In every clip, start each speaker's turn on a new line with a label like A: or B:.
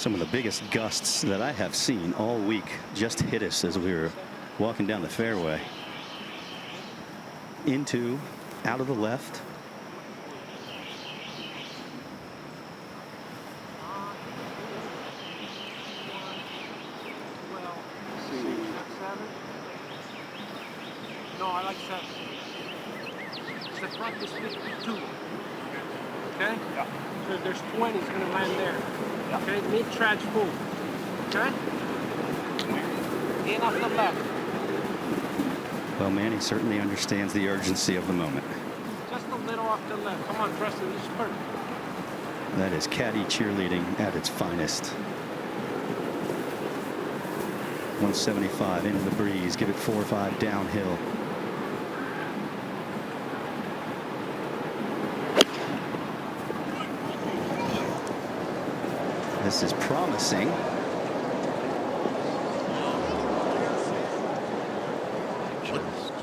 A: Some of the biggest gusts that I have seen all week just hit us as we were walking down the fairway. Into, out of the left.
B: No, I like 7. The front is 52. Okay? Yeah. So if there's 20, it's going to land there. Yeah. Okay? Mid-trash full. Okay? In off the left.
A: Well, Manny certainly understands the urgency of the moment.
B: Just a little off the left. Come on, Preston. This is perfect.
A: That is caddy cheerleading at its finest. 175 into the breeze. Give it 4 or 5 downhill. This is promising.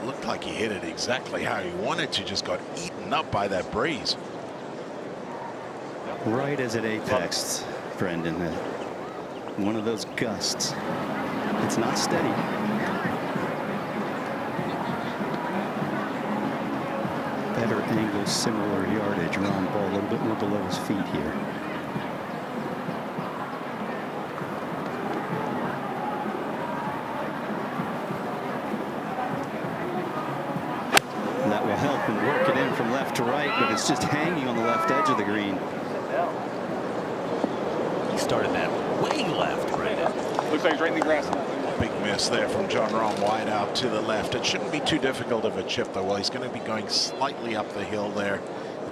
C: Looked like he hit it exactly how he wanted to, just got eaten up by that breeze.
A: Right as it apexed, Brendan. One of those gusts. It's not steady. Better angle, similar yardage. Rahm ball a little bit more below his feet here. That will help and work it in from left to right, but it's just hanging on the left edge of the green.
D: He started that way left, Brandon.
E: Looks like it's right in the grass.
C: Big miss there from Jon Rahm, wide out to the left. It shouldn't be too difficult of a chip, though. Well, he's going to be going slightly up the hill there.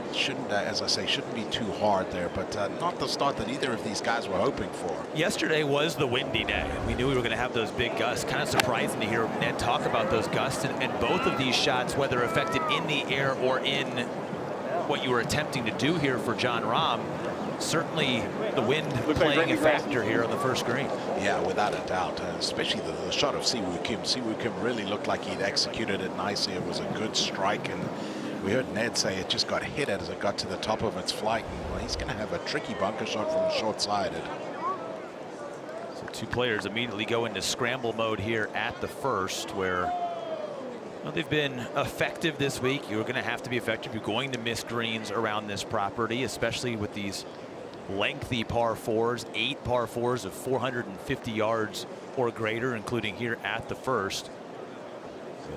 C: It shouldn't, as I say, shouldn't be too hard there, but not the start that either of these guys were hoping for.
D: Yesterday was the windy day. We knew we were going to have those big gusts. Kind of surprising to hear Ned talk about those gusts, and both of these shots, whether affected in the air or in what you were attempting to do here for Jon Rahm, certainly the wind playing a factor here on the first green.
C: Yeah, without a doubt, especially the shot of Siwoo Kim. Siwoo Kim really looked like he'd executed it nicely. It was a good strike, and we heard Ned say it just got hit as it got to the top of its flight, and well, he's going to have a tricky bunker shot from short-sided.
D: So 2 players immediately go into scramble mode here at the first, where they've been effective this week. You're going to have to be effective. You're going to miss greens around this property, especially with these lengthy par 4s, 8 par 4s of 450 yards or greater, including here at the first.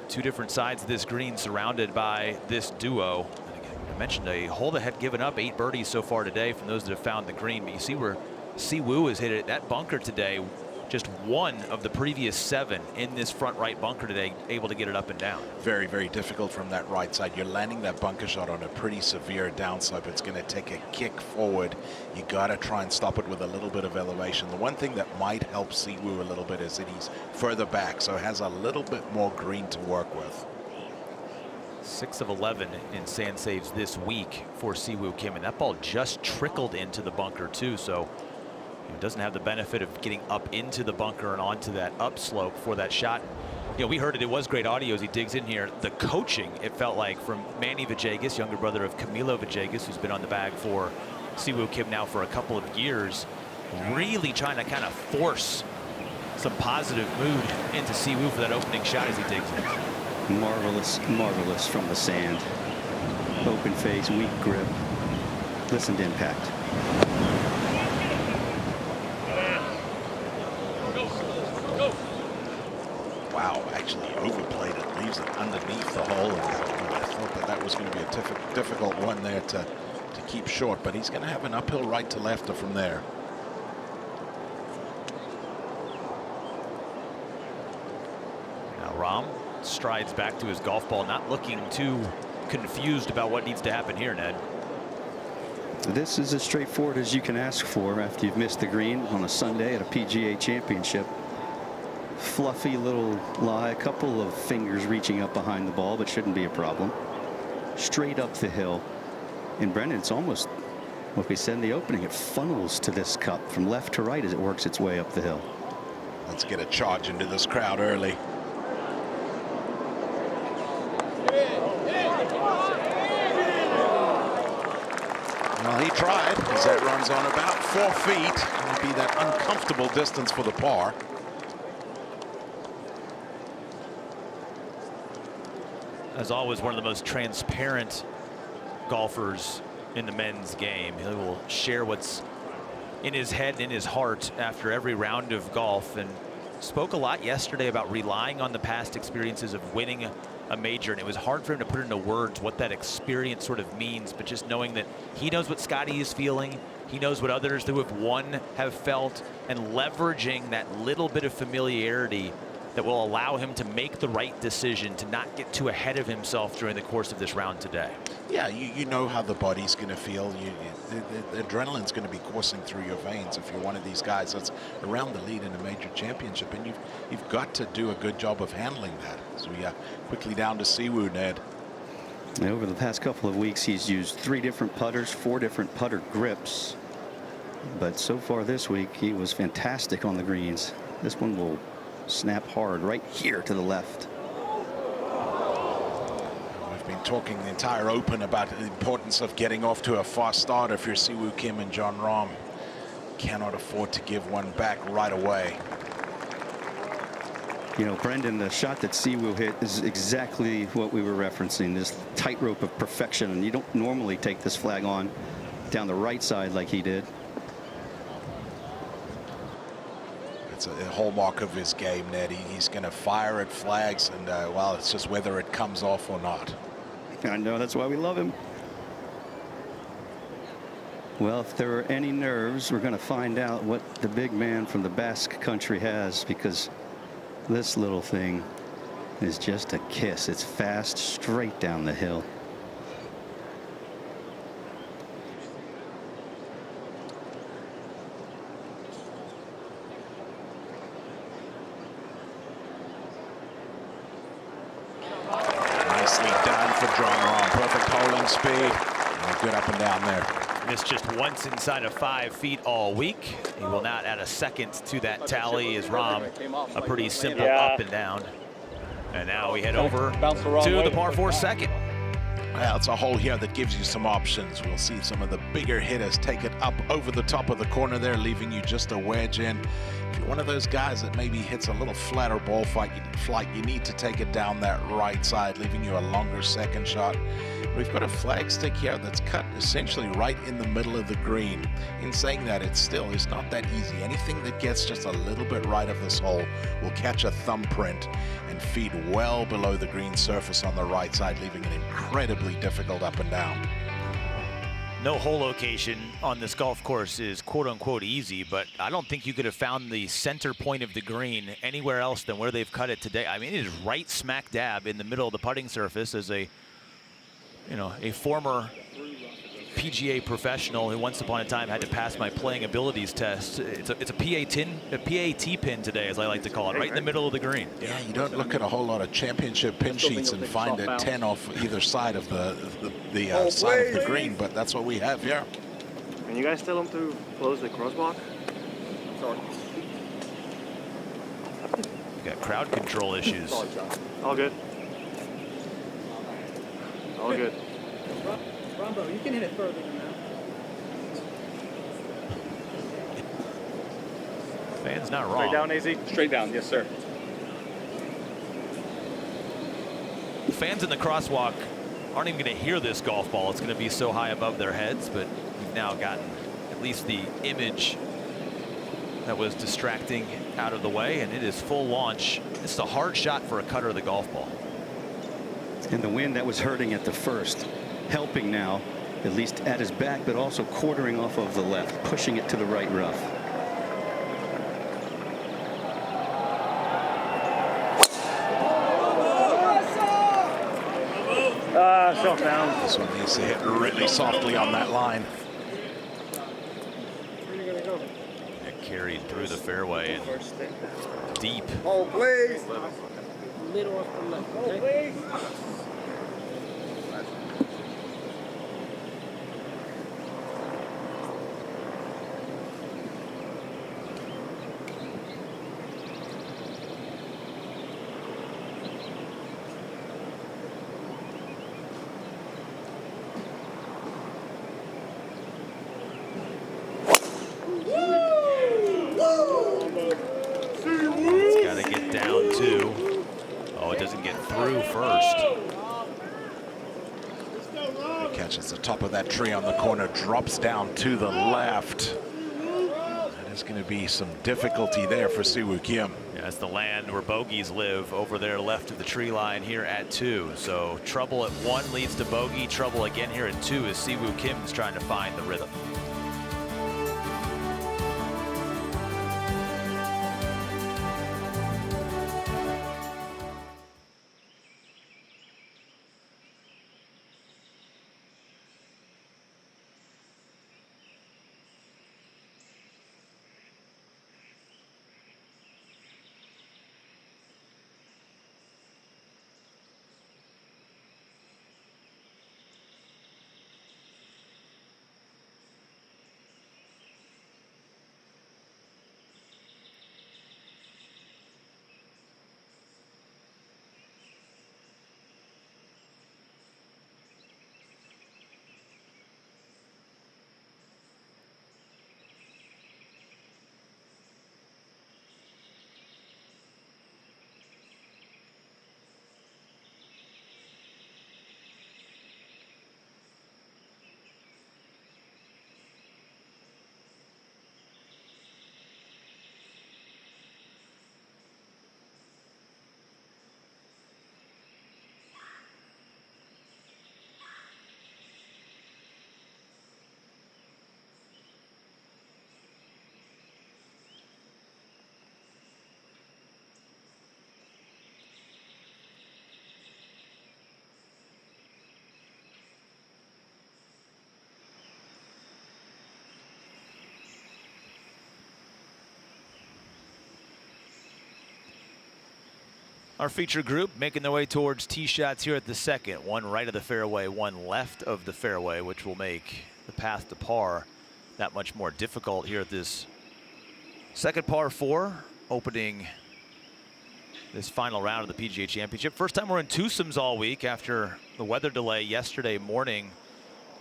D: 2 different sides of this green surrounded by this duo. And again, I mentioned a hole that had given up 8 birdies so far today from those that have found the green. But you see where Siwoo has hit it. That bunker today, just one of the previous 7 in this front right bunker today, able to get it up and down.
C: Very, very difficult from that right side. You're landing that bunker shot on a pretty severe downslope. It's going to take a kick forward. You got to try and stop it with a little bit of elevation. The one thing that might help Siwoo a little bit is that he's further back, so has a little bit more green to work with.
D: 6 of 11 in sand saves this week for Siwoo Kim, and that ball just trickled into the bunker too, so it doesn't have the benefit of getting up into the bunker and onto that upslope for that shot. You know, we heard it. It was great audio as he digs in here. The coaching, it felt like, from Manny Villegas, younger brother of Camilo Villegas, who's been on the bag for Siwoo Kim now for a couple of years, really trying to kind of force some positive mood into Siwoo for that opening shot as he digs in.
A: Marvelous, marvelous from the sand. Open face, weak grip. Listen to impact.
C: Wow, actually overplayed it, leaves it underneath the hole. And I thought that was going to be a difficult one there to keep short, but he's going to have an uphill right to left from there.
D: Now Rahm strides back to his golf ball, not looking too confused about what needs to happen here, Ned.
A: This is as straightforward as you can ask for after you've missed the green on a Sunday at a PGA Championship. Fluffy little lie, a couple of fingers reaching up behind the ball, but shouldn't be a problem. Straight up the hill. And Brendan, it's almost what we said in the opening. It funnels to this cup from left to right as it works its way up the hill.
C: Let's get a charge into this crowd early. Well, he tried, because that runs on about 4 feet. It'd be that uncomfortable distance for the par.
D: As always, one of the most transparent golfers in the men's game. He will share what's in his head and in his heart after every round of golf, and spoke a lot yesterday about relying on the past experiences of winning a major, and it was hard for him to put into words what that experience sort of means, but just knowing that he knows what Scotty is feeling, he knows what others who have won have felt, and leveraging that little bit of familiarity that will allow him to make the right decision, to not get too ahead of himself during the course of this round today.
C: Yeah, you know how the body's going to feel. The adrenaline's going to be coursing through your veins if you're one of these guys that's around the lead in a major championship, and you've got to do a good job of handling that. So we quickly down to Siwoo, Ned.
A: Over the past couple of weeks, he's used 3 different putters, 4 different putter grips. But so far this week, he was fantastic on the greens. This one will snap hard right here to the left.
C: We've been talking the entire Open about the importance of getting off to a fast start if you're Siwoo Kim and Jon Rahm. Cannot afford to give one back right away.
A: You know, Brendan, the shot that Siwoo hit is exactly what we were referencing, this tightrope of perfection. And you don't normally take this flag on down the right side like he did.
C: It's a hallmark of his game, Ned. He's going to fire at flags, and well, it's just whether it comes off or not.
A: I know, that's why we love him. Well, if there are any nerves, we're going to find out what the big man from the Basque country has, because this little thing is just a kiss. It's fast, straight down the hill.
C: Nicely done for Jon Rahm. Perfect holding speed. Good up and down there.
D: Missed just once inside of 5 feet all week. He will not add a second to that tally as Rahm a pretty simple up and down. And now we head over to the par 4 second.
C: Well, it's a hole here that gives you some options. We'll see some of the bigger hitters take it up over the top of the corner there, leaving you just a wedge in. If you're one of those guys that maybe hits a little flatter ball flight, you need to take it down that right side, leaving you a longer second shot. We've got a flag stick here that's cut essentially right in the middle of the green. In saying that, it's not that easy. Anything that gets just a little bit right of this hole will catch a thumbprint and feed well below the green surface on the right side, leaving an incredibly difficult up and down.
D: No hole location on this golf course is quote-unquote easy, but I don't think you could have found the center point of the green anywhere else than where they've cut it today. I mean, it is right smack dab in the middle of the putting surface. As a former PGA professional who once upon a time had to pass my playing abilities test. It's a PAT pin today, as I like to call it, right in the middle of the green.
C: Yeah, you don't look at a whole lot of championship pin sheets and find a 10 off either side of the side of the green, but that's what we have here.
E: Can you guys tell them to close the crosswalk? Sorry.
D: Got crowd control issues.
E: All good. All good.
F: Rombo, you can hit it further than that.
D: Fan's not wrong.
E: Straight down, AZ? Straight down, yes, sir.
D: Fans in the crosswalk aren't even going to hear this golf ball. It's going to be so high above their heads, but we've now gotten at least the image that was distracting out of the way, and it is full launch. It's a hard shot for a cutter of the golf ball.
A: And the wind that was hurting at the first, helping now, at least at his back, but also quartering off of the left, pushing it to the right rough.
E: Self down.
C: This one needs to hit really softly on that line.
D: It carried through the fairway and deep.
F: Oh, please. Middle off the left. Oh, please.
D: doesn't get through first.
C: He catches the top of that tree on the corner, drops down to the left. There's going to be some difficulty there for Siwoo Kim.
D: Yeah, that's the land where bogeys live, over there left of the tree line here at 2. So trouble at 1 leads to bogey. Trouble again here at 2 as Siwoo Kim is trying to find the rhythm. Our feature group making their way towards tee shots here at the second. One right of the fairway, one left of the fairway, which will make the path to par that much more difficult here at this second par 4, opening this final round of the PGA Championship. First time we're in twosomes all week after the weather delay yesterday morning.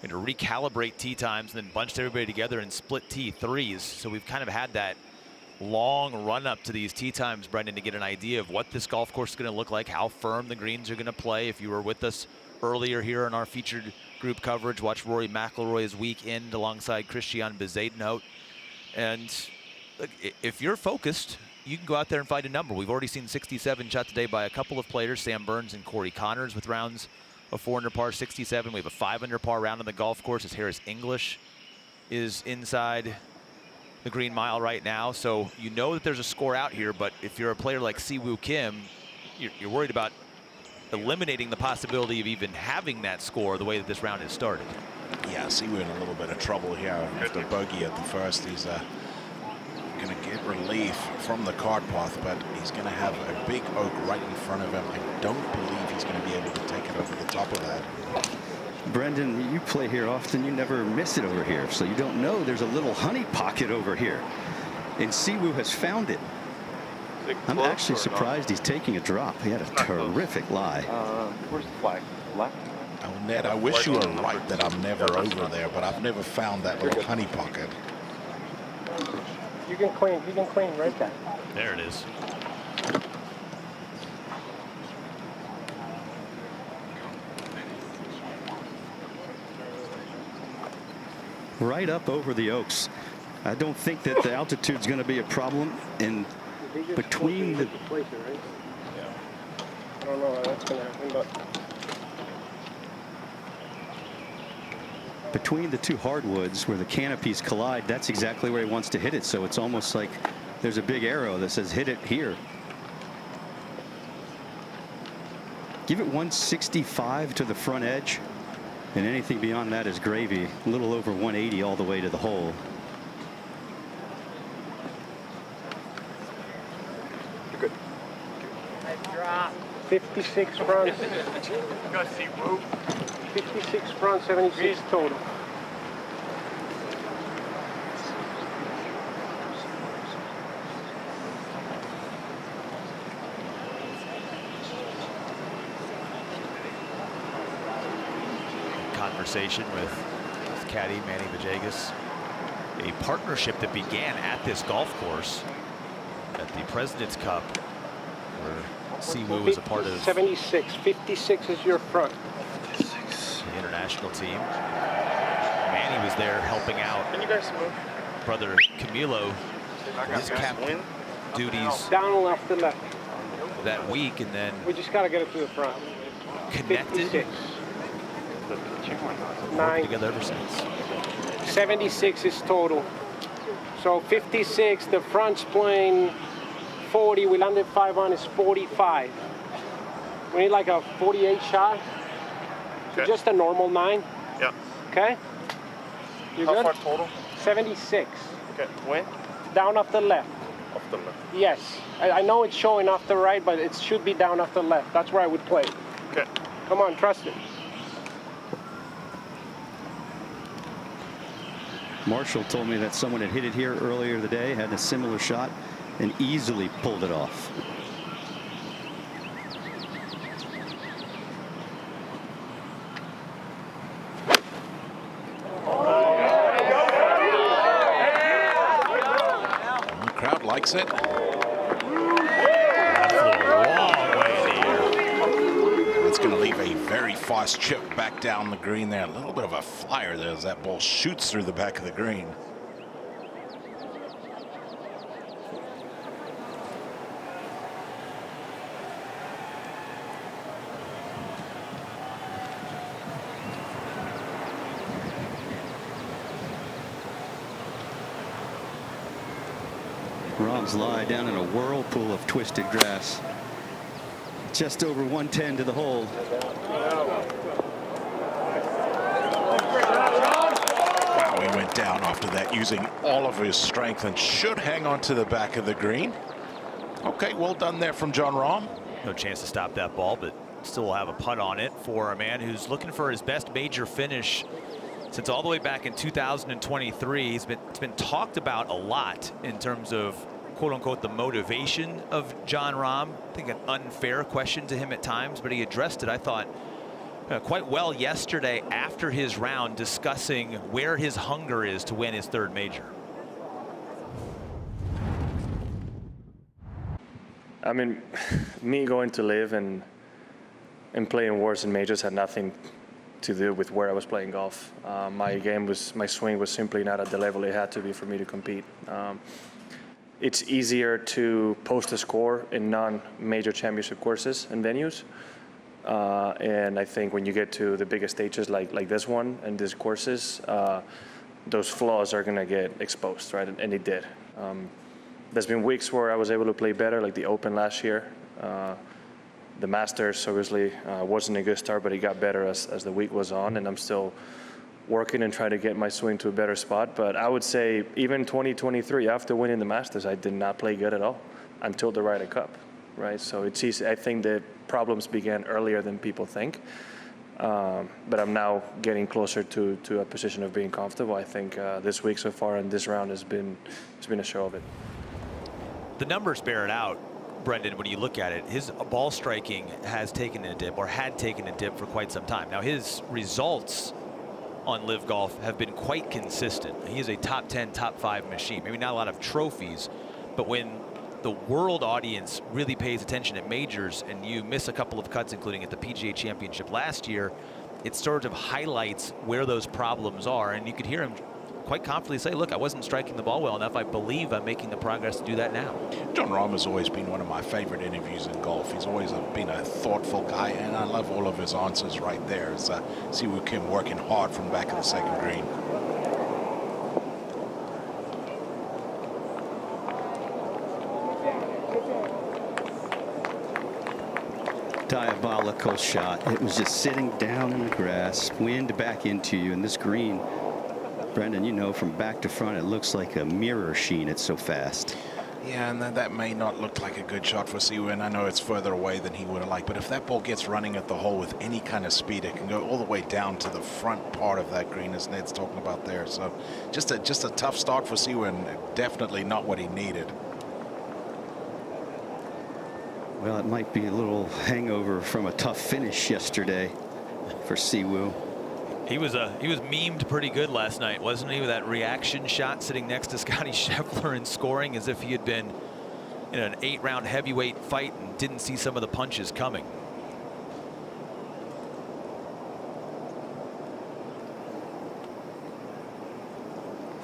D: We had to recalibrate tee times and then bunched everybody together in split tee 3s. So we've kind of had that long run up to these tee times, Brendan, to get an idea of what this golf course is going to look like, how firm the greens are going to play. If you were with us earlier here in our featured group coverage, watch Rory McIlroy's weekend alongside Christian Bezuidenhout. And look, if you're focused, you can go out there and find a number. We've already seen 67 shot today by a couple of players, Sam Burns and Corey Connors, with rounds of 4 under par 67. We have a 5 under par round on the golf course as Harris English is inside the green mile right now. So you know that there's a score out here, but if you're a player like Siwoo Kim, you're worried about eliminating the possibility of even having that score the way that this round has started.
C: Yeah, Siwoo in a little bit of trouble here after bogey at the first. He's going to get relief from the cart path, but he's going to have a big oak right in front of him. I don't believe he's going to be able to take it over the top of that.
A: Brendan, you play here often. You never miss it over here, so you don't know there's a little honey pocket over here. And Siwoo has found it. I'm actually surprised he's taking a drop. He had a terrific lie.
E: Where's the flag? Left?
C: Oh, Ned, I wish you were right that I'm never over there, but I've never found that little honey pocket.
B: You can clean right there.
D: There it is.
A: Right up over the oaks. I don't think that the altitude's going to be a problem. And between the
B: I don't know how that's going to happen, but
A: between the two hardwoods where the canopies collide, that's exactly where he wants to hit it. So it's almost like there's a big arrow that says hit it here. Give it 165 to the front edge, and anything beyond that is gravy. A little over 180 all the way to the hole.
E: You're good.
B: 56 front. 56 front, 76 total.
D: Conversation with caddy Manny Vajegas. A partnership that began at this golf course at the President's Cup, where Siwoo was a part of
B: 76. 56 is your front.
D: the international team. Manny was there helping out.
E: Can you guys move?
D: Brother Camilo, his captain duties
B: Down left to left.
D: that week, and then
B: We just got to get it to the front.
D: connected
B: 56.
D: worked
B: 9.
D: together ever since.
B: 76 is total. So 56, the front's playing 40. We landed 5 on is 45. We need like a 48 shot. So
E: Okay.
B: just a normal 9.
E: Yeah.
B: Okay? You
E: How
B: good?
E: far total?
B: 76.
E: Okay. When?
B: Down off the left.
E: Off the left.
B: Yes. I know it's showing off the right, but it should be down off the left. That's where I would play.
E: Okay.
B: Come on, trust it.
A: Marshall told me that someone had hit it here earlier today, had a similar shot, and easily pulled it off.
C: The crowd likes it.
D: That flew a long way in the air.
C: It's going to leave a very fast chip back down the green there. A little bit of a flyer there as that ball shoots through the back of the green.
A: Rahm's lie down in a whirlpool of twisted grass. Just over 110 to the hole.
C: Wow, he went down after that using all of his strength and should hang on to the back of the green. Okay, well done there from Jon Rahm.
D: No chance to stop that ball, but still will have a putt on it for a man who's looking for his best major finish since all the way back in 2023. It's been talked about a lot in terms of quote unquote the motivation of Jon Rahm. I think an unfair question to him at times, but he addressed it, I thought, quite well yesterday after his round, discussing where his hunger is to win his third major.
G: I mean, me going to live and playing worse in majors had nothing to do with where I was playing golf. My swing was simply not at the level it had to be for me to compete. It's easier to post a score in non-major championship courses and venues. And I think when you get to the biggest stages like this one and these courses, those flaws are gonna get exposed, right? And it did. There's been weeks where I was able to play better, like the Open last year. The Masters obviously wasn't a good start, but it got better as the week was on, and I'm still working and trying to get my swing to a better spot. But I would say even 2023, after winning the Masters, I did not play good at all until the Ryder Cup, right? So it's easy. I think the problems began earlier than people think. But I'm now getting closer to a position of being comfortable. I think this week so far and this round has been a show of it.
D: The numbers bear it out, Brendan, when you look at it. His ball striking has taken a dip, or had taken a dip, for quite some time. Now his results on Live Golf have been quite consistent. He is a top 10, top 5 machine. Maybe not a lot of trophies, but when the world audience really pays attention at majors and you miss a couple of cuts, including at the PGA Championship last year, it sort of highlights where those problems are. And you could hear him quite confidently say, look, I wasn't striking the ball well enough. I believe I'm making the progress to do that now.
C: Jon Rahm has always been one of my favorite interviews in golf. He's always been a thoughtful guy, and I love all of his answers right there. As Siwoo Kim working hard from the back of the second green.
A: Diabolical shot. It was just sitting down in the grass, wind back into you, and this green, Brendan, you know, from back to front, it looks like a mirror sheen. It's so fast.
C: Yeah, and that may not look like a good shot for Siwoo, and I know it's further away than he would have liked, but if that ball gets running at the hole with any kind of speed, it can go all the way down to the front part of that green, as Ned's talking about there. So just a tough start for Siwoo, and definitely not what he needed.
A: Well, it might be a little hangover from a tough finish yesterday for Siwoo.
D: He was memed pretty good last night, wasn't he, with that reaction shot sitting next to Scotty Scheffler and scoring as if he had been in an 8-round heavyweight fight and didn't see some of the punches coming.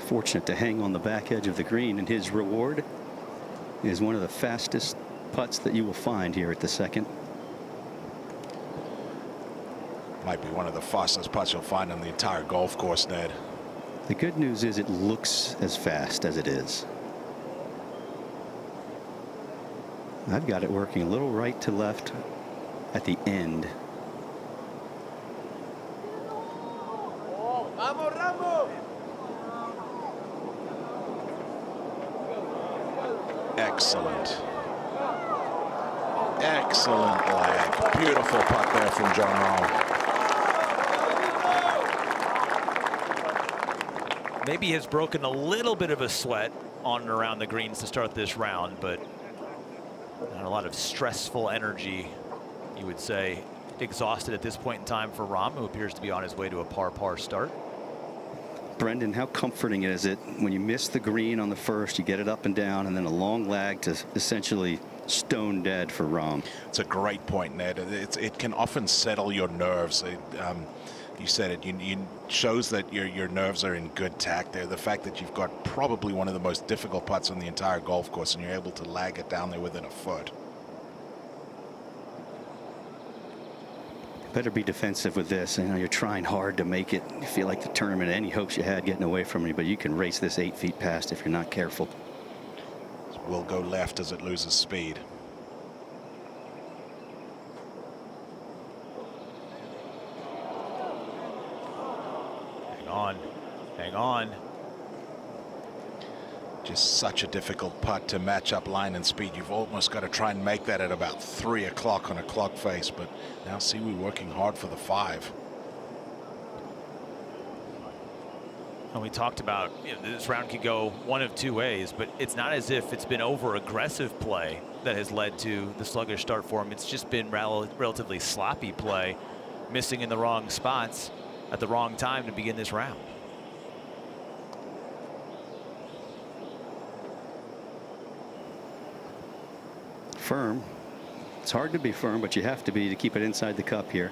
A: Fortunate to hang on the back edge of the green, and his reward is one of the fastest putts that you will find here at the second.
C: Might be one of the fastest putts you'll find on the entire golf course, Ned.
A: The good news is it looks as fast as it is. I've got it working a little right to left at the end.
C: Excellent. Excellent lag. Beautiful putt there from Jon Rahm.
D: Maybe has broken a little bit of a sweat on and around the greens to start this round, but not a lot of stressful energy, you would say. Exhausted at this point in time for Rahm, who appears to be on his way to a par start.
A: Brendan, how comforting is it when you miss the green on the first, you get it up and down, and then a long lag to essentially stone dead for Rahm?
C: It's a great point, Ned. It can often settle your nerves. You said it. You shows that your nerves are in good tact there. The fact that you've got probably one of the most difficult putts on the entire golf course, and you're able to lag it down there within a foot.
A: Better be defensive with this. You know, you're trying hard to make it. You feel like the tournament, any hopes you had getting away from you, but you can race this 8 feet past if you're not careful.
C: Will go left as it loses speed.
D: Hang on.
C: Just such a difficult putt to match up line and speed. You've almost got to try and make that at about 3 o'clock on a clock face, but now Siwoo working hard for the 5.
D: And we talked about, you know, this round could go one of 2 ways, but it's not as if it's been over aggressive play that has led to the sluggish start for him. It's just been relatively sloppy play, missing in the wrong spots at the wrong time to begin this round.
A: Firm. It's hard to be firm, but you have to be to keep it inside the cup here.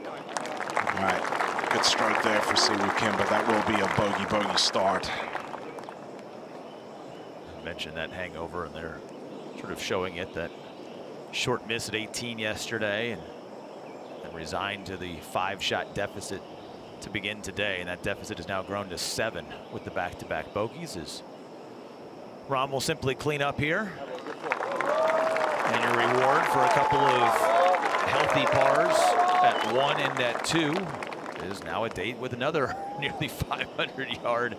C: All right, good stroke there for Siwoo Kim, but that will be a bogey start.
D: I mentioned that hangover, and they're sort of showing it, that short miss at 18 yesterday, and resigned to the 5-shot deficit to begin today, and that deficit has now grown to 7 with the back-to-back bogeys. As Rahm will simply clean up here, and your reward for a couple of healthy pars at 1 and at 2 is now a date with another nearly 500-yard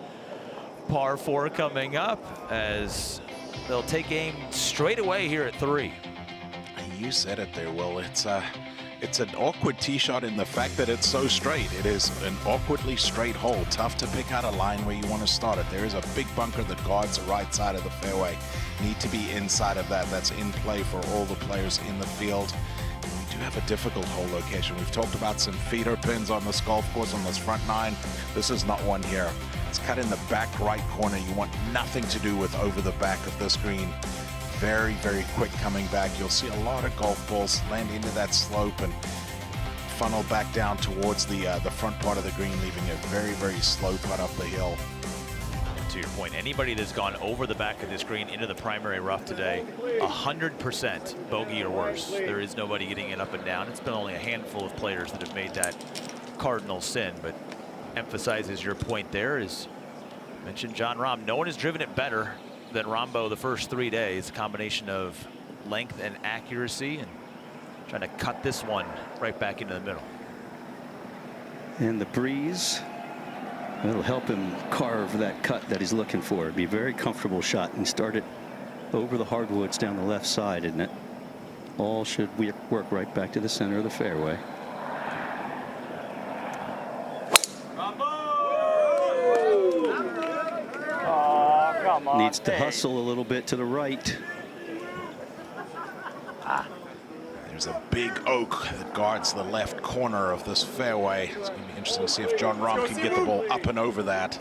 D: par 4 coming up, as they'll take aim straight away here at 3.
C: You said it there, Will. It's an awkward tee shot in the fact that it's so straight. It is an awkwardly straight hole. Tough to pick out a line where you want to start it. There is a big bunker that guards the right side of the fairway. Need to be inside of that. That's in play for all the players in the field. And we do have a difficult hole location. We've talked about some feeder pins on this golf course on this front 9. This is not one here. It's cut in the back right corner. You want nothing to do with over the back of this green. Very, very quick coming back. You'll see a lot of golf balls land into that slope and funnel back down towards the front part of the green, leaving a very, very slow putt up the hill.
D: To your point, anybody that's gone over the back of this green into the primary rough today, 100% bogey or worse. There is nobody getting it up and down. It's been only a handful of players that have made that cardinal sin, but emphasizes your point there. As mentioned, Jon Rahm, no one has driven it better than Rahmbo the first 3 days. A combination of length and accuracy, and trying to cut this one right back into the middle.
A: And the breeze, it'll help him carve that cut that he's looking for. It'd be a very comfortable shot, and start it over the hardwoods down the left side, isn't it? All should work right back to the center of the fairway. Needs to hustle a little bit to the right.
C: There's a big oak that guards the left corner of this fairway. It's going to be interesting to see if Jon Rahm can get the ball up and over that.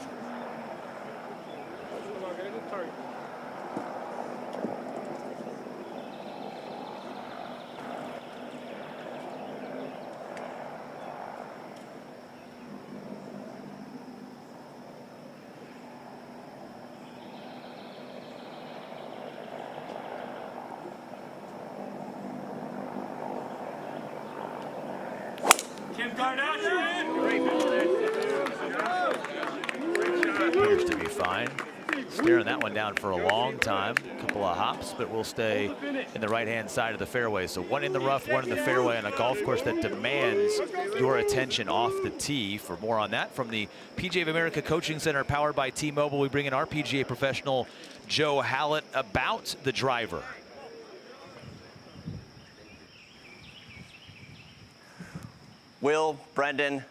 D: Appears to be fine. Staring that one down for a long time. A couple of hops, but we'll stay in the right-hand side of the fairway. So one in the rough, one in the fairway on a golf course that demands your attention off the tee. For more on that, from the PGA of America Coaching Center, powered by T-Mobile, we bring in our PGA professional, Joe Hallett, about the driver.
H: Will, Brendan,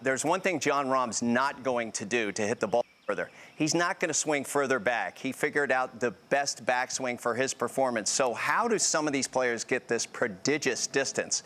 H: there's one thing Jon Rahm's not going to do to hit the ball further. He's not going to swing further back. He figured out the best backswing for his performance. So how do some of these players get this prodigious distance?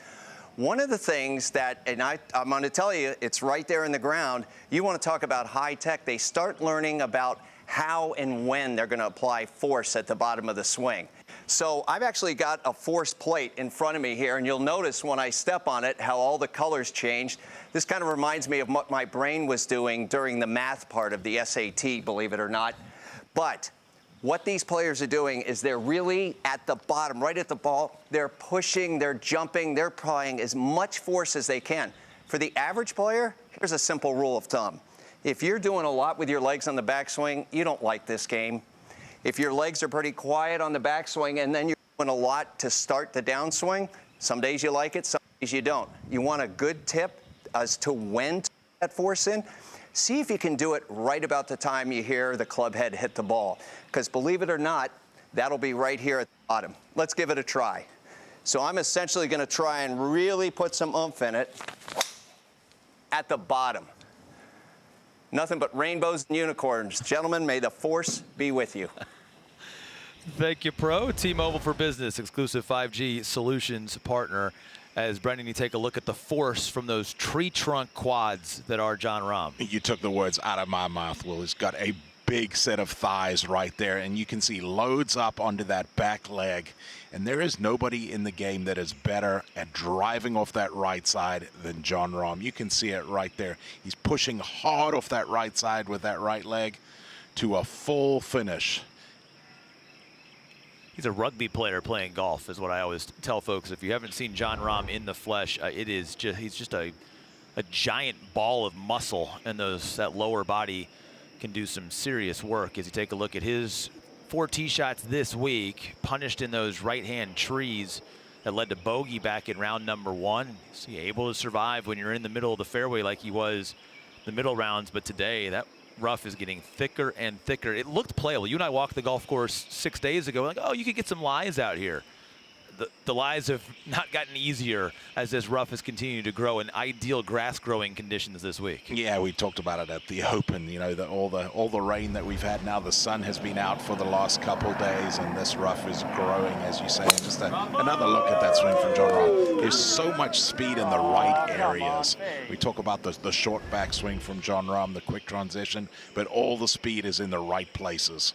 H: One of the things that, and I'm going to tell you, it's right there in the ground. You want to talk about high tech. They start learning about how and when they're going to apply force at the bottom of the swing. So I've actually got a force plate in front of me here, and you'll notice when I step on it how all the colors changed. This kind of reminds me of what my brain was doing during the math part of the SAT, believe it or not. But what these players are doing is they're really at the bottom, right at the ball. They're pushing, they're jumping, they're applying as much force as they can. For the average player, here's a simple rule of thumb. If you're doing a lot with your legs on the backswing, you don't like this game. If your legs are pretty quiet on the backswing and then you're doing a lot to start the downswing, some days you like it, some days you don't. You want a good tip as to when to put that force in. See if you can do it right about the time you hear the club head hit the ball. Because believe it or not, that'll be right here at the bottom. Let's give it a try. So I'm essentially going to try and really put some oomph in it at the bottom. Nothing but rainbows and unicorns. Gentlemen, may the force be with you.
D: Thank you, Pro. T-Mobile for Business, exclusive 5G solutions partner. As Brendan, you take a look at the force from those tree trunk quads that are Jon Rahm.
C: You took the words out of my mouth, Will. He's got a big set of thighs right there, and you can see loads up onto that back leg. And there is nobody in the game that is better at driving off that right side than Jon Rahm. You can see it right there. He's pushing hard off that right side with that right leg to a full finish.
D: He's a rugby player playing golf, is what I always tell folks. If you haven't seen Jon Rahm in the flesh, he's just a giant ball of muscle, and that lower body can do some serious work. As you take a look at his 4 tee shots this week, punished in those right-hand trees that led to bogey back in round number 1. Is he able to survive when you're in the middle of the fairway like he was the middle rounds? But today, that rough is getting thicker and thicker. It looked playable. You and I walked the golf course 6 days ago. Like, oh, you could get some lies out here. The lies have not gotten easier as this rough has continued to grow in ideal grass growing conditions this week.
C: Yeah, we talked about it at the Open. You know, all the rain that we've had now. The sun has been out for the last couple days, and this rough is growing, as you say. And just another look at that swing from Jon Rahm. There's so much speed in the right areas. We talk about the short backswing from Jon Rahm, the quick transition, but all the speed is in the right places.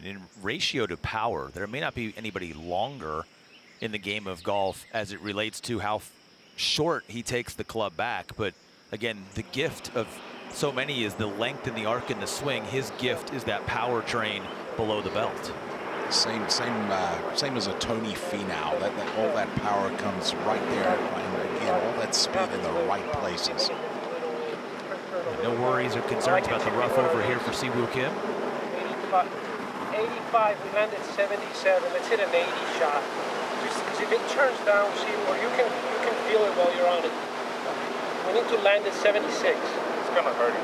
D: In ratio to power, there may not be anybody longer in the game of golf as it relates to how short he takes the club back. But again, the gift of so many is the length and the arc in the swing. His gift is that power train below the belt.
C: Same as a Tony Finau. All that power comes right there, and again, all that speed in the right places.
D: No worries or concerns about the rough over here for Siwoo Kim.
B: 85, we landed 77. Let's hit an 80 shot. Just if it turns down, or you can feel it while you're on it. We need to land at 76.
I: It's gonna hurt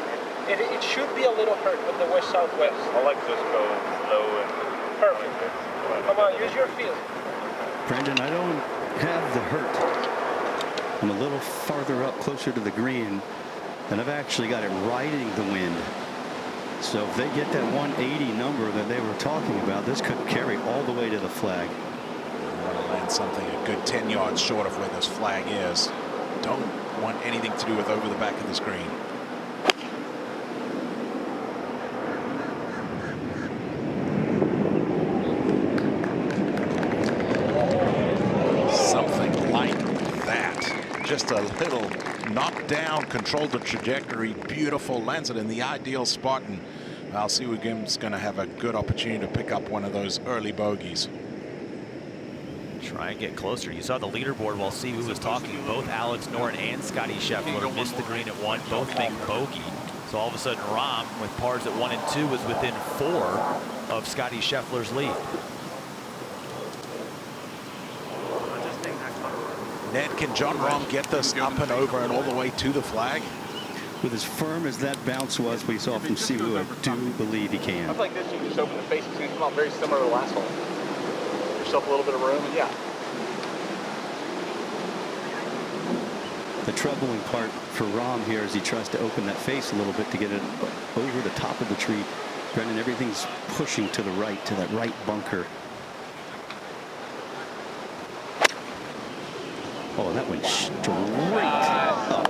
I: it.
B: It should be a little hurt with the west-southwest.
I: I like to just go low and
B: perfect. Come on, use your feel.
A: Brendan, I don't have the hurt. I'm a little farther up, closer to the green, and I've actually got it riding the wind. So if they get that 180 number that they were talking about, this could carry all the way to the flag.
C: find something a good 10 yards short of where this flag is. Don't want anything to do with over the back of the screen. Something like that. Just a little knock down, controlled the trajectory, beautiful, lands it in the ideal spot, and I'll see Jim's going to have a good opportunity to pick up one of those early bogeys.
D: Try and get closer. You saw the leaderboard while Siwoo was talking. Both Alex Noren and Scotty Scheffler missed the green at 1, both make bogey. So all of a sudden, Rahm, with pars at 1 and 2, was within 4 of Scotty Scheffler's lead.
C: Ned, can Jon Rahm get this up and over and all the way to the flag?
A: With as firm as that bounce was we saw from Siwoo, I do believe he can.
I: I feel like this, you just open the face, it's going to come out very similar to the last hole. Give yourself a little bit of room, and yeah.
A: The troubling part for Rahm here is he tries to open that face a little bit to get it over the top of the tree. Brendan, everything's pushing to the right, to that right bunker. Oh, that went straight up.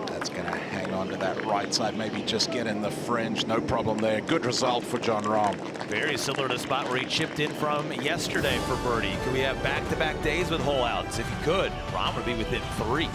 C: That's going to hang on to that right side, maybe just get in the fringe. No problem there. Good result for Jon Rahm.
D: Very similar to the spot where he chipped in from yesterday for birdie. Could we have back-to-back days with hole outs? If he could, Rahm would be within 3.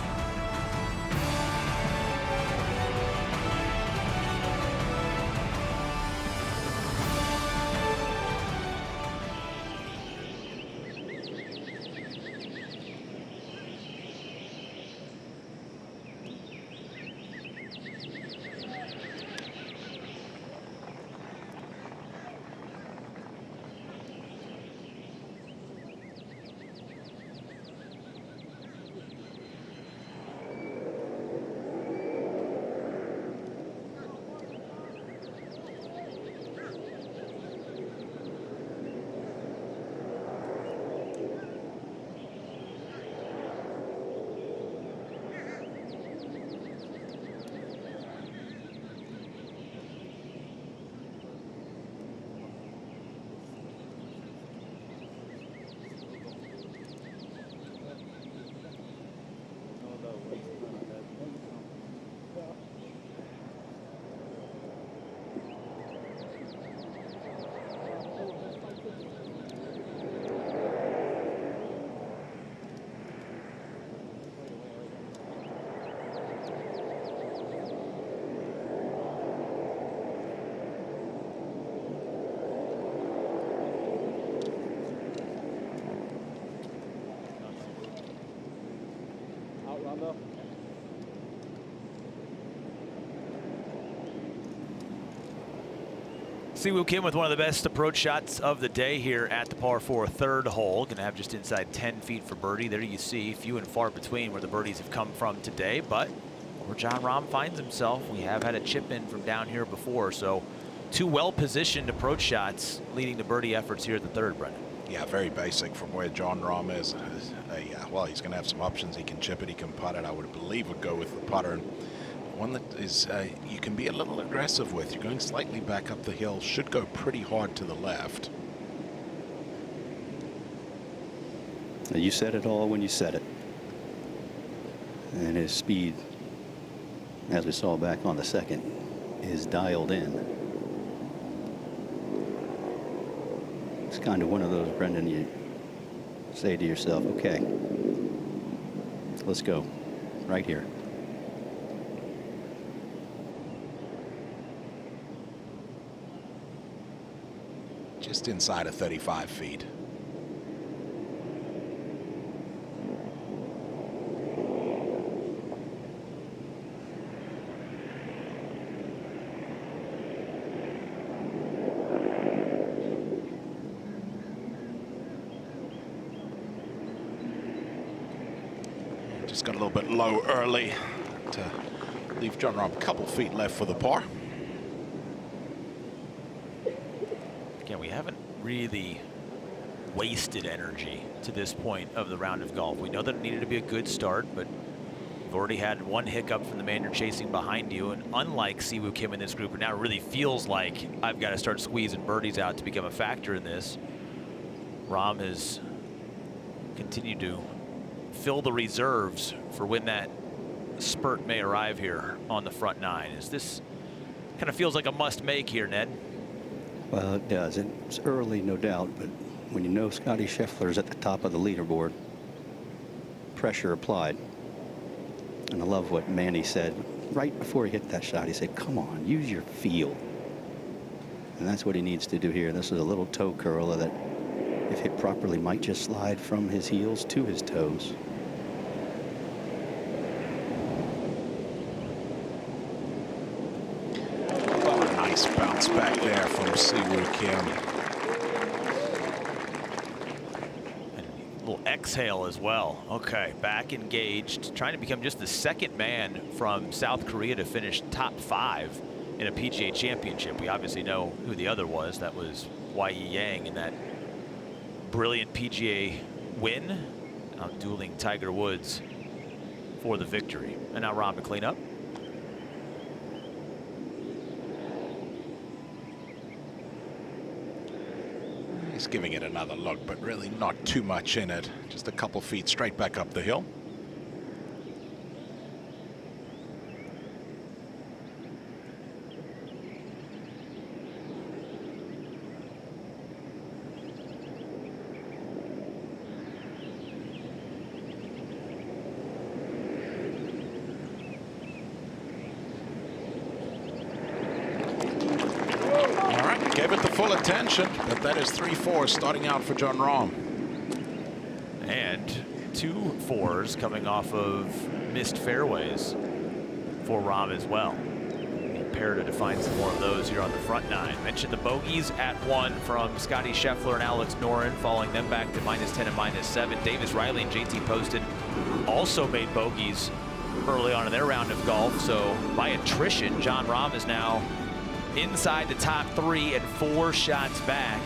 D: Siwoo Kim with one of the best approach shots of the day here at the par 4 third hole. Going to have just inside 10 feet for birdie. There you see few and far between where the birdies have come from today, but where Jon Rahm finds himself, we have had a chip in from down here before, so 2 well-positioned approach shots leading to birdie efforts here at the third, Brendan.
C: Yeah, very basic from where Jon Rahm is. Well, he's going to have some options. He can chip it, he can putt it. I would believe would go with the putter. And one that is you can be a little aggressive with. You're going slightly back up the hill. Should go pretty hard to the left.
A: You said it all when you said it. And his speed, as we saw back on the second, is dialed in. It's kind of one of those, Brendan, you say to yourself, okay, let's go right here.
C: Just inside of 35 feet. Just got a little bit low early to leave Jon Rahm a couple feet left for the par.
D: Again, we haven't really wasted energy to this point of the round of golf. We know that it needed to be a good start, but You've already had one hiccup from the man you're chasing behind you, and unlike Siwoo Kim in this group, it now really feels like I've got to start squeezing birdies out to become a factor in this. Rahm has continued to fill the reserves for when that spurt may arrive here on the front nine. Is this kind of feels like a must make here, Ned?
A: Well, it does. It's early, no doubt, but when you know Scotty Scheffler's at the top of the leaderboard, pressure applied. And I love what Manny said right before he hit that shot. He said, come on, use your feel. And that's what he needs to do here. This is a little toe curler that, if hit properly, might just slide from his heels to his toes.
C: Nice bounce back there from Siwoo Kim.
D: Exhale as well. Okay, back engaged, trying to become just the second man from South Korea to finish top 5 in a PGA Championship. We obviously know who the other was. That was Y.E. Yang in that brilliant PGA win, outdueling Tiger Woods for the victory. And now Rahm to clean up.
C: He's giving it another look, but really not too much in it. Just a couple feet straight back up the hill. Gave it the full attention, but that is 3-4 starting out for Jon Rahm.
D: And 2 4s coming off of missed fairways for Rahm as well. Imperative to find some more of those here on the front nine. Mentioned the bogeys at 1 from Scotty Scheffler and Alex Noren, following them back to -10 and -7. Davis Riley and JT Poston also made bogeys early on in their round of golf. So by attrition, Jon Rahm is now inside the top 3 and 4 shots back,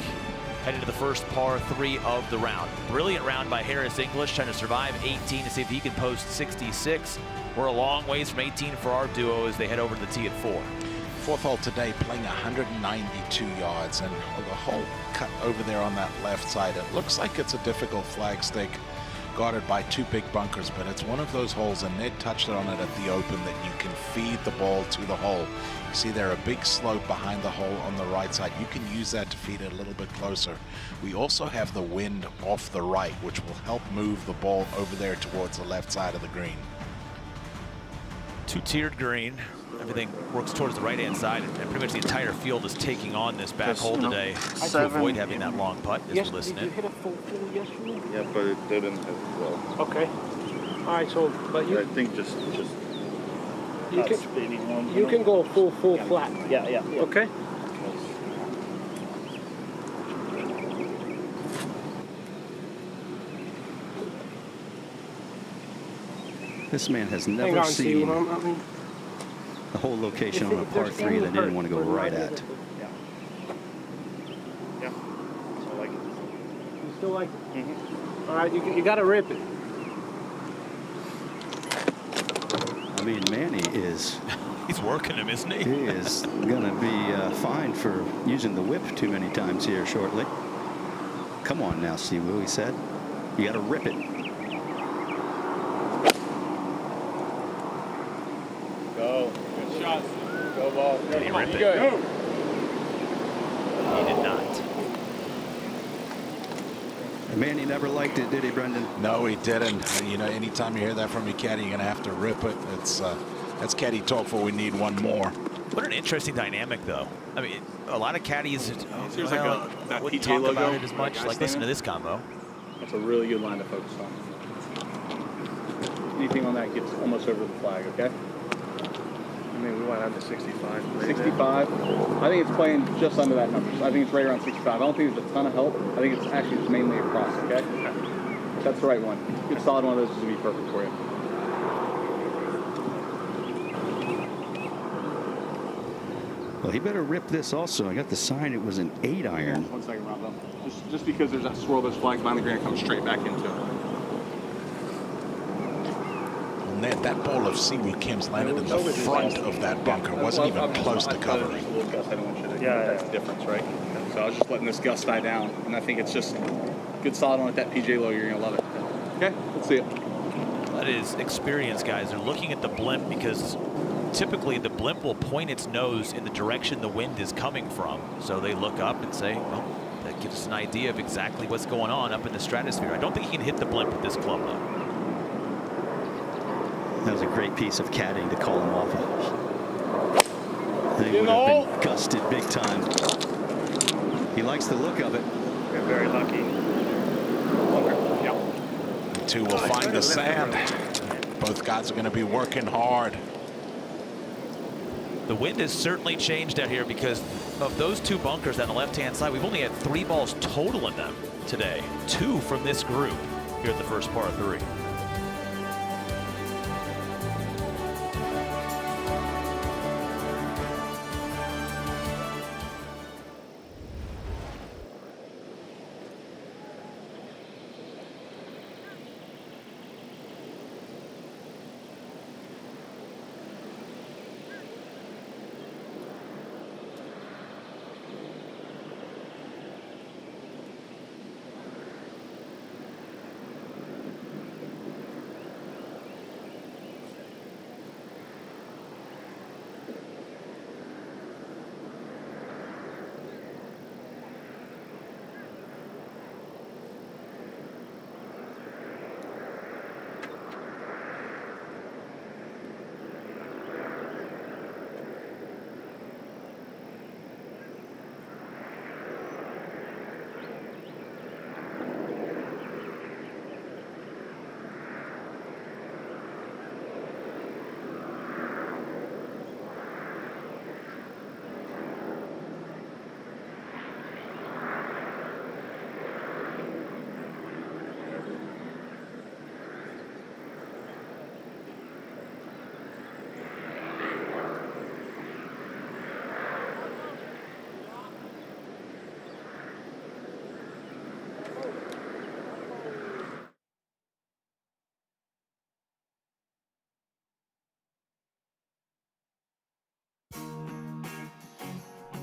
D: heading to the first par 3 of the round. Brilliant round by Harris English, trying to survive 18 to see if he can post 66. We're a long ways from 18 for our duo as they head over to the tee at 4.
C: Fourth hole today, playing 192 yards, and the hole cut over there on that left side. It looks like it's a difficult flagstick, guarded by 2 big bunkers, but it's one of those holes, and Ned touched on it at the Open, that you can feed the ball to the hole. You see there a big slope behind the hole on the right side. You can use that to feed it a little bit closer. We also have the wind off the right, which will help move the ball over there towards the left side of the green.
D: 2-tiered green. Everything works towards the right-hand side, and pretty much the entire field is taking on this back hole today to avoid having that long putt as we listen in.
F: Did you hit a full yesterday?
J: Yeah, but it didn't as well.
F: Okay. All right, so but you.
J: I think just
F: you can go full flat.
E: Yeah.
F: Okay.
A: This man has never seen the whole location on a par 3 that didn't want to go right at.
J: Yeah. I like it.
F: You still like it? All right, you got to rip it.
A: I mean, Manny is...
D: He's working him, isn't he?
A: He is going to be fined for using the whip too many times here shortly. Come on now, Siwoo, he said. You got to rip it.
I: Go. Good shot. Go ball.
D: Did he rip it?
I: Good.
D: He did not.
A: Manny never liked it, did he, Brendan?
C: No, he didn't. You know, anytime you hear that from your caddy, you're going to have to rip it. It's that's caddy talk for we need one more.
D: What an interesting dynamic, though. I mean, a lot of caddies
I: There's like that
D: wouldn't
I: PGA
D: talk
I: logo.
D: about it as much. Like, listen to this combo.
I: That's a really good line to focus on. Anything on that gets almost over the flag, okay?
J: I mean, we went out to 65.
I: 65. I think it's playing just under that number. So I think it's right around 65. I don't think there's a ton of help. I think it's actually just mainly across, okay? That's the right one. Good solid one of those is going to be perfect for you.
A: Well, he better rip this also. I got the sign it was an 8-iron.
I: 1 second, Rob. Just because there's that swirl, those flags behind the green, come straight back into it.
C: net. That ball of Siwoo Kim's landed in the front of that bunker. Wasn't even close to covering.
I: Yeah, that's the difference, right? So I was just letting this gust die down, and I think it's just good solid on at that PGA low. You're gonna love it. Okay, let's see it.
D: That is experience, guys. They're looking at the blimp because typically the blimp will point its nose in the direction the wind is coming from. So they look up and say, well, that gives us an idea of exactly what's going on up in the stratosphere. I don't think he can hit the blimp with this club, though.
A: That was a great piece of caddying to call him off of. They would have been gusted big time. He likes the look of it.
J: We're very lucky.
C: The two will find the sand. Both guys are going to be working hard.
D: The wind has certainly changed out here because of those two bunkers on the left-hand side. We've only had 3 balls total in them today. 2 from this group here at the first par 3.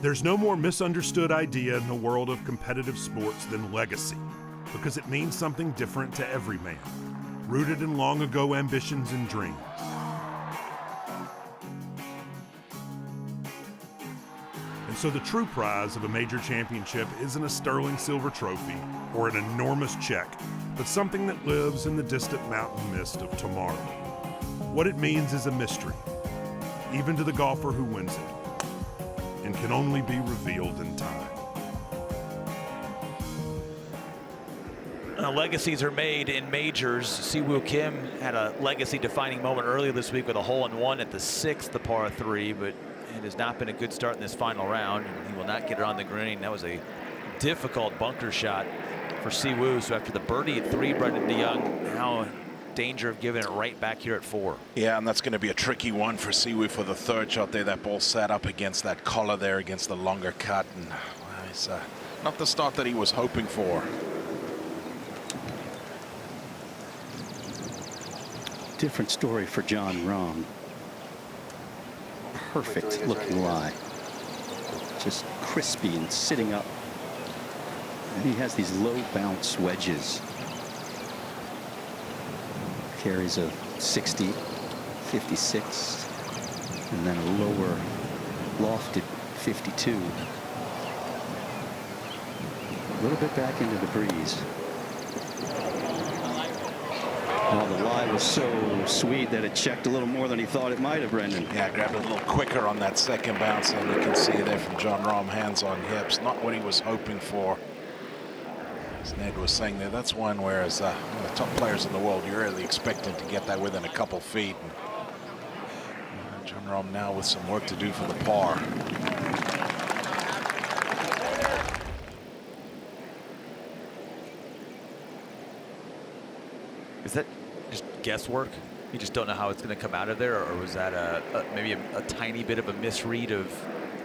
K: There's no more misunderstood idea in the world of competitive sports than legacy, because it means something different to every man, rooted in long ago ambitions and dreams. And so the true prize of a major championship isn't a sterling silver trophy or an enormous check, but something that lives in the distant mountain mist of tomorrow. What it means is a mystery, even to the golfer who wins it, and can only be revealed in time.
D: Legacies are made in majors. Siwoo Kim had a legacy-defining moment earlier this week with a hole-in-one at the 6th, the par 3, but it has not been a good start in this final round. He will not get it on the green. That was a difficult bunker shot for Siwoo. So after the birdie at 3, Brendan DeYoung now in danger of giving it right back here at 4.
C: Yeah, and that's going to be a tricky one for Siwoo for the 3rd shot there. That ball sat up against that collar there against the longer cut, and well, it's not the start that he was hoping for.
A: Different story for Jon Rahm. Perfect looking lie. Just crispy and sitting up. And he has these low bounce wedges. Carries a 60, 56, and then a lower lofted 52. A little bit back into the breeze. Oh, the lie was so sweet that it checked a little more than he thought it might have, Brendan.
C: Yeah, grabbed it a little quicker on that second bounce, and you can see there from Jon Rahm, hands on hips. Not what he was hoping for. As Ned was saying there, that's one where as one of the top players in the world, you're really expecting to get that within a couple feet. And Jon Rahm now with some work to do for the par.
D: Is that just guesswork? You just don't know how it's going to come out of there, or was that maybe a tiny bit of a misread of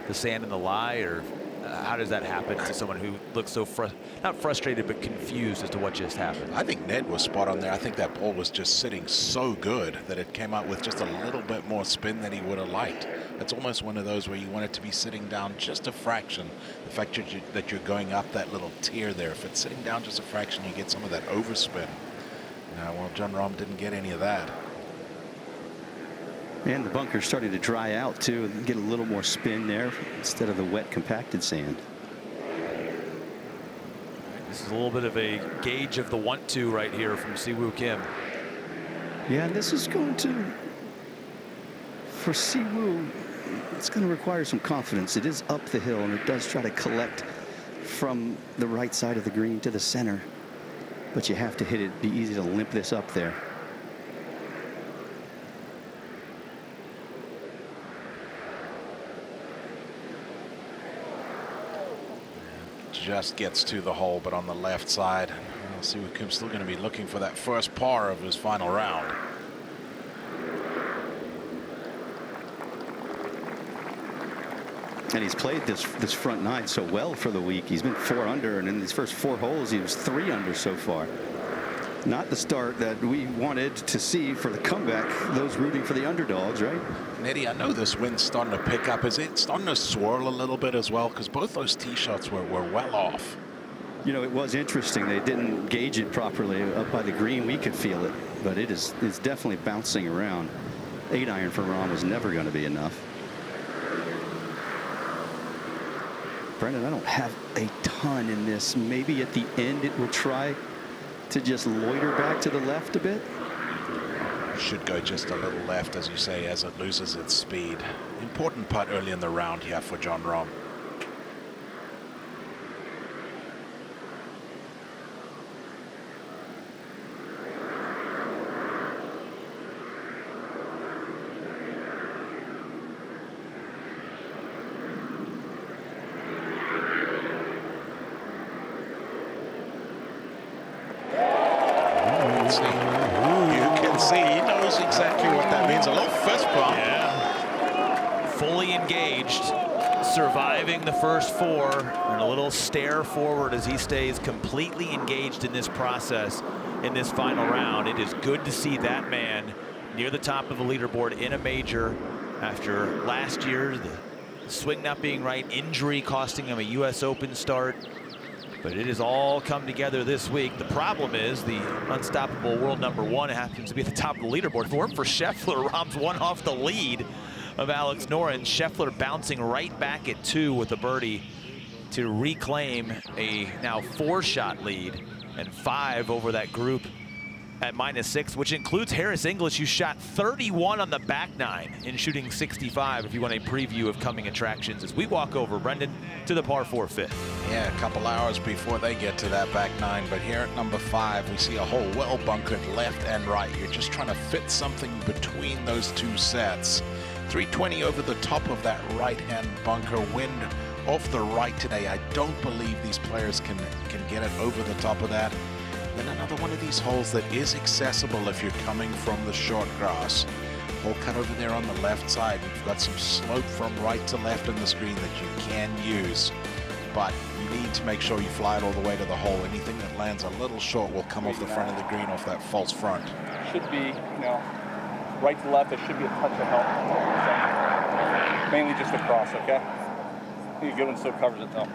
D: the sand and the lie? Or How does that happen to someone who looks so not frustrated but confused as to what just happened?
C: I think Ned was spot on there. I think that ball was just sitting so good that it came out with just a little bit more spin than he would have liked. It's almost one of those where you want it to be sitting down just a fraction. The fact that you're going up that little tier there, if it's sitting down just a fraction, you get some of that overspin. Well, Jon Rahm didn't get any of that.
A: And the bunker's starting to dry out too, and get a little more spin there instead of the wet compacted sand.
D: This is a little bit of a gauge of the want-to right here from Siwoo Kim.
A: Yeah, and this is going to, for Siwoo, it's going to require some confidence. It is up the hill, and it does try to collect from the right side of the green to the center. But you have to hit it, be easy to limp this up there.
C: Just gets to the hole, but on the left side. We'll see what Kim's still going to be looking for that first par of his final round.
A: And he's played this front nine so well for the week. He's been 4 under, and in his first 4 holes, he was 3 under so far. Not the start that we wanted to see for the comeback. Those rooting for the underdogs, right?
C: Nettie, I know this wind's starting to pick up. Is it starting to swirl a little bit as well? Because both those tee shots were well off.
A: You know, it was interesting. They didn't gauge it properly up by the green. We could feel it, but it's definitely bouncing around. 8-iron for Rahm was never going to be enough. Brendan, I don't have a ton in this. Maybe at the end it will try to just loiter back to the left a bit.
C: Should go just a little left, as you say, as it loses its speed. Important putt early in the round here for Jon Rahm.
D: Surviving the first 4 and a little stare forward as he stays completely engaged in this process in this final round. It is good to see that man near the top of the leaderboard in a major after last year, the swing not being right, injury costing him a U.S. Open start. But it has all come together this week. The problem is the unstoppable world #1 happens to be at the top of the leaderboard. If it weren't for Schauffele, Rahm's 1 off the lead of Alex Noren. Schauffele bouncing right back at 2 with a birdie to reclaim a now 4-shot lead and 5 over that group at -6, which includes Harris English, who shot 31 on the back 9 in shooting 65. If you want a preview of coming attractions as we walk over, Brendan, to the par 4 fifth.
C: Yeah, a couple hours before they get to that back 9, but here at number 5, we see a hole well bunkered left and right. You're just trying to fit something between those 2 sets. 320 over the top of that right-hand bunker. Wind off the right today. I don't believe these players can get it over the top of that. Then another one of these holes that is accessible if you're coming from the short grass. Hole cut over there on the left side. You've got some slope from right to left in the screen that you can use. But you need to make sure you fly it all the way to the hole. Anything that lands a little short will come off the front of the green off that false front.
I: Should be, right to left, there should be a touch of help. Mainly just across, okay? I think a good one still covers it though.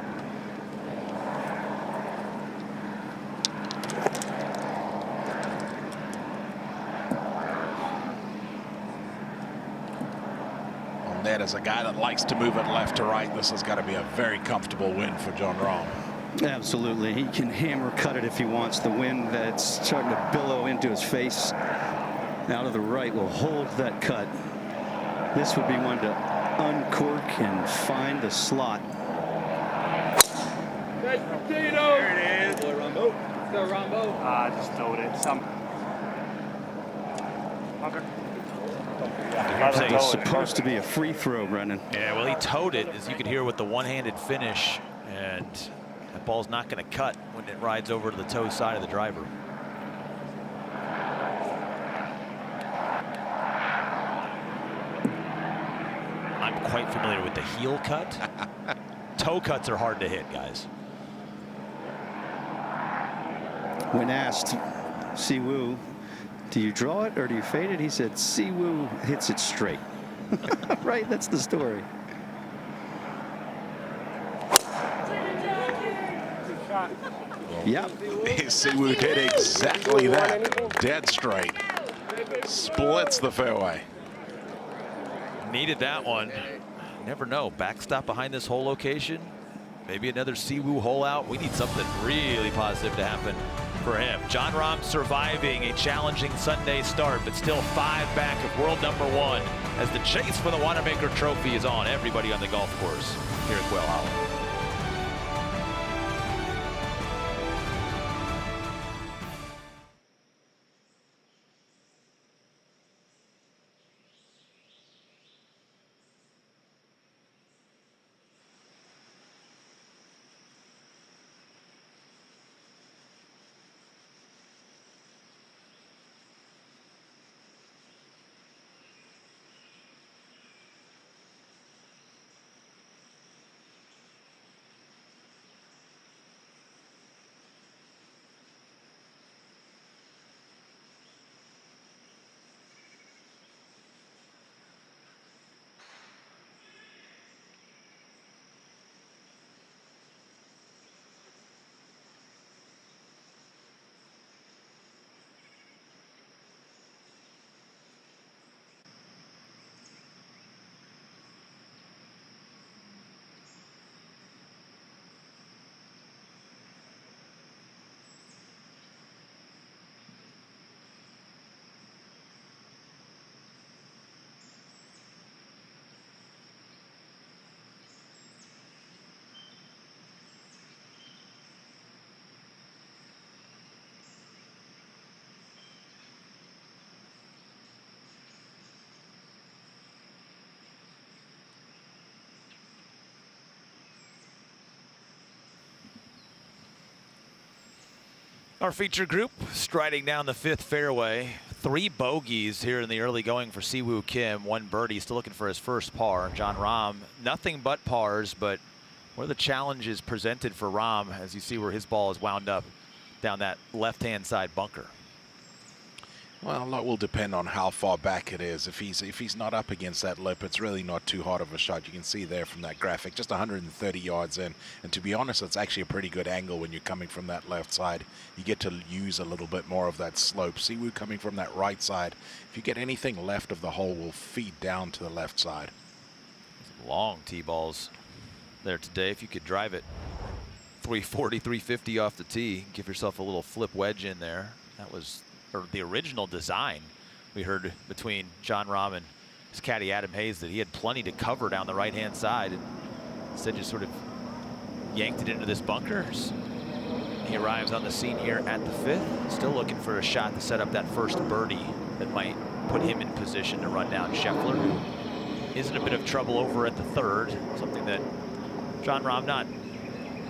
C: On that, as a guy that likes to move it left to right, this has got to be a very comfortable win for Jon Rahm.
A: Absolutely. He can hammer cut it if he wants. The wind that's starting to billow into his face out of the right will hold that cut. This would be one to uncork and find the slot.
B: That's potato. There it is. Go Rambo. Let's go Rambo.
J: I just told it.
A: It's supposed to be a free throw, Brendan.
D: Yeah, well, he towed it, as you could hear, with the one-handed finish, and that ball's not going to cut when it rides over to the toe side of the driver. I'm quite familiar with the heel cut. toe cuts are hard to hit, guys.
A: When asked, Siwoo, do you draw it or do you fade it? He said, Siwoo hits it straight. Right, that's the story. Yep.
C: Siwoo hit exactly that. Dead straight. Splits the fairway.
D: Needed that one. Never know. Backstop behind this hole location. Maybe another Siwoo hole out. We need something really positive to happen for him. Jon Rahm surviving a challenging Sunday start, but still 5 back of world #1 as the chase for the Wanamaker Trophy is on everybody on the golf course here at Quail Hollow. Our feature group striding down the 5th fairway. 3 bogeys here in the early going for Siwoo Kim. 1 birdie, still looking for his first par. Jon Rahm, nothing but pars, but what are the challenges presented for Rahm as you see where his ball is wound up down that left-hand side bunker?
C: Well, a lot will depend on how far back it is. If he's not up against that lip, it's really not too hard of a shot. You can see there from that graphic, just 130 yards in. And to be honest, it's actually a pretty good angle when you're coming from that left side. You get to use a little bit more of that slope. Siwoo coming from that right side. If you get anything left of the hole, will feed down to the left side.
D: Some long tee balls there today. If you could drive it 340, 350 off the tee, give yourself a little flip wedge in there. That was the original design. We heard between Jon Rahm and his caddy Adam Hayes that he had plenty to cover down the right-hand side, and instead just sort of yanked it into this bunker. He arrives on the scene here at the 5th, still looking for a shot to set up that first birdie that might put him in position to run down Schauffele, who is in a bit of trouble over at the 3rd, something that Jon Rahm not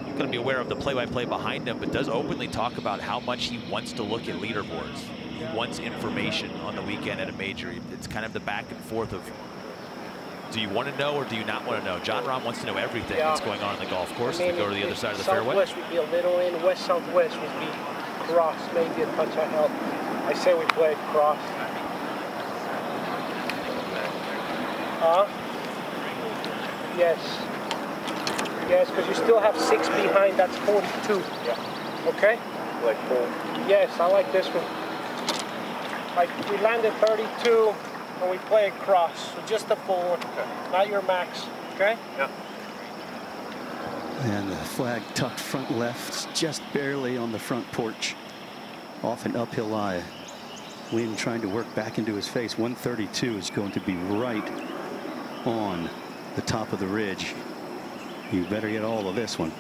D: going to be aware of the play-by-play behind him, but does openly talk about how much he wants to look at leaderboards. He wants information on the weekend at a major. It's kind of the back and forth of, do you want to know or do you not want to know? Jon Rahm wants to know everything that's going on the golf course. To go to the other side of the fairway.
B: Southwest would be a little in, west-southwest would be cross, maybe a touch of help. I say we play cross. Yes. Yes, because you still have 6 behind, that's 42. Yeah. Okay?
J: Like 4.
B: Yes, I like this one. Like we landed 32 and we play it cross. So just the forward, not your max. Okay?
J: Yeah.
A: And the flag tucked front left, just barely on the front porch. Off an uphill lie. Wind trying to work back into his face. 132 is going to be right on the top of the ridge. You better get all of this one.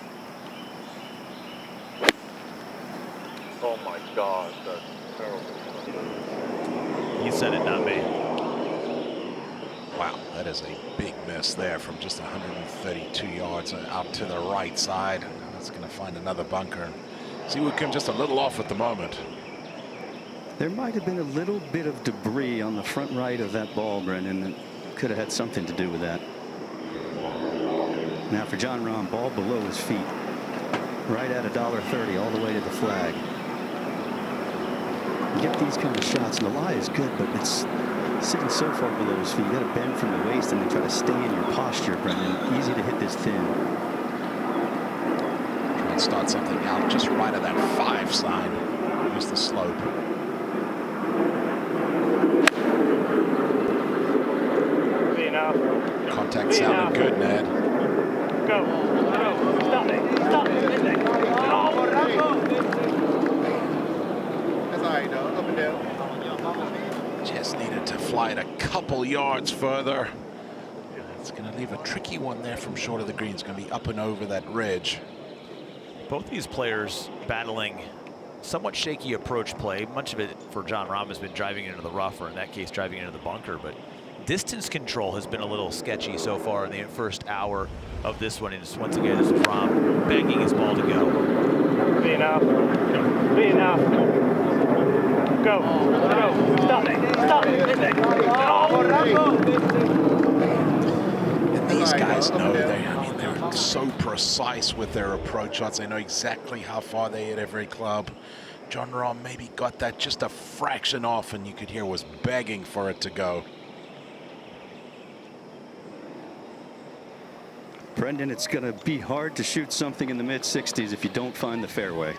J: Oh my God, that's terrible.
D: You said it, not me.
C: Wow, that is a big miss there from just 132 yards out to the right side. That's going to find another bunker. Siwoo Kim just a little off at the moment.
A: There might have been a little bit of debris on the front right of that ball, Brendan, that could have had something to do with that. Now for Jon Rahm, ball below his feet, right at $1.30 all the way to the flag. You get these kind of shots, and the lie is good, but it's sitting so far below his feet. You got to bend from the waist and then try to stay in your posture, Brendan. Easy to hit this thin.
C: Try and start something out just right at that 5 sign. Use the slope. Contact sounded good, Ned.
J: Go. Stop it. Stop it. That's all right, though. Up and down.
C: Just needed to fly it a couple yards further. It's going to leave a tricky one there from short of the green. It's going to be up and over that ridge.
D: Both these players battling somewhat shaky approach play. Much of it for Jon Rahm has been driving into the rough, or in that case, driving into the bunker. But distance control has been a little sketchy so far in the first hour of this one. And once again, this is Rahm banging his ball to go.
J: Be enough. Be enough. Go. Go. Stop it. Stop it.
C: And these guys know they're so precise with their approach shots. They know exactly how far they hit every club. Jon Rahm maybe got that just a fraction off, and you could hear was begging for it to go.
A: Brendan, it's going to be hard to shoot something in the mid-60s if you don't find the fairway.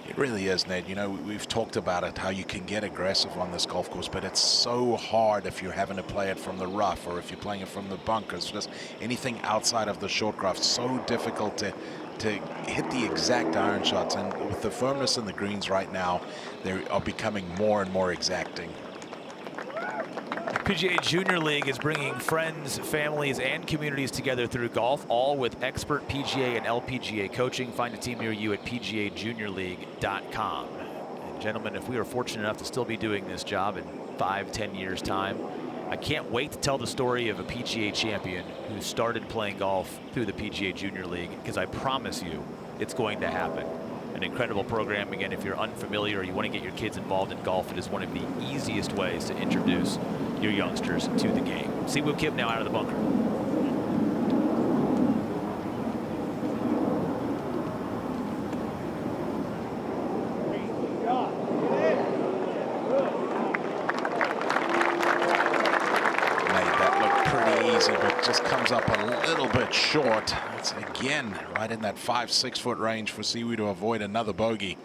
C: It really is, Ned. You know, we've talked about it, how you can get aggressive on this golf course, but it's so hard if you're having to play it from the rough or if you're playing it from the bunkers. Just anything outside of the short craft, so difficult to hit the exact iron shots. And with the firmness in the greens right now, they are becoming more and more exacting.
D: PGA Junior League is bringing friends, families, and communities together through golf, all with expert PGA and LPGA coaching. Find a team near you at PGAJuniorLeague.com. And gentlemen, if we are fortunate enough to still be doing this job in 5-10 years' time, I can't wait to tell the story of a PGA champion who started playing golf through the PGA Junior League, because I promise you it's going to happen. An incredible program. Again, if you're unfamiliar or you want to get your kids involved in golf, it is one of the easiest ways to introduce your youngsters to the game. Siwoo Kim now out of the bunker.
C: Made that look pretty easy, but just comes up a little bit short. It's again right in that 5-6 foot range for Siwoo to avoid another bogey.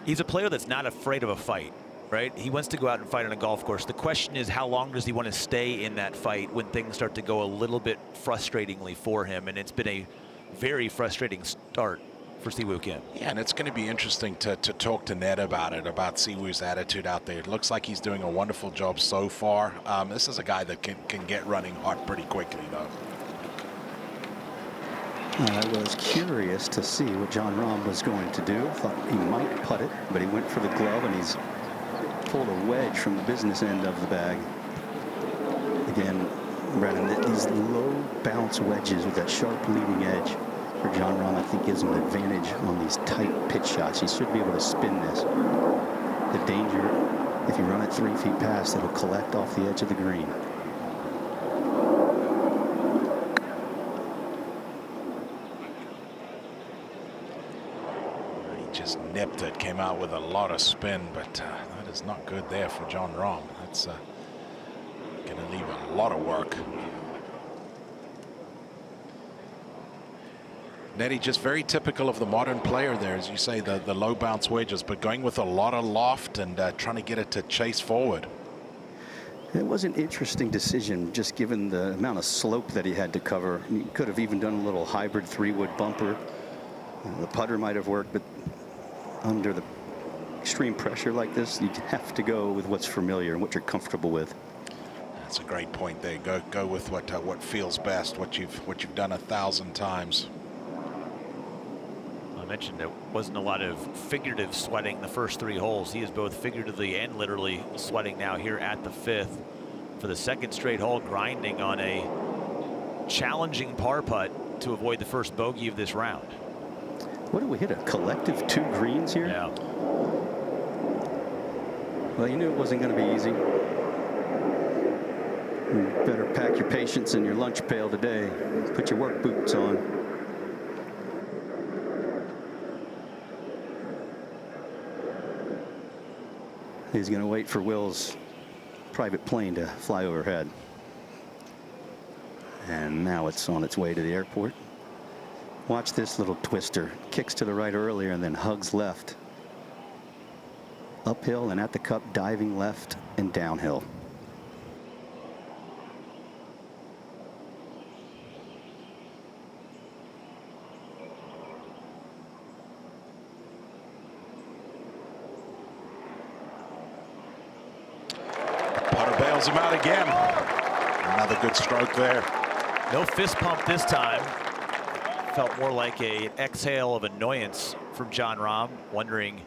D: He's a player that's not afraid of a fight. Right? He wants to go out and fight on a golf course. The question is, how long does he want to stay in that fight when things start to go a little bit frustratingly for him? And it's been a very frustrating start for Siwoo Kim.
C: Yeah, and it's going to be interesting to talk to Ned about it, about Siwoo's attitude out there. It looks like he's doing a wonderful job so far. This is a guy that can get running hot pretty quickly, though.
A: I was curious to see what Jon Rahm was going to do. Thought he might putt it, but he went for the glove, and he's pulled a wedge from the business end of the bag. Again, Brennan, these low bounce wedges with that sharp leading edge for Jon Rahm, I think, gives him an advantage on these tight pitch shots. He should be able to spin this. The danger, if you run it 3 feet past, it'll collect off the edge of the green.
C: Just nipped it, came out with a lot of spin, but that is not good there for Jon Rahm. That's going to leave a lot of work. Nettie, just very typical of the modern player there, as you say, the low bounce wedges, but going with a lot of loft and trying to get it to chase forward.
A: It was an interesting decision, just given the amount of slope that he had to cover. He could have even done a little hybrid 3-wood bumper. The putter might have worked, but under the extreme pressure like this, you have to go with what's familiar and what you're comfortable with.
C: That's a great point there. Go with what feels best, what you've done 1,000 times.
D: I mentioned there wasn't a lot of figurative sweating the first 3 holes. He is both figuratively and literally sweating now here at the 5th for the 2nd straight hole, grinding on a challenging par putt to avoid the first bogey of this round.
A: What did we hit, a collective 2 greens here?
D: Yeah.
A: Well, you knew it wasn't going to be easy. You better pack your patience in your lunch pail today. Put your work boots on. He's going to wait for Will's private plane to fly overhead. And now it's on its way to the airport. Watch this little twister. Kicks to the right earlier and then hugs left. Uphill and at the cup, diving left and downhill.
C: Putter bails him out again. Another good stroke there.
D: No fist pump this time. Felt more like an exhale of annoyance from Jon Rahm, wondering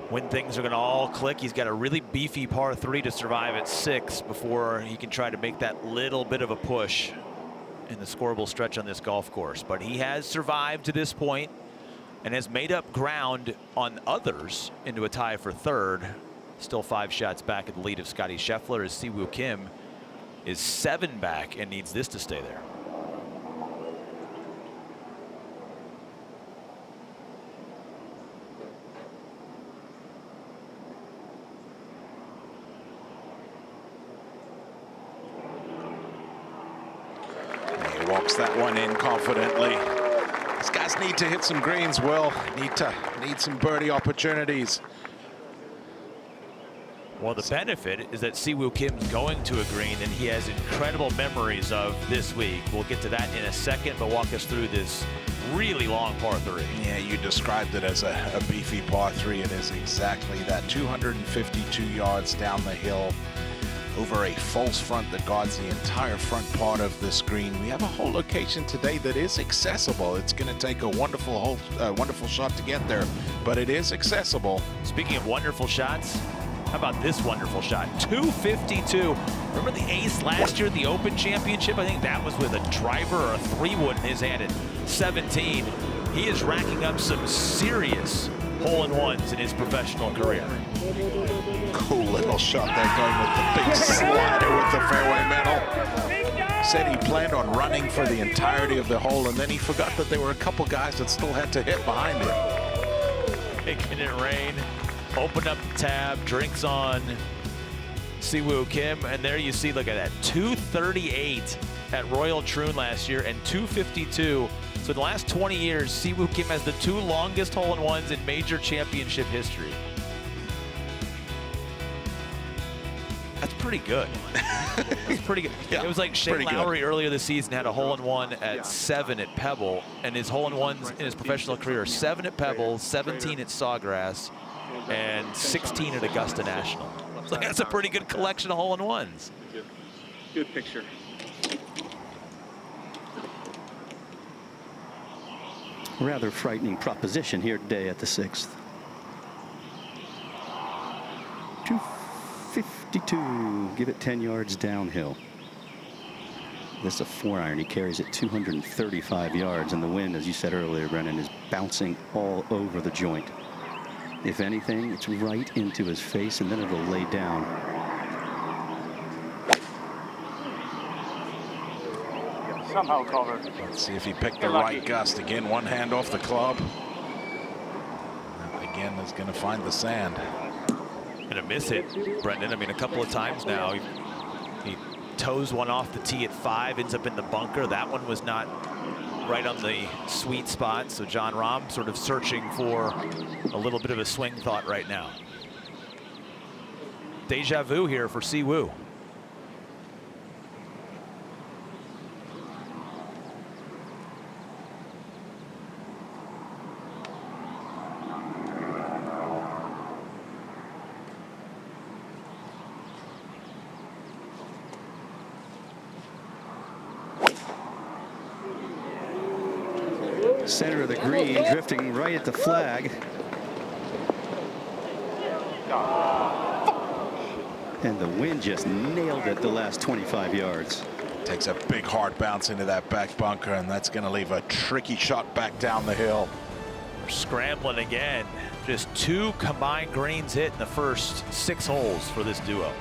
D: when things are going to all click. He's got a really beefy par 3 to survive at 6 before he can try to make that little bit of a push in the scoreable stretch on this golf course. But he has survived to this point and has made up ground on others into a tie for 3rd. Still 5 shots back at the lead of Scotty Scheffler as Siwoo Kim is 7 back and needs this to stay there.
C: He walks that one in confidently. These guys need to hit some greens, Will. Need some birdie opportunities.
D: Well, the benefit is that Siwoo Kim's going to a green and he has incredible memories of this week. We'll get to that in a second, but walk us through this really long par 3.
C: Yeah, you described it as a beefy par 3. It is exactly that. 252 yards down the hill over a false front that guards the entire front part of the screen. We have a whole location today that is accessible. It's going to take a wonderful shot to get there, but it is accessible.
D: Speaking of wonderful shots, how about this wonderful shot? 252. Remember the ace last year at the Open Championship? I think that was with a driver or a 3-wood in his hand at 17. He is racking up some serious hole-in-ones in his professional career.
C: Cool little shot there, going with the big slider with the fairway metal. Said he planned on running for the entirety of the hole, and then he forgot that there were a couple guys that still had to hit behind him.
D: Making it rain. Open up the tab, drinks on Siwoo Kim, and there you see, look at that, 238 at Royal Troon last year and 252. So in the last 20 years, Siwoo Kim has the 2 longest hole-in-ones in major championship history. That's pretty good. That's pretty good. Yeah, it was like Shane Lowry earlier this season had a hole-in-one at 7 at Pebble, and his hole-in-ones in his professional career are 7 at Pebble, 17 at Sawgrass, and 16 at Augusta National. So that's a pretty good collection of hole-in-ones.
I: Good picture.
A: Rather frightening proposition here today at the 6th. 252. Give it 10 yards downhill. This is a 4-iron. He carries it 235 yards, and the wind, as you said earlier, Brennan, is bouncing all over the joint. If anything, it's right into his face, and then it'll lay down.
J: Somehow covered.
C: Let's see if he picked the right gust. Again, one hand off the club. Again, is going to find the sand.
D: Gonna miss it, Brendan. I mean, a couple of times now. He toes one off the tee at 5, ends up in the bunker. That one was not right on the sweet spot. So Jon Rahm sort of searching for a little bit of a swing thought right now. Deja vu here for Siwoo.
A: Center of the green, drifting right at the flag. And the wind just nailed it the last 25 yards.
C: Takes a big hard bounce into that back bunker, and that's going to leave a tricky shot back down the hill.
D: We're scrambling again. Just 2 combined greens hit in the first 6 holes for this duo.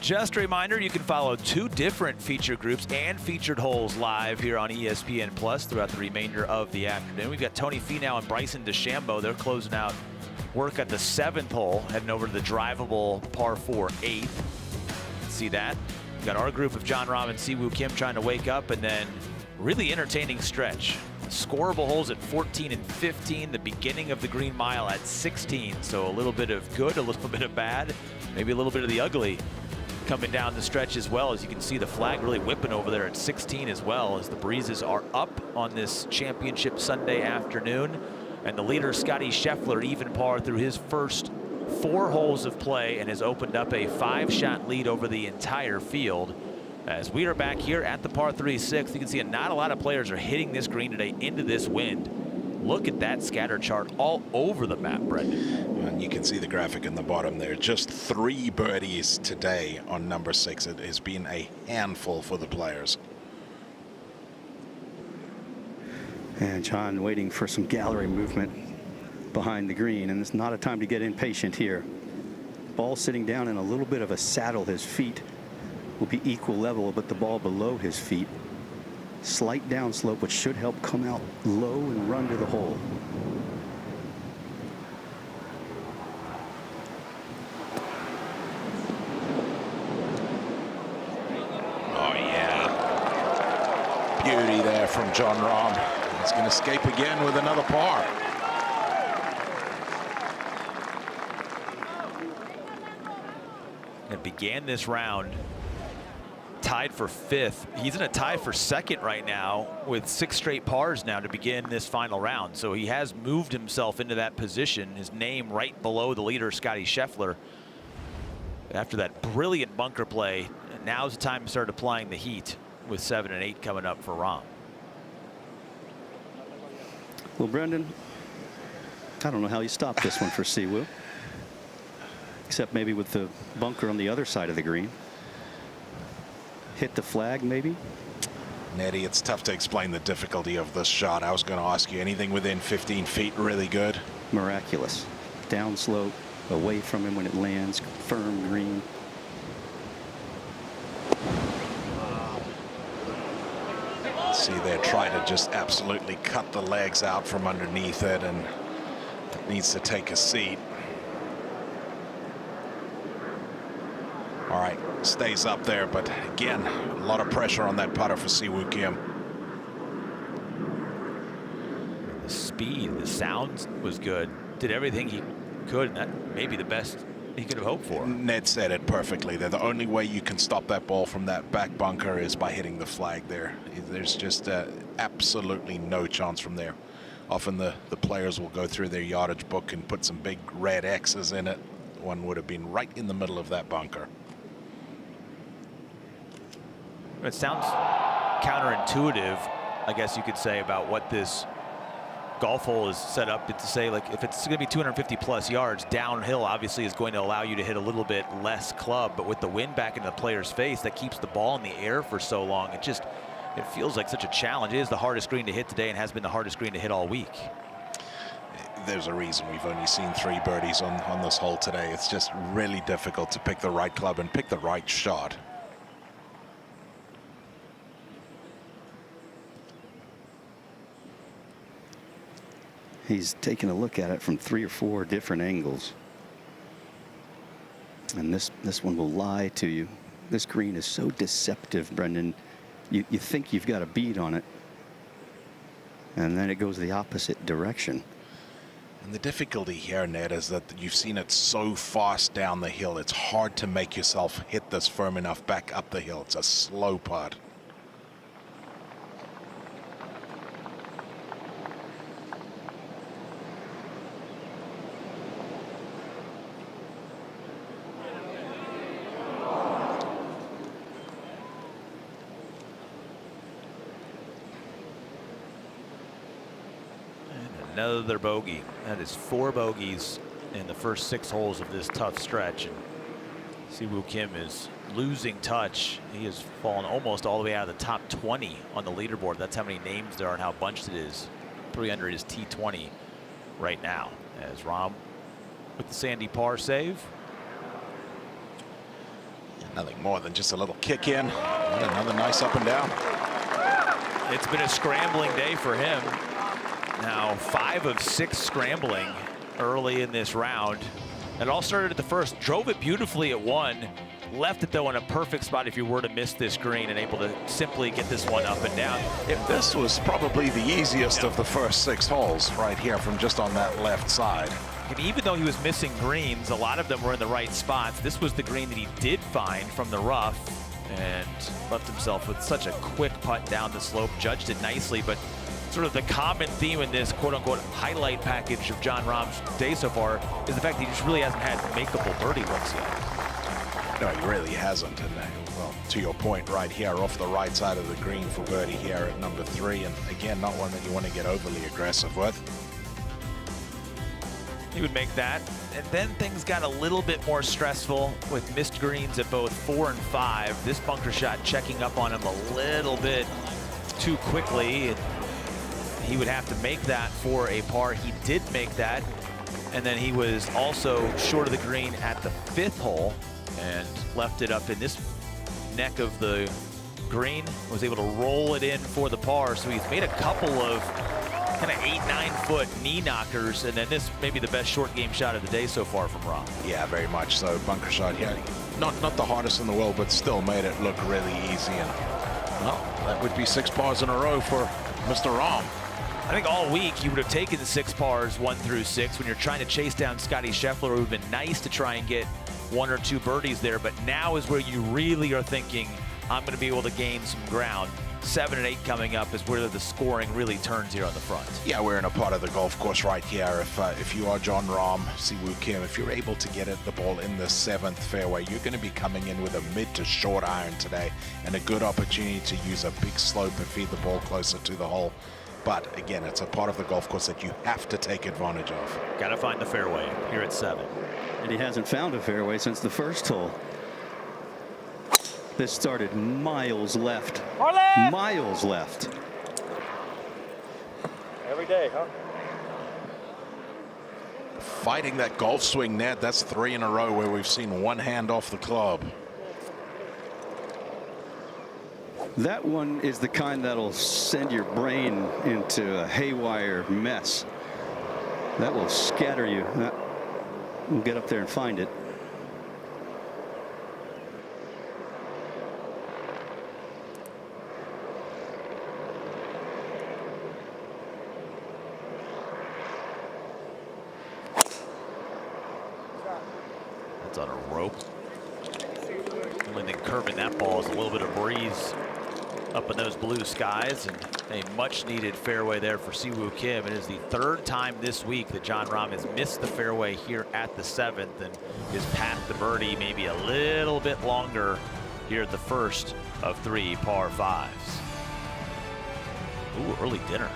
D: Just a reminder, you can follow 2 different feature groups and featured holes live here on ESPN Plus throughout the remainder of the afternoon. We've got Tony Finau and Bryson DeChambeau. They're closing out work at the 7th hole, heading over to the drivable par 4 8th. See that? We've got our group of Jon Rahm and Siwoo Kim trying to wake up, and then really entertaining stretch. Scoreable holes at 14 and 15, the beginning of the Green Mile at 16. So a little bit of good, a little bit of bad, maybe a little bit of the ugly coming down the stretch as well. As you can see, the flag really whipping over there at 16 as well, as the breezes are up on this championship Sunday afternoon. And the leader, Scotty Scheffler, even par through his first 4 holes of play and has opened up a 5-shot lead over the entire field. As we are back here at the par 3 6, you can see not a lot of players are hitting this green today into this wind. Look at that scatter chart all over the map, Brendan.
C: And you can see the graphic in the bottom there. Just 3 birdies today on number 6. It has been a handful for the players.
A: And John waiting for some gallery movement behind the green, and it's not a time to get impatient here. Ball sitting down in a little bit of a saddle. His feet will be equal level, but the ball below his feet. Slight downslope, which should help come out low and run to the hole.
C: Oh, yeah. Beauty there from Jon Rahm. He's going to escape again with another par.
D: And began this round tied for 5th. He's in a tie for 2nd right now with 6 straight pars now to begin this final round. So he has moved himself into that position. His name right below the leader, Scotty Scheffler. After that brilliant bunker play, now's the time to start applying the heat with 7 and 8 coming up for Rahm.
A: Well, Brendan, I don't know how you stop this one for Siwoo, except maybe with the bunker on the other side of the green. Hit the flag, maybe.
C: Nettie, it's tough to explain the difficulty of this shot. I was going to ask you, anything within 15 feet really good?
A: Miraculous. Downslope, away from him when it lands, firm green.
C: See, they're trying to just absolutely cut the legs out from underneath it, and it needs to take a seat. All right, stays up there, but again, a lot of pressure on that putter for Siwoo Kim.
D: The speed, the sound was good. Did everything he could, and that may be the best he could have hoped for.
C: Ned said it perfectly. The only way you can stop that ball from that back bunker is by hitting the flag there. There's just absolutely no chance from there. Often the players will go through their yardage book and put some big red X's in it. One would have been right in the middle of that bunker.
D: It sounds counterintuitive, I guess you could say, about what this golf hole is set up to say. Like, if it's going to be 250 plus yards, downhill obviously is going to allow you to hit a little bit less club, but with the wind back into the player's face, that keeps the ball in the air for so long. It feels like such a challenge. It is the hardest green to hit today and has been the hardest green to hit all week.
C: There's a reason we've only seen 3 birdies on this hole today. It's just really difficult to pick the right club and pick the right shot.
A: He's taking a look at it from 3 or 4 different angles. And this one will lie to you. This green is so deceptive, Brendan. You think you've got a bead on it, and then it goes the opposite direction.
C: And the difficulty here, Ned, is that you've seen it so fast down the hill. It's hard to make yourself hit this firm enough back up the hill. It's a slow putt.
D: Another bogey. That is 4 bogeys in the first 6 holes of this tough stretch. And Siwoo Kim is losing touch. He has fallen almost all the way out of the top 20 on the leaderboard. That's how many names there are and how bunched it is. 3 under his T20 right now. As Rahm with the sandy par save.
C: Nothing more than just a little kick in. And another nice up and down.
D: It's been a scrambling day for him. Now 5 of 6 scrambling early in this round. It all started at the first. Drove it beautifully at 1. Left it though in a perfect spot if you were to miss this green, and able to simply get this one up and down.
C: This was probably the easiest of the first 6 holes right here from just on that left side.
D: And even though he was missing greens, a lot of them were in the right spots. This was the green that he did find from the rough, and left himself with such a quick putt down the slope. Judged it nicely, but sort of the common theme in this quote-unquote highlight package of Jon Rahm's day so far is the fact that he just really hasn't had makeable birdie looks yet.
C: No, he really hasn't. And well, to your point right here, off the right side of the green for birdie here at number 3. And again, not one that you want to get overly aggressive with.
D: He would make that. And then things got a little bit more stressful with missed greens at both 4 and 5. This bunker shot checking up on him a little bit too quickly. And he would have to make that for a par. He did make that. And then he was also short of the green at the 5th hole and left it up in this neck of the green. Was able to roll it in for the par. So he's made a couple of kind of 8-9 foot knee knockers, and then this may be the best short game shot of the day so far from Rahm.
C: Yeah, very much so. Bunker shot here. Not the hardest in the world, but still made it look really easy. And well, that would be 6 pars in a row for Mr. Rahm.
D: I think all week you would have taken the 6 pars 1 through 6 when you're trying to chase down Scotty Scheffler. It would have been nice to try and get 1 or 2 birdies there, but now is where you really are thinking, I'm going to be able to gain some ground. 7 and 8 coming up is where the scoring really turns here on the front.
C: Yeah, we're in a part of the golf course right here. If you are Jon Rahm, Siwoo Kim, if you're able to get the ball in the 7th fairway, you're going to be coming in with a mid to short iron today, and a good opportunity to use a big slope and feed the ball closer to the hole. But again, it's a part of the golf course that you have to take advantage of.
D: Got to find the fairway here at 7.
A: And he hasn't found a fairway since the first hole. This started miles left. Miles left.
J: Every day, huh?
C: Fighting that golf swing net. That's 3 in a row where we've seen one hand off the club.
A: That one is the kind that'll send your brain into a haywire mess. That will scatter you. We'll get up there and find it.
D: It's on a rope. The only thing curving that ball is a little bit of breeze up in those blue skies, and a much needed fairway there for Siwoo Kim. It is the 3rd time this week that Jon Rahm has missed the fairway here at the 7th, and his path to birdie maybe a little bit longer here at the first of 3 par 5s. Ooh, early dinner.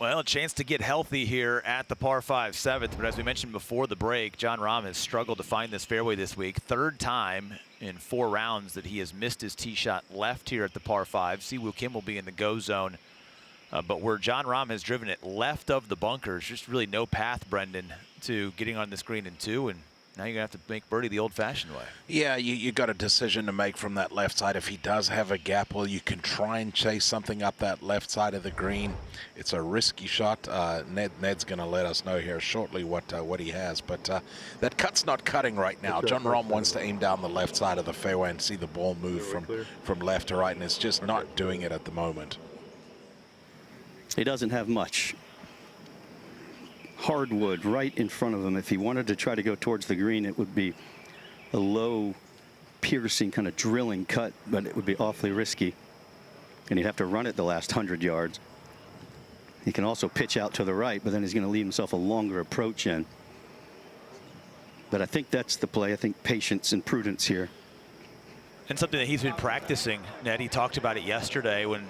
D: Well, a chance to get healthy here at the par 5 7th, but as we mentioned before the break, Jon Rahm has struggled to find this fairway this week. Third time in 4 rounds that he has missed his tee shot left here at the par 5. Siwoo Kim will be in the go zone, but where Jon Rahm has driven it left of the bunkers, just really no path, Brendan, to getting on this green in 2, and now you're going to have to make birdie the old-fashioned way.
C: Yeah, you got a decision to make from that left side. If he does have a gap, well, you can try and chase something up that left side of the green. It's a risky shot. Ned's going to let us know here shortly what he has, but that cut's not cutting right now. Jon Rahm wants to aim down the left side of the fairway and see the ball move from left to right, and it's just not doing it at the moment.
A: He doesn't have much hardwood right in front of him. If he wanted to try to go towards the green, it would be a low, piercing, kind of drilling cut, but it would be awfully risky, and he'd have to run it the last 100 yards. He can also pitch out to the right, but then he's going to leave himself a longer approach in. But I think that's the play. I think patience and prudence here.
D: And something that he's been practicing, Ned, he talked about it yesterday when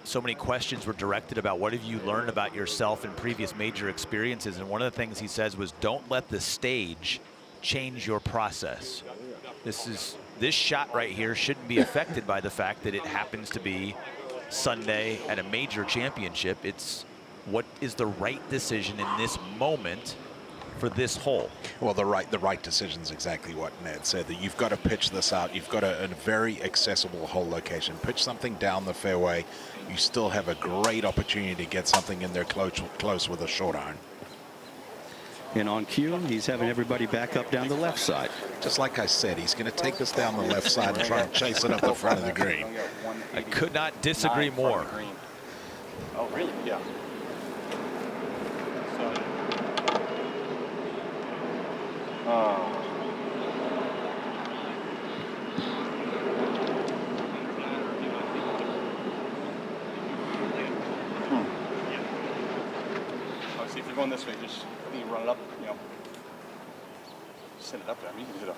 D: so many questions were directed about what have you learned about yourself in previous major experiences, and one of the things he says was don't let the stage change your process. This shot right here shouldn't be affected by the fact that it happens to be Sunday at a major championship. It's what is the right decision in this moment for this hole.
C: Well, the right decision is exactly what Ned said, that you've got to pitch this out. You've got a very accessible hole location. Pitch something down the fairway. You still have a great opportunity to get something in there close with a short iron.
A: And on cue, he's having everybody back up down the left side.
C: Just like I said, he's going to take this down the left side and try and chase it up the front of the green.
D: I could not disagree more.
G: Oh, really? Yeah.
I: See if you're going this way, just you run it up, set it up there. I mean, you can hit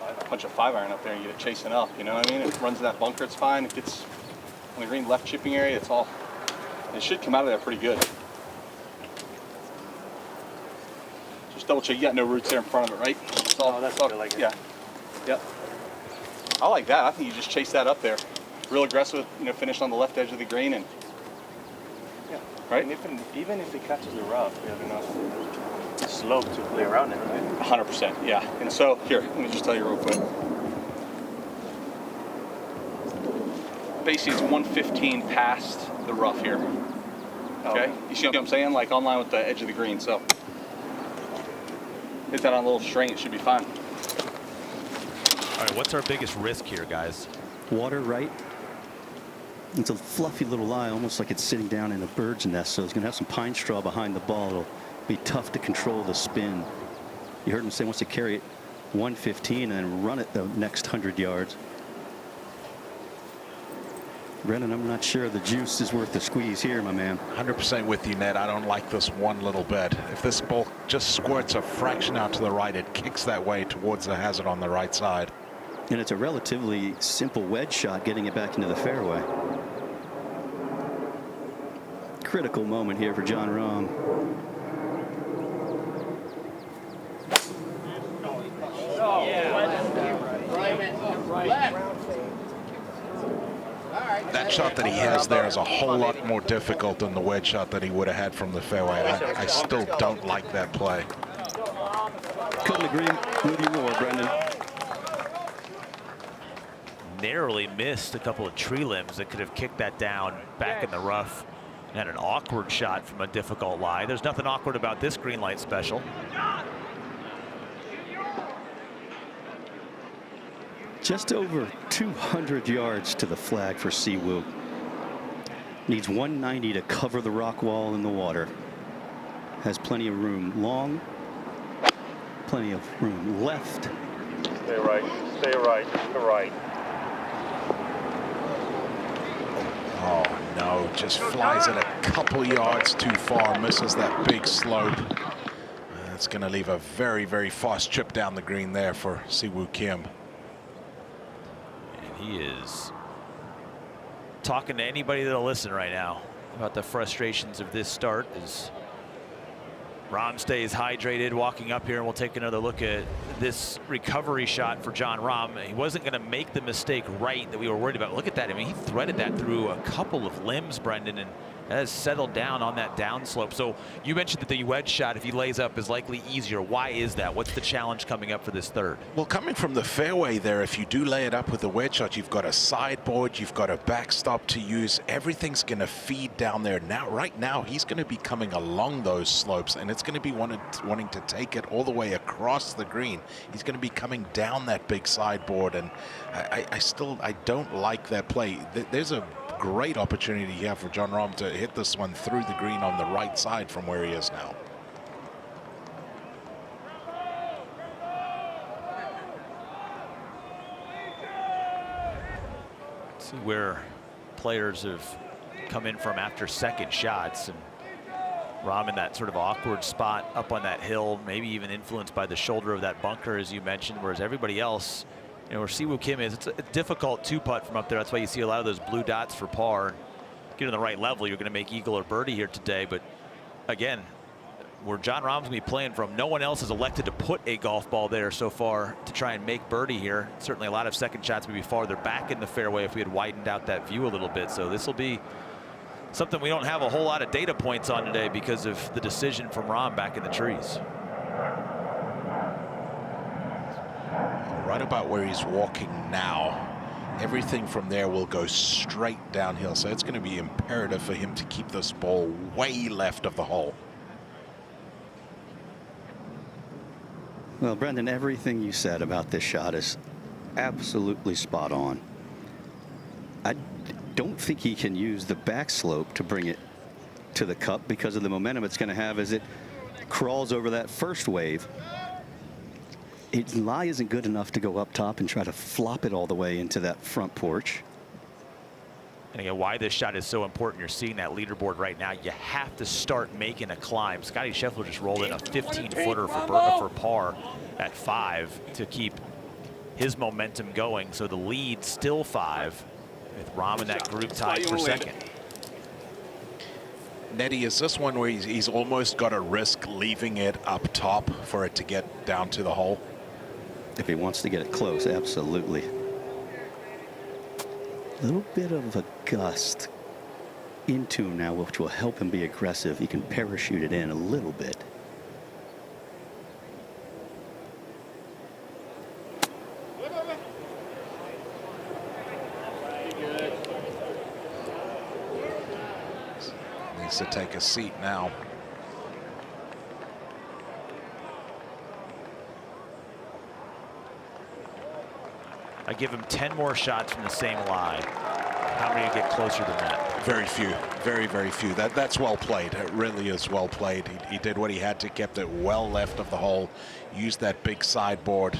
I: a punch a 5-iron up there and get it chasing up. You know what I mean? If it runs in that bunker, it's fine. If it's on the green left chipping area, it's all. It should come out of there pretty good. Just double check. You got no roots there in front of it, right? That's all. That's all. Like yeah. Yep. I like that. I think you just chase that up there, real aggressive. Finish on the left edge of the green and. Right?
G: And even if it catches the rough, you have enough slope to play around it, right?
I: 100%, yeah. And so, here, let me just tell you real quick. Basically, it's 115 past the rough here. Okay? You see what I'm saying? Like, on line with the edge of the green, so. Hit that on a little string, it should be fine.
D: All right, what's our biggest risk here, guys?
A: Water right. It's a fluffy little lie, almost like it's sitting down in a bird's nest, so it's going to have some pine straw behind the ball. It'll be tough to control the spin. You heard him say he wants to carry it 115 and then run it the next 100 yards. Brendan, I'm not sure the juice is worth the squeeze here, my man.
C: 100% with you, Ned. I don't like this one little bit. If this ball just squirts a fraction out to the right, it kicks that way towards the hazard on the right side.
A: And it's a relatively simple wedge shot getting it back into the fairway. Critical moment here for Jon Rahm.
C: That shot that he has there is a whole lot more difficult than the wedge shot that he would have had from the fairway. I still don't like that play.
A: Couldn't agree with you more, Brendan.
D: Narrowly missed a couple of tree limbs that could have kicked that down back in the rough. And an awkward shot from a difficult lie. There's nothing awkward about this green light special.
A: Just over 200 yards to the flag for Siwoo. Needs 190 to cover the rock wall in the water. Has plenty of room long, plenty of room left.
J: Stay right, to the right.
C: Oh, no, just flies it a couple yards too far, misses that big slope. It's going to leave a very, very fast chip down the green there for Siwoo Kim.
D: And he is talking to anybody that'll listen right now. about the frustrations of this start as Rahm stays hydrated walking up here, and we'll take another look at this recovery shot for Jon Rahm. He wasn't going to make the mistake right that we were worried about. Look at that. I mean, he threaded that through a couple of limbs, Brendan, and has settled down on that downslope. So you mentioned that the wedge shot, if he lays up, is likely easier. Why is that? What's the challenge coming up for this third?
C: Well, coming from the fairway there, if you do lay it up with a wedge shot, you've got a sideboard, you've got a backstop to use. Everything's going to feed down there. Now, right now, he's going to be coming along those slopes, and it's going to be wanting to take it all the way across the green. He's going to be coming down that big sideboard, and I don't like that play. There's a great opportunity here for Jon Rahm to hit this one through the green on the right side from where he is now.
D: See where players have come in from after second shots, and Rahm in that sort of awkward spot up on that hill, maybe even influenced by the shoulder of that bunker, as you mentioned, whereas everybody else, you know, where Si Woo Kim is, it's a difficult two-putt from up there. That's why you see a lot of those blue dots for par. Get on the right level, you're going to make eagle or birdie here today. But again, where Jon Rahm's going to be playing from, no one else has elected to put a golf ball there so far to try and make birdie here. Certainly a lot of second shots would be farther back in the fairway if we had widened out that view a little bit. So this will be something we don't have a whole lot of data points on today because of the decision from Rahm back in the trees.
C: Right about where he's walking now, everything from there will go straight downhill. So it's going to be imperative for him to keep this ball way left of the hole.
A: Well, Brendan, everything you said about this shot is absolutely spot on. I don't think he can use the backslope to bring it to the cup because of the momentum it's going to have as it crawls over that first wave. Its lie isn't good enough to go up top and try to flop it all the way into that front porch.
D: And again, why this shot is so important, you're seeing that leaderboard right now. You have to start making a climb. Scotty Scheffler just rolled in a 15-footer for par at 5 to keep his momentum going. So the lead still 5 with Rahm in that group tied for second.
C: Nettie, is this one where he's almost got to risk leaving it up top for it to get down to the hole?
A: If he wants to get it close, absolutely. A little bit of a gust into him now, which will help him be aggressive. He can parachute it in a little bit.
C: Needs to take a seat now.
D: I give him 10 more shots from the same lie. How many get closer than that?
C: Very few, very, very few. That's well played. It really is well played. He did what he had to, kept it well left of the hole, used that big sideboard.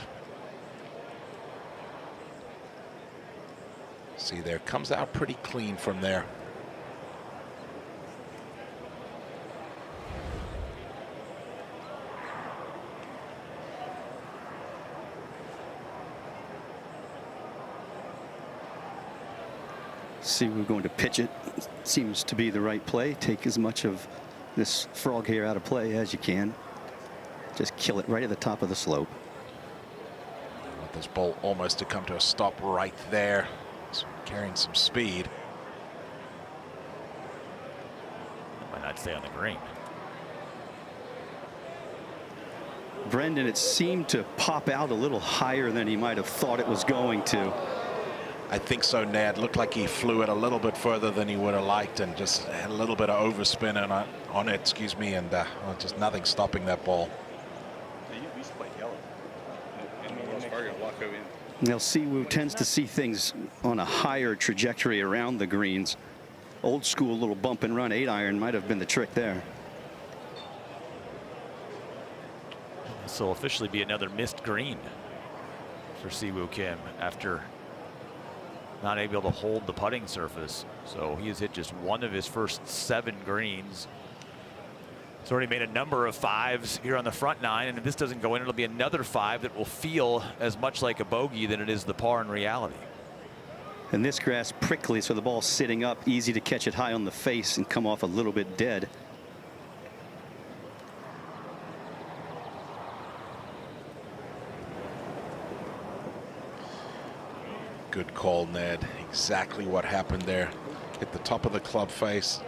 C: See there, comes out pretty clean from there.
A: See, we're going to pitch it. Seems to be the right play. Take as much of this frog hair out of play as you can. Just kill it right at the top of the slope.
C: Want this ball almost to come to a stop right there. It's carrying some speed.
D: Might not stay on the green.
A: Brendan, it seemed to pop out a little higher than he might have thought it was going to.
C: I think so, Ned. Looked like he flew it a little bit further than he would have liked and just had a little bit of overspin on it, excuse me, and just nothing stopping that ball.
I: We used to play yellow. And Wells Fargo walk over in.
A: Now, Siwoo tends to see things on a higher trajectory around the greens. Old school little bump and run 8-iron might have been the trick there.
D: This will officially be another missed green for Si Woo Kim after not able to hold the putting surface. So he has hit just one of his first 7 greens. He's already made a number of 5s here on the front 9, and if this doesn't go in, it'll be another 5 that will feel as much like a bogey than it is the par in reality.
A: And this grass prickly, so the ball's sitting up, easy to catch it high on the face and come off a little bit dead.
C: Good call, Ned. Exactly what happened there. Hit the top of the club face.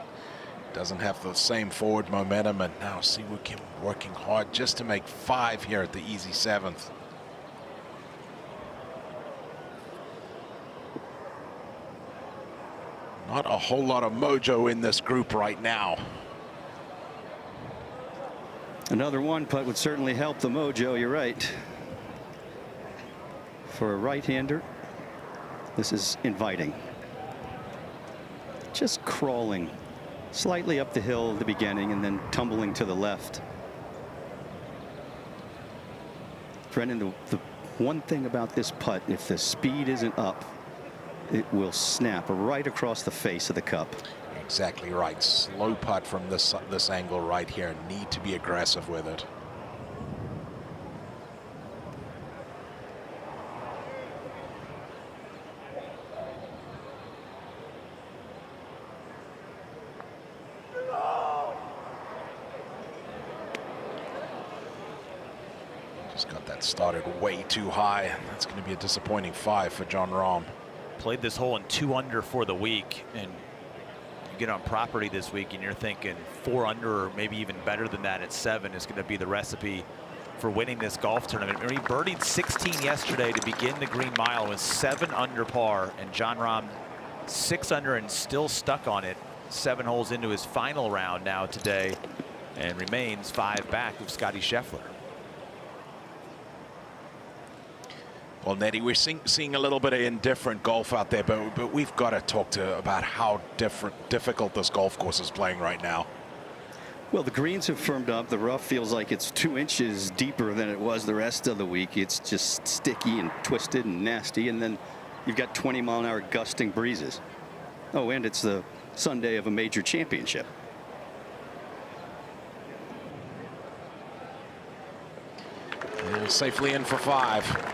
C: Doesn't have the same forward momentum, and now Siwoo Kim working hard just to make 5 here at the easy 7th. Not a whole lot of mojo in this group right now.
A: Another one putt would certainly help the mojo. You're right. For a right-hander, this is inviting. Just crawling slightly up the hill at the beginning and then tumbling to the left. Brendan, the one thing about this putt, if the speed isn't up, it will snap right across the face of the cup.
C: Exactly right. Slow putt from this angle right here. Need to be aggressive with it. Just got that started way too high. That's going to be a disappointing 5 for Jon Rahm.
D: Played this hole in 2 under for the week, and you get on property this week and you're thinking 4 under or maybe even better than that at 7 is going to be the recipe for winning this golf tournament. He birdied 16 yesterday to begin the Green Mile with 7 under par, and Jon Rahm 6 under and still stuck on it 7 holes into his final round now today, and remains 5 back of Scotty Scheffler.
C: Well, Nettie, we're seeing a little bit of indifferent golf out there, but we've got to talk about how difficult this golf course is playing right now.
A: Well, the greens have firmed up. The rough feels like it's 2 inches deeper than it was the rest of the week. It's just sticky and twisted and nasty, and then you've got 20-mile-an-hour gusting breezes. Oh, and it's the Sunday of a major championship.
C: And safely in for 5.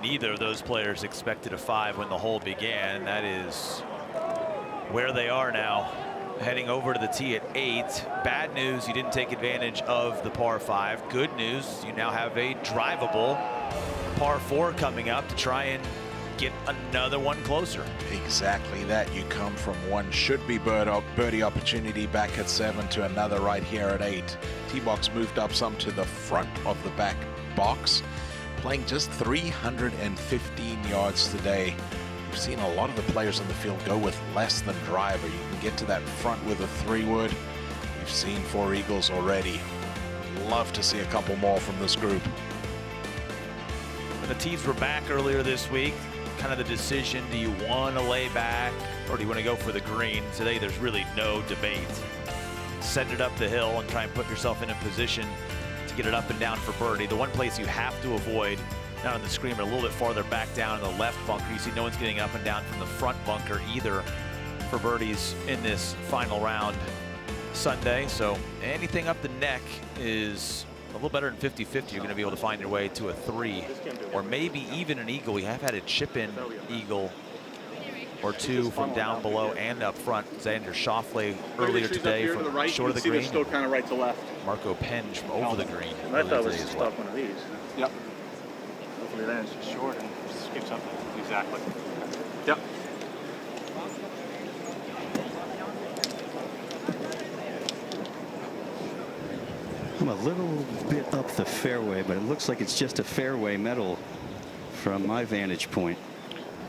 D: Neither of those players expected a 5 when the hole began. That is where they are now, heading over to the tee at 8. Bad news, you didn't take advantage of the par 5. Good news, you now have a drivable par 4 coming up to try and get another one closer.
C: Exactly that. You come from one should-be birdie opportunity back at 7 to another right here at 8. T-box moved up some to the front of the back box, playing just 315 yards today. We've seen a lot of the players in the field go with less than driver. You can get to that front with a 3-wood. We've seen 4 eagles already. Love to see a couple more from this group.
D: When the tees were back earlier this week, kind of the decision, do you want to lay back or do you want to go for the green? Today there's really no debate. Send it up the hill and try and put yourself in a position to get it up and down for birdie. The one place you have to avoid, not on the screen, but a little bit farther back down in the left bunker. You see no one's getting up and down from the front bunker either for birdies in this final round Sunday. So anything up the neck is a little better than 50-50. You're going to be able to find your way to a 3 or maybe even an eagle. We have had a chip-in eagle or 2 from down below and up front. Xander Schauffele earlier today from short of the green.
I: Still kind of right to left.
D: Marco Penge from over the green.
J: I thought it was just off one of these.
I: Yep.
J: Hopefully that is just short and skips up.
I: Exactly. Yep.
A: I'm a little bit up the fairway, but it looks like it's just a fairway metal from my vantage point.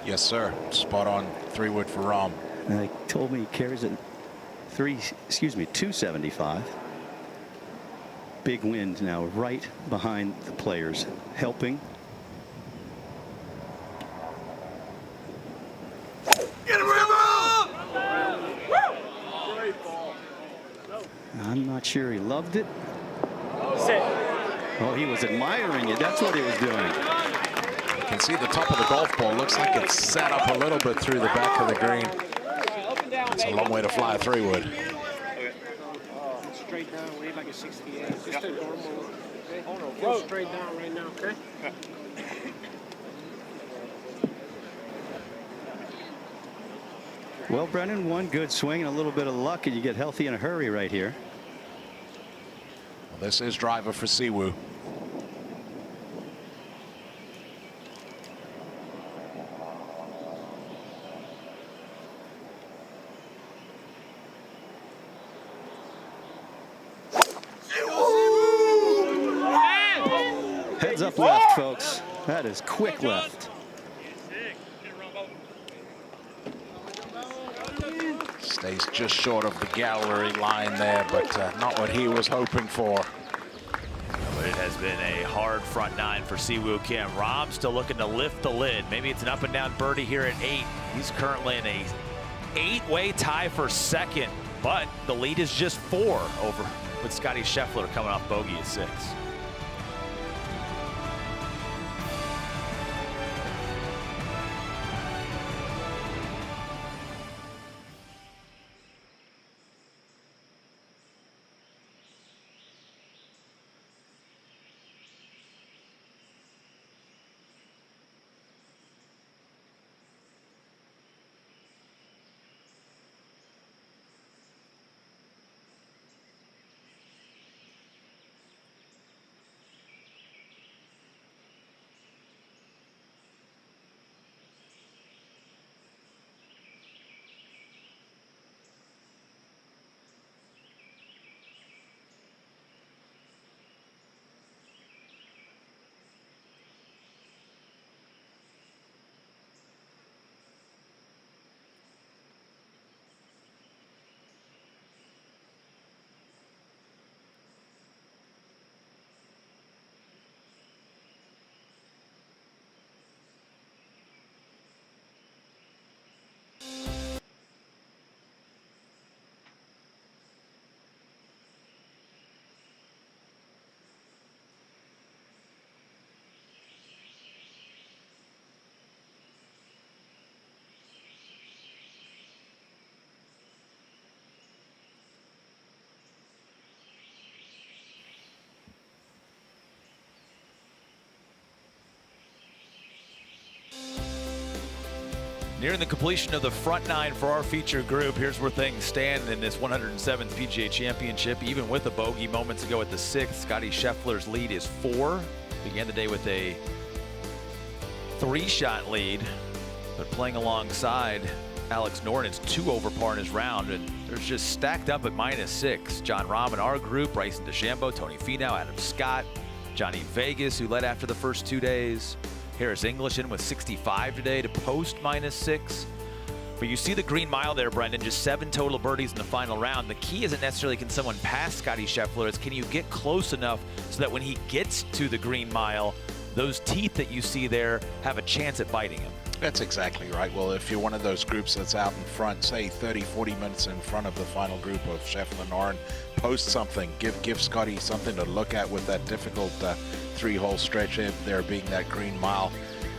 C: Yes, sir. Spot on 3-wood for Rahm.
A: They told me he carries it 275. Big wind now right behind the players, helping.
I: Get him, Rambo!
A: I'm not sure he loved it.
J: Sit.
C: Oh,
A: he was admiring it. That's what he was doing.
C: You can see the top of the golf ball. Looks like it's set up a little bit through the back of the green. It's a long way to fly a 3-wood.
B: Straight down, wave like a 68. Just a normal. Okay? Go straight down right now, okay?
A: Well, Brennan, one good swing and a little bit of luck, and you get healthy in a hurry right here.
C: Well, this is driver for Siwoo.
A: Heads up left, folks. That is quick left.
C: Stays just short of the gallery line there, but not what he was hoping for.
D: But it has been a hard front nine for Siwoo Kim. Rahm still looking to lift the lid. Maybe it's an up and down birdie here at 8. He's currently in a 8-way tie for second, but the lead is just 4 over with Scotty Scheffler coming off bogey at 6. Nearing the completion of the front nine for our feature group. Here's where things stand in this 107th PGA Championship. Even with a bogey moments ago at the 6th, Scotty Scheffler's lead is 4. Began the day with a 3-shot lead, but playing alongside Alex Norton's 2 over par in his round, and they're just stacked up at -6. John Rahm in our group, Bryson DeChambeau, Tony Finau, Adam Scott, Johnny Vegas, who led after the first 2 days. Harris English in with 65 today to post -6. But you see the green mile there, Brendan, just 7 total birdies in the final round. The key isn't necessarily can someone pass Scotty Scheffler, it's can you get close enough so that when he gets to the green mile, those teeth that you see there have a chance at biting him.
C: That's exactly right. Well, if you're one of those groups that's out in front, say 30, 40 minutes in front of the final group of Scheffler and Norton, post something. Give Scotty something to look at with that difficult 3-hole stretch there being that green mile.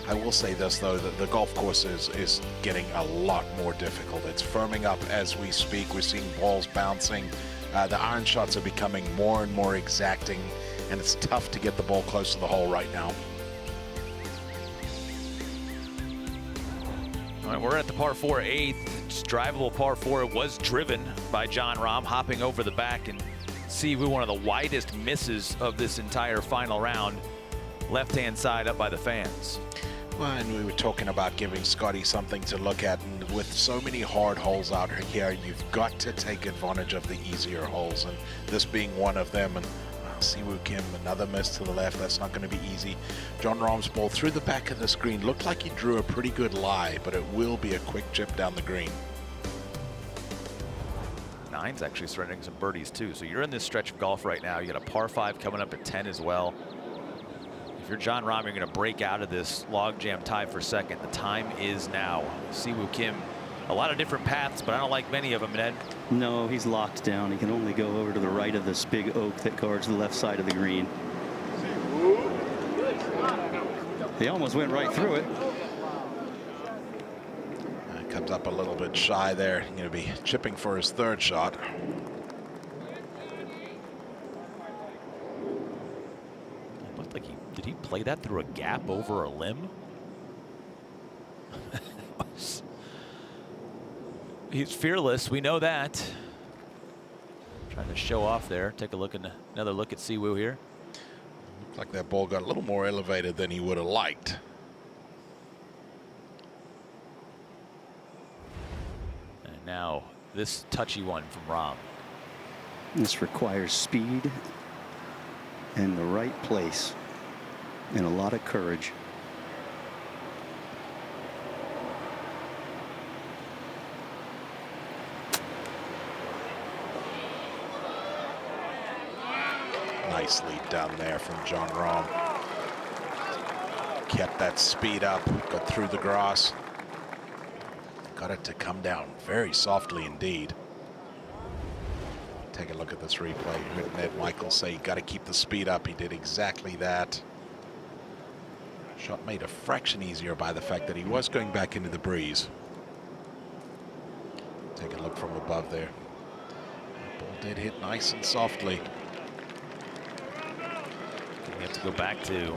C: I will say this, though, that the golf course is getting a lot more difficult. It's firming up as we speak. We're seeing balls bouncing. The iron shots are becoming more and more exacting, and it's tough to get the ball close to the hole right now.
D: All right, we're at the par 4 8th. It's drivable par 4. It was driven by John Rahm hopping over the back, and Siwoo, one of the widest misses of this entire final round. Left-hand side up by the fans.
C: Well, and we were talking about giving Scotty something to look at, and with so many hard holes out here, you've got to take advantage of the easier holes, and this being one of them. And Siwoo Kim, another miss to the left. That's not going to be easy. John Rahm's ball through the back of the screen looked like he drew a pretty good lie, but it will be a quick chip down the green.
D: 9's actually surrendering some birdies too. So you're in this stretch of golf right now. You got a par 5 coming up at 10 as well. If you're John Rahm, you're going to break out of this logjam tie for second. The time is now. Siwoo Kim, a lot of different paths, but I don't like many of them, Ned.
A: No, he's locked down. He can only go over to the right of this big oak that guards the left side of the green. He almost went right through it.
C: Comes up a little bit shy there. Going to be chipping for his 3rd shot.
D: It looked like did he play that through a gap over a limb? He's fearless. We know that. Trying to show off there. Take a look at another look at Siwoo here.
C: Looks like that ball got a little more elevated than he would have liked.
D: And now this touchy one from Rahm.
A: This requires speed and the right place and a lot of courage.
C: Nice lead down there from Jon Rahm. Kept that speed up, got through the grass. Got it to come down very softly indeed. Take a look at this replay. You heard Ned Michael say you got to keep the speed up. He did exactly that. Shot made a fraction easier by the fact that he was going back into the breeze. Take a look from above there. The ball did hit nice and softly.
D: We have to go back to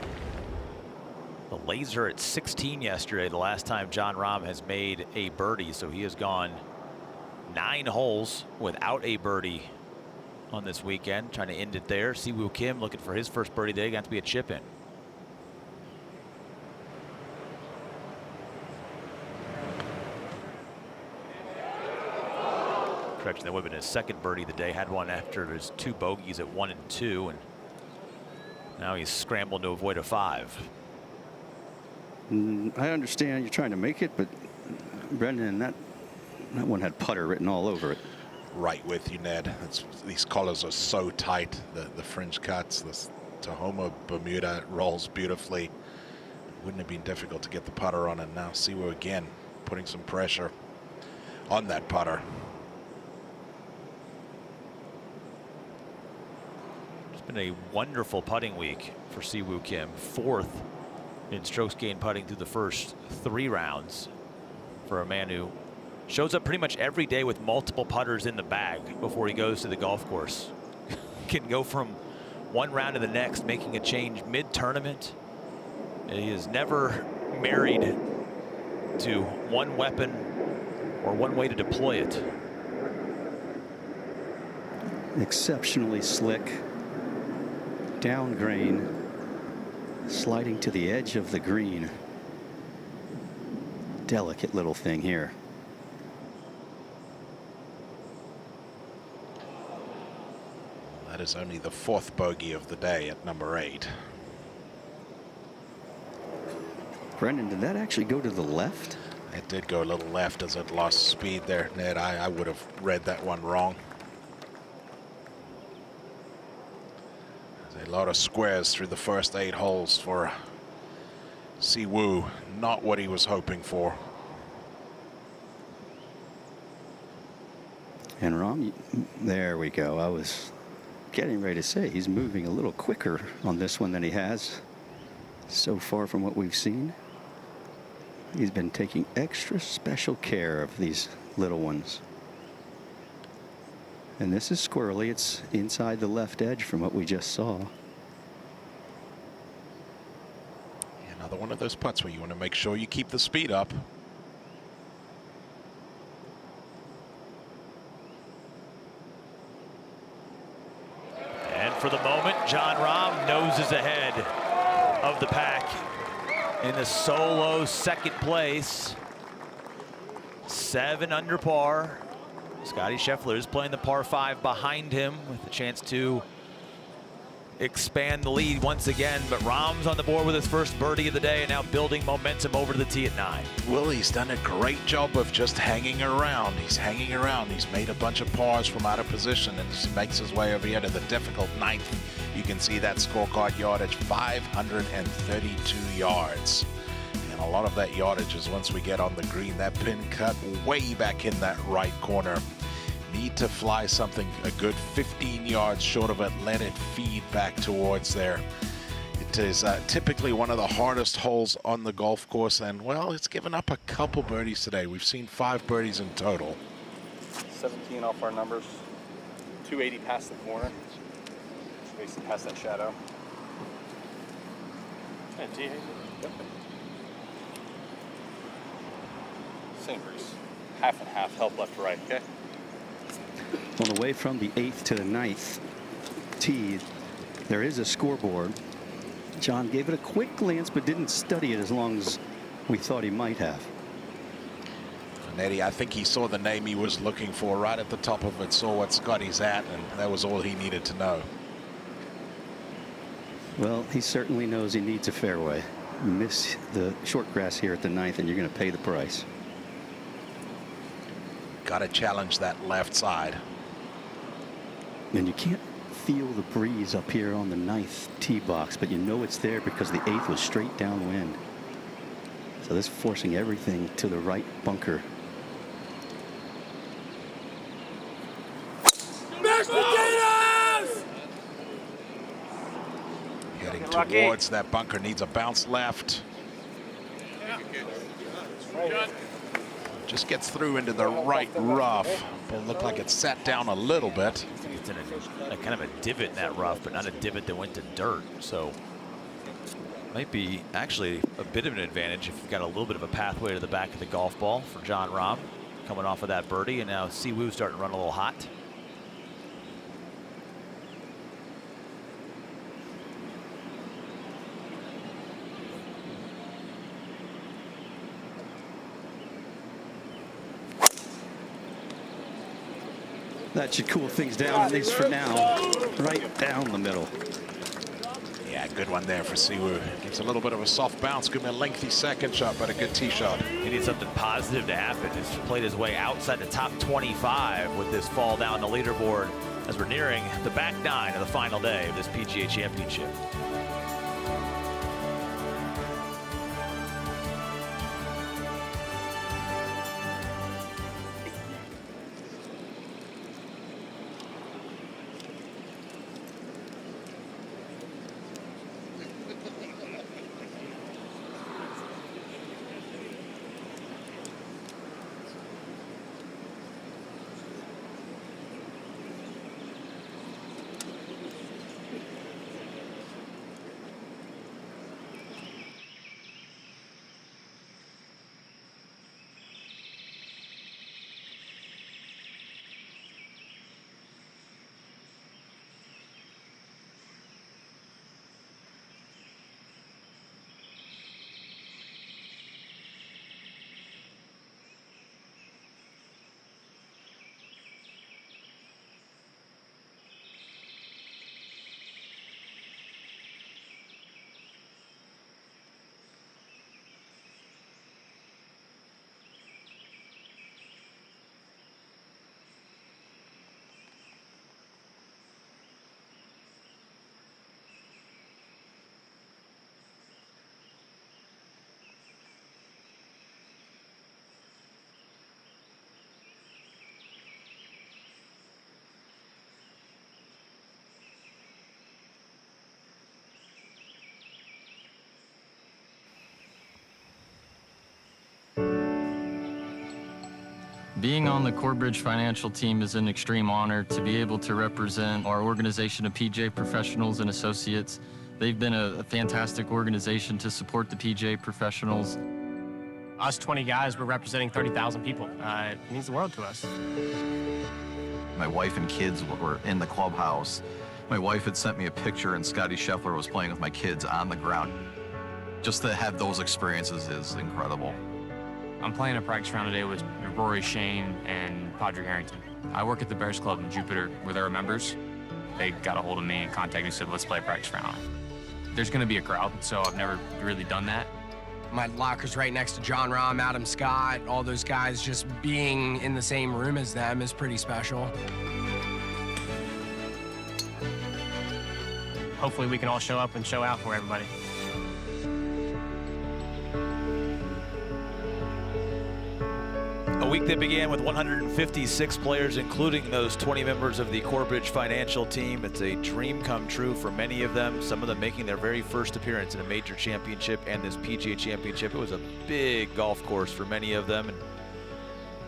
D: the laser at 16 yesterday, the last time Jon Rahm has made a birdie. So he has gone 9 holes without a birdie on this weekend, trying to end it there. Siwoo Kim looking for his first birdie today. Got to be a chip in. Correction, that would have been his second birdie of the day. Had one after his 2 bogeys at 1 and 2, and now he's scrambling to avoid a 5.
A: I understand you're trying to make it, but Brendan, that one had putter written all over it.
C: Right with you, Ned. These collars are so tight. The fringe cuts, this Tahoma Bermuda rolls beautifully. Wouldn't have been difficult to get the putter on, and now Siwoo again putting some pressure on that putter.
D: It's been a wonderful putting week for Siwoo Kim. 4th in strokes gained putting through the first 3 rounds for a man who shows up pretty much every day with multiple putters in the bag before he goes to the golf course. Can go from one round to the next, making a change mid-tournament. He is never married to one weapon or one way to deploy it.
A: Exceptionally slick, down grain, sliding to the edge of the green. Delicate little thing here.
C: That is only the 4th bogey of the day at number 8.
A: Brendan, did that actually go to the left?
C: It did go a little left as it lost speed there, Ned. I would have read that one wrong. There's a lot of squares through the first 8 holes for Siwoo. Not what he was hoping for.
A: And Rahm, there we go. I was getting ready to say he's moving a little quicker on this one than he has so far from what we've seen. He's been taking extra special care of these little ones. And this is squirrely. It's inside the left edge from what we just saw.
C: Another one of those putts where you want to make sure you keep the speed up.
D: And for the moment, Jon Rahm noses ahead of the pack in the solo 2nd place. 7 under par. Scotty Scheffler is playing the par 5 behind him with a chance to expand the lead once again. But Rahm's on the board with his first birdie of the day and now building momentum over to the tee at 9.
C: Well, he's done a great job of just hanging around. He's hanging around. He's made a bunch of pars from out of position and just makes his way over here to the difficult 9th. You can see that scorecard yardage, 532 yards. And a lot of that yardage is once we get on the green. That pin cut way back in that right corner. Need to fly something a good 15 yards short of it. Let it feed back towards there. It is typically one of the hardest holes on the golf course, and well, it's given up a couple birdies today. We've seen 5 birdies in total.
I: 17 off our numbers. 280 past the corner. Basically past that shadow.
E: Yep.
I: Same breeze. half and half, help left to right, okay?
A: On the way from the 8th to the 9th tee, there is a scoreboard. John gave it a quick glance, but didn't study it as long as we thought he might have.
C: And Eddie, I think he saw the name he was looking for right at the top of it, saw what Scotty's at, and that was all he needed to know.
A: Well, he certainly knows he needs a fairway. Miss the short grass here at the 9th, and you're going to pay the price.
C: Got to challenge that left side.
A: And you can't feel the breeze up here on the 9th tee box, but you know it's there because the 8th was straight downwind. So this forcing everything to the right bunker.
C: Heading towards that bunker, needs a bounce left. Just gets through into the right rough. But looked like it sat down a little bit.
D: I think it's in a kind of a divot in that rough, but not a divot that went to dirt. So might be actually a bit of an advantage if you've got a little bit of a pathway to the back of the golf ball for Jon Rahm coming off of that birdie. And now Siwoo starting to run a little hot.
A: That should cool things down, at least for now. Right down the middle.
C: Yeah, good one there for Siwoo. Gives a little bit of a soft bounce. Give him a lengthy second shot, but a good tee shot.
D: He needs something positive to happen. He's played his way outside the top 25 with this fall down the leaderboard as we're nearing the back 9 of the final day of this PGA Championship.
L: Being on the Corebridge financial team is an extreme honor. To be able to represent our organization of PGA professionals and associates. They've been a fantastic organization to support the PGA professionals.
M: Us 20 guys, we're representing 30,000 people. It means the world to us.
N: My wife and kids were in the clubhouse. My wife had sent me a picture and Scotty Schauffele was playing with my kids on the ground. Just to have those experiences is incredible.
O: I'm playing a practice round today with Rory, Shane, and Padraig Harrington. I work at the Bears Club in Jupiter where there are members. They got a hold of me and contacted me and said, let's play a practice round. There's going to be a crowd, so I've never really done that.
P: My locker's right next to Jon Rahm, Adam Scott, all those guys. Just being in the same room as them is pretty special.
M: Hopefully we can all show up and show out for everybody.
D: A week that began with 156 players, including those 20 members of the Corebridge financial team. It's a dream come true for many of them, some of them making their very first appearance in a major championship and this PGA Championship. It was a big golf course for many of them. And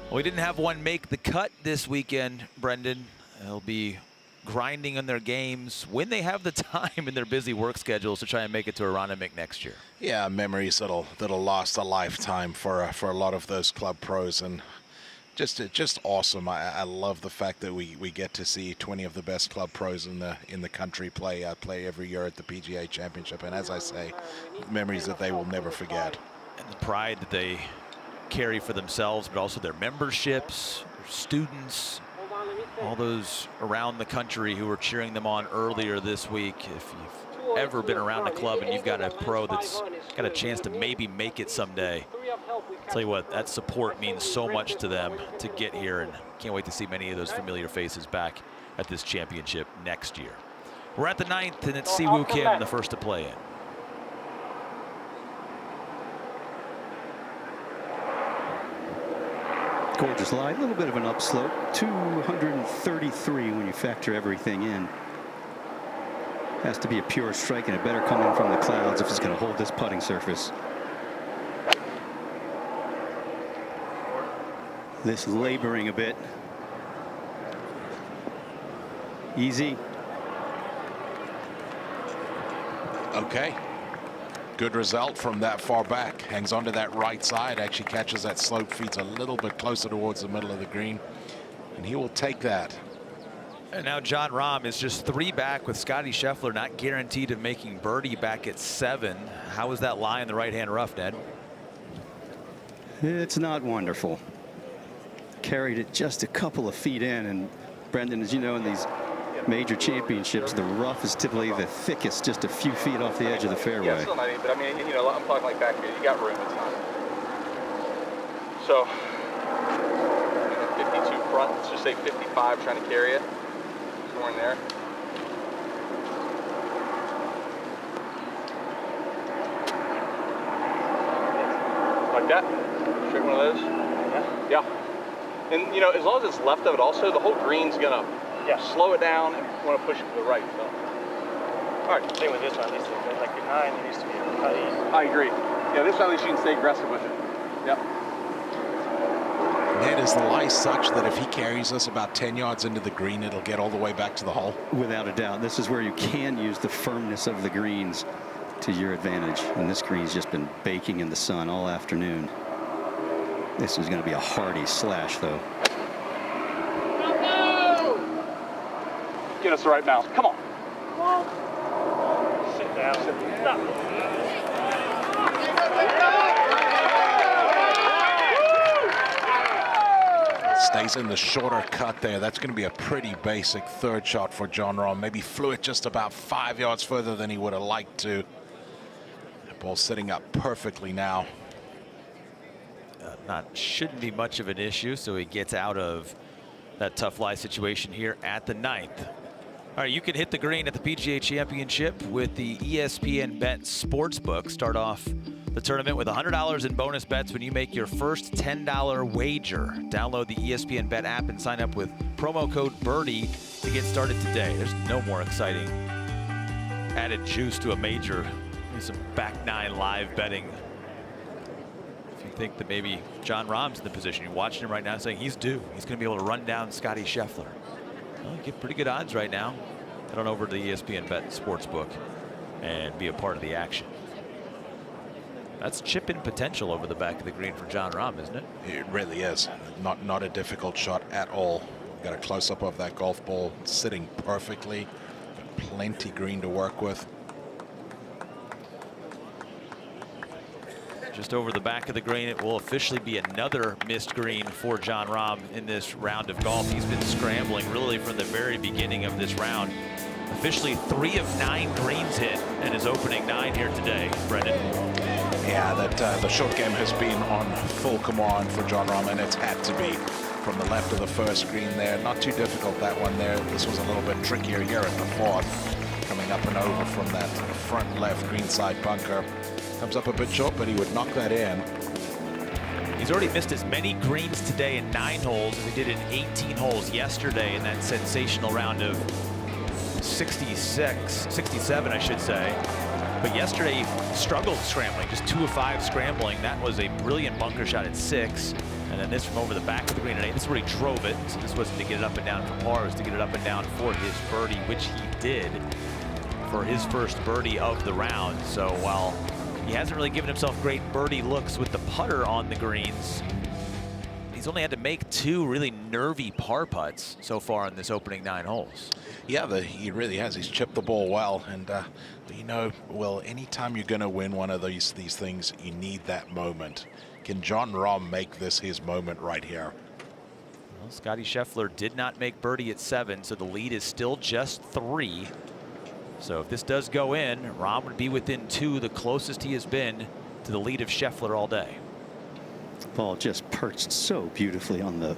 D: we didn't have one make the cut this weekend, Brendan. They'll be grinding on their games when they have the time in their busy work schedules to try and make it to Wanamaker next year.
C: Yeah, memories that'll last a lifetime for a lot of those club pros, and Just awesome. I love the fact that we get to see 20 of the best club pros in the country play every year at the PGA Championship, and as I say, memories that they will never forget.
D: And the pride that they carry for themselves, but also their memberships, their students, all those around the country who were cheering them on earlier this week. If you've ever been around a club and you've got a pro that's got a chance to maybe make it someday, I'll tell you what, that support means so much to them to get here, and can't wait to see many of those familiar faces back at this championship next year. We're at the 9th, and it's Siwoo Kim, the first to play in.
A: Gorgeous lie, a little bit of an upslope, 233 when you factor everything in. Has to be a pure strike, and it better come in from the clouds if it's going to hold this putting surface. This laboring a bit. Easy.
C: Okay. Good result from that far back. Hangs onto that right side, actually catches that slope, feet a little bit closer towards the middle of the green, and he will take that.
D: And now Jon Rahm is just 3 back, with Scotty Scheffler not guaranteed of making birdie back at 7. How was that lie in the right-hand rough, Ned?
A: It's not wonderful. Carried it just a couple of feet in, and Brendan, as you know, in these major championships, the rough is typically the thickest, just a few feet off the edge of the fairway.
I: Yeah, still not even, but I mean, you know, I'm talking like back here. You got room. It's not. So, 52 front. Let's just say 55, trying to carry it. Somewhere in there. Like that. Straight one of those. Yeah. And you know, as long as it's left of it, also the whole green's gonna slow it down and want to push it to the right. So. All right.
J: Same with this one. At least it's like behind. There needs to be a cutty.
I: I agree. Yeah, this one at least you can stay aggressive with it. Yep.
C: Ned, is the lie such that if he carries us about 10 yards into the green, it'll get all the way back to the hole?
A: Without a doubt. This is where you can use the firmness of the greens to your advantage. And this green's just been baking in the sun all afternoon. This is going to be a hardy slash, though.
I: Get us the right bounce. Come on.
J: Sit down. Stop.
C: Stays in the shorter cut there. That's going to be a pretty basic third shot for Jon Rahm. Maybe flew it just about 5 yards further than he would have liked to. The ball sitting up perfectly now.
D: Shouldn't be much of an issue, so he gets out of that tough lie situation here at the 9th. All right, you can hit the green at the PGA Championship with the ESPN Bet Sportsbook. Start off the tournament with $100 in bonus bets when you make your first $10 wager. Download the ESPN Bet app and sign up with promo code BIRDIE to get started today. There's no more exciting added juice to a major than some back 9 live betting. If you think that maybe Jon Rahm's in the position, you're watching him right now saying he's due. He's going to be able to run down Scotty Scheffler. Well, you get pretty good odds right now. Head on over to the ESPN Bet Sportsbook and be a part of the action. That's chip-in potential over the back of the green for Jon Rahm, isn't it?
C: It really is. Not a difficult shot at all. Got a close-up of that golf ball sitting perfectly. Plenty green to work with.
D: Just over the back of the green, it will officially be another missed green for Jon Rahm in this round of golf. He's been scrambling really from the very beginning of this round. Officially 3 of 9 greens hit in his opening 9 here today, Brendan.
C: Yeah, the short game has been on full command for Jon Rahm, and it's had to be from the left of the first green there. Not too difficult, that one there. This was a little bit trickier here at the 4th. Coming up and over from that front left greenside bunker. Comes up a bit short, but he would knock that in.
D: He's already missed as many greens today in 9 holes as he did in 18 holes yesterday in that sensational round of 67, I should say. But yesterday he struggled scrambling, just 2 of 5 scrambling. That was a brilliant bunker shot at 6. And then this from over the back of the green at 8. This is where he drove it. So this wasn't to get it up and down for par, it was to get it up and down for his birdie, which he did for his first birdie of the round. So while he hasn't really given himself great birdie looks with the putter on the greens, he's only had to make 2 really nervy par putts so far in this opening 9 holes.
C: Yeah, he really has. He's chipped the ball well, and you know, well, anytime you're going to win one of these things, you need that moment. Can Jon Rahm make this his moment right here?
D: Well, Scottie Scheffler did not make birdie at 7, so the lead is still just 3. So if this does go in, Rahm would be within 2, the closest he has been to the lead of Scheffler all day.
A: Ball just perched so beautifully on the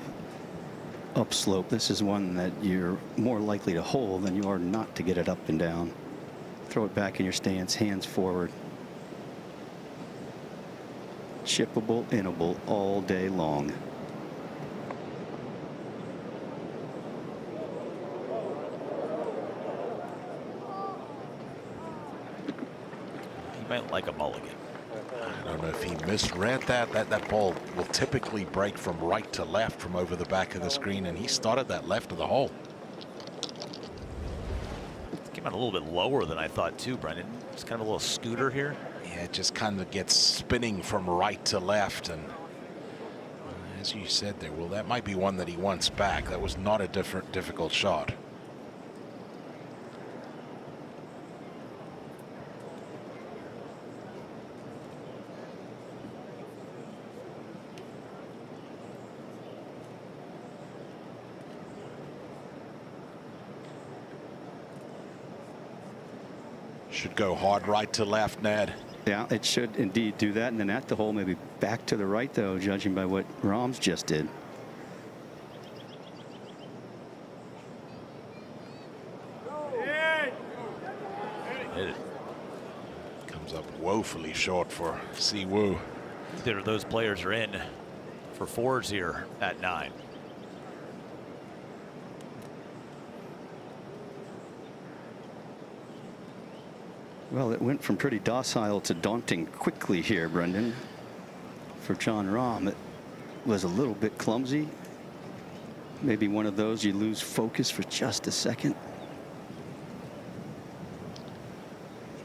A: upslope. This is one that you're more likely to hold than you are not to get it up and down. Throw it back in your stance, hands forward. Chippable, innable all day long.
D: He might like a mulligan.
C: I don't know if he misread that. That ball will typically break from right to left from over the back of the screen, and he started that left of the hole.
D: It came out a little bit lower than I thought too, Brendan. It's kind of a little scooter here.
C: Yeah, it just kind of gets spinning from right to left, and as you said there, well, that might be one that he wants back. That was not a difficult shot. Should go hard right to left, Ned.
A: Yeah, it should indeed do that. And then at the hole, maybe back to the right, though, judging by what Rahm's just did.
D: It
C: comes up woefully short for Siwoo.
D: Either of those players are in for 4s here at 9.
A: Well, it went from pretty docile to daunting quickly here, Brendan. For Jon Rahm, it was a little bit clumsy. Maybe one of those you lose focus for just a second.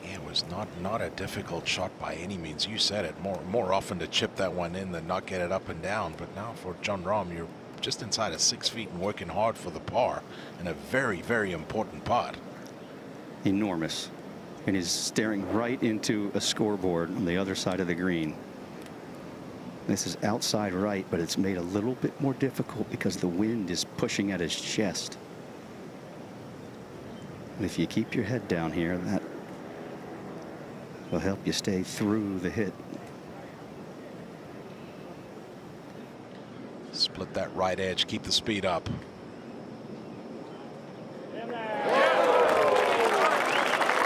C: It was not a difficult shot by any means. You said it, more often to chip that one in than not get it up and down. But now for Jon Rahm, you're just inside of 6 feet and working hard for the par, and a very, very important putt.
A: Enormous. And he's staring right into a scoreboard on the other side of the green. This is outside right, but it's made a little bit more difficult because the wind is pushing at his chest. And if you keep your head down here, that will help you stay through the hit.
C: Split that right edge, keep the speed up.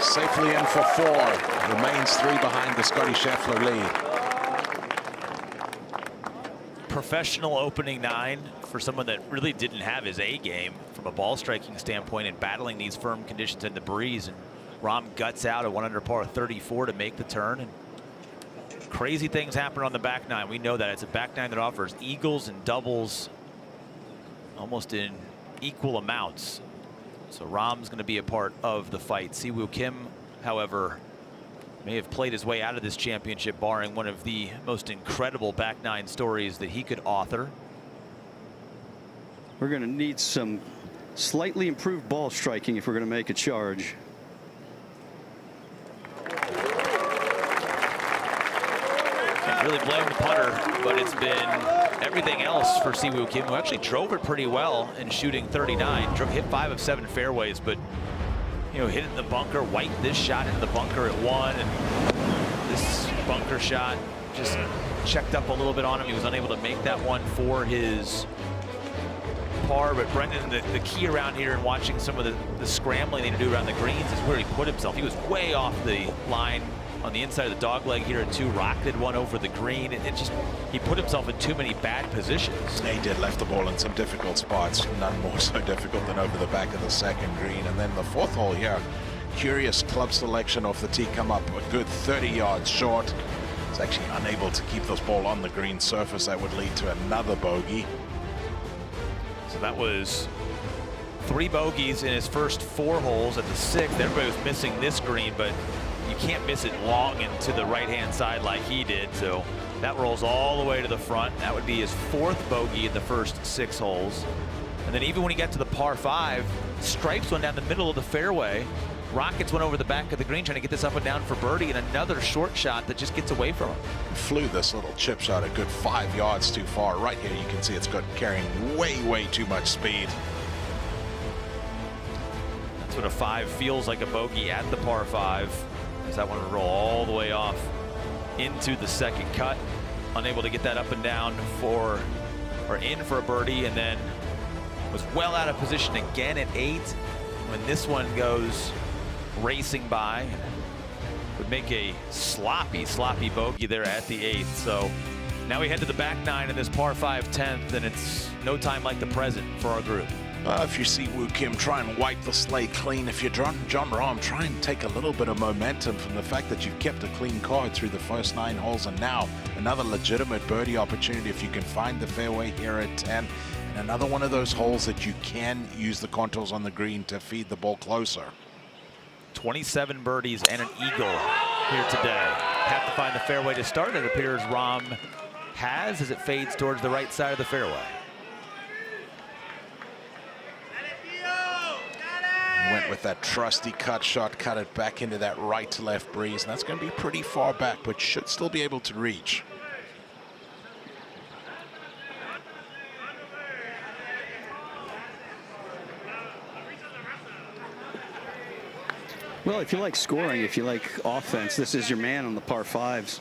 C: Safely in for 4. Remains 3 behind the Scottie Scheffler lead.
D: Professional opening 9 for someone that really didn't have his A game from a ball striking standpoint and battling these firm conditions in the breeze. And Rahm guts out a 1 under par 34 to make the turn. And crazy things happen on the back 9. We know that it's a back 9 that offers eagles and doubles almost in equal amounts. So Rahm's going to be a part of the fight. Siwoo Kim, however, may have played his way out of this championship, barring one of the most incredible back 9 stories that he could author.
A: We're going to need some slightly improved ball striking if we're going to make a charge.
D: Can't really blame the putter, but it's been everything else for Siwoo Kim, who actually drove it pretty well in shooting 39. Hit 5 of 7 fairways, but you know, hit it in the bunker, wiped this shot into the bunker at 1, and this bunker shot just checked up a little bit on him. He was unable to make that one for his par. But Brendan, the key around here and watching some of the scrambling they do around the greens is where he put himself. He was way off the line on the inside of the dog leg here at 2, rocketed one over the green. It just, he put himself in too many bad positions.
C: He did, left the ball in some difficult spots, none more so difficult than over the back of the 2nd green. And then the 4th hole here, curious club selection off the tee, come up a good 30 yards short. He's actually unable to keep this ball on the green surface. That would lead to another bogey.
D: So that was 3 bogeys in his first 4 holes. At the 6th, everybody was missing this green, but you can't miss it long and to the right-hand side like he did. So That rolls all the way to the front. That would be his 4th bogey in the first 6 holes. And then even when he got to the par 5, stripes one down the middle of the fairway. Rockets went over the back of the green trying to get this up and down for birdie, and another short shot that just gets away from him.
C: Flew this little chip shot a good 5 yards too far. Right here you can see it's got carrying way too much speed.
D: That's what a 5 feels like, a bogey at the par 5. As that one would roll all the way off into the second cut. Unable to get that up and down for, or in for a birdie, and then was well out of position again at 8 when this one goes racing by. Would make a sloppy bogey there at the 8th. So now we head to the back 9 in this par 5 10th, and it's no time like the present for our group.
C: If you see Woo Kim, try and wipe the slate clean. If you're John Rahm, try and take a little bit of momentum from the fact that you've kept a clean card through the first 9 holes, and now another legitimate birdie opportunity if you can find the fairway here at 10. And another one of those holes that you can use the contours on the green to feed the ball closer.
D: 27 birdies and an eagle here today. Have to find the fairway to start. It appears Rahm has as it fades towards the right side of the fairway.
C: Went with that trusty cut shot, cut it back into that right to left breeze, and that's going to be pretty far back, but should still be able to reach.
A: Well, if you like scoring, if you like offense, this is your man on the par 5s.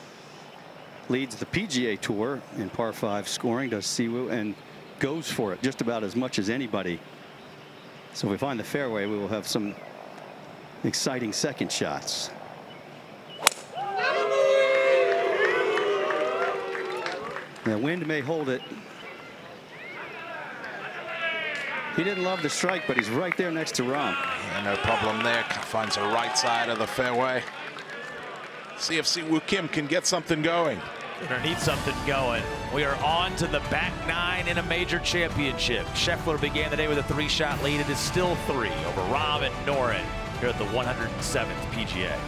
A: Leads the PGA Tour in par 5 scoring, does Siwoo, and goes for it just about as much as anybody. So if we find the fairway, we will have some exciting second shots. The wind may hold it. He didn't love the strike, but he's right there next to Rahm.
C: Yeah, no problem there. Finds the right side of the fairway. See if Siwoo Kim can get something going.
D: Gonna need something going. We are on to the back 9 in a major championship. Scheffler began the day with a 3-shot lead. It is still 3 over Rahm and Noren here at the 107th PGA.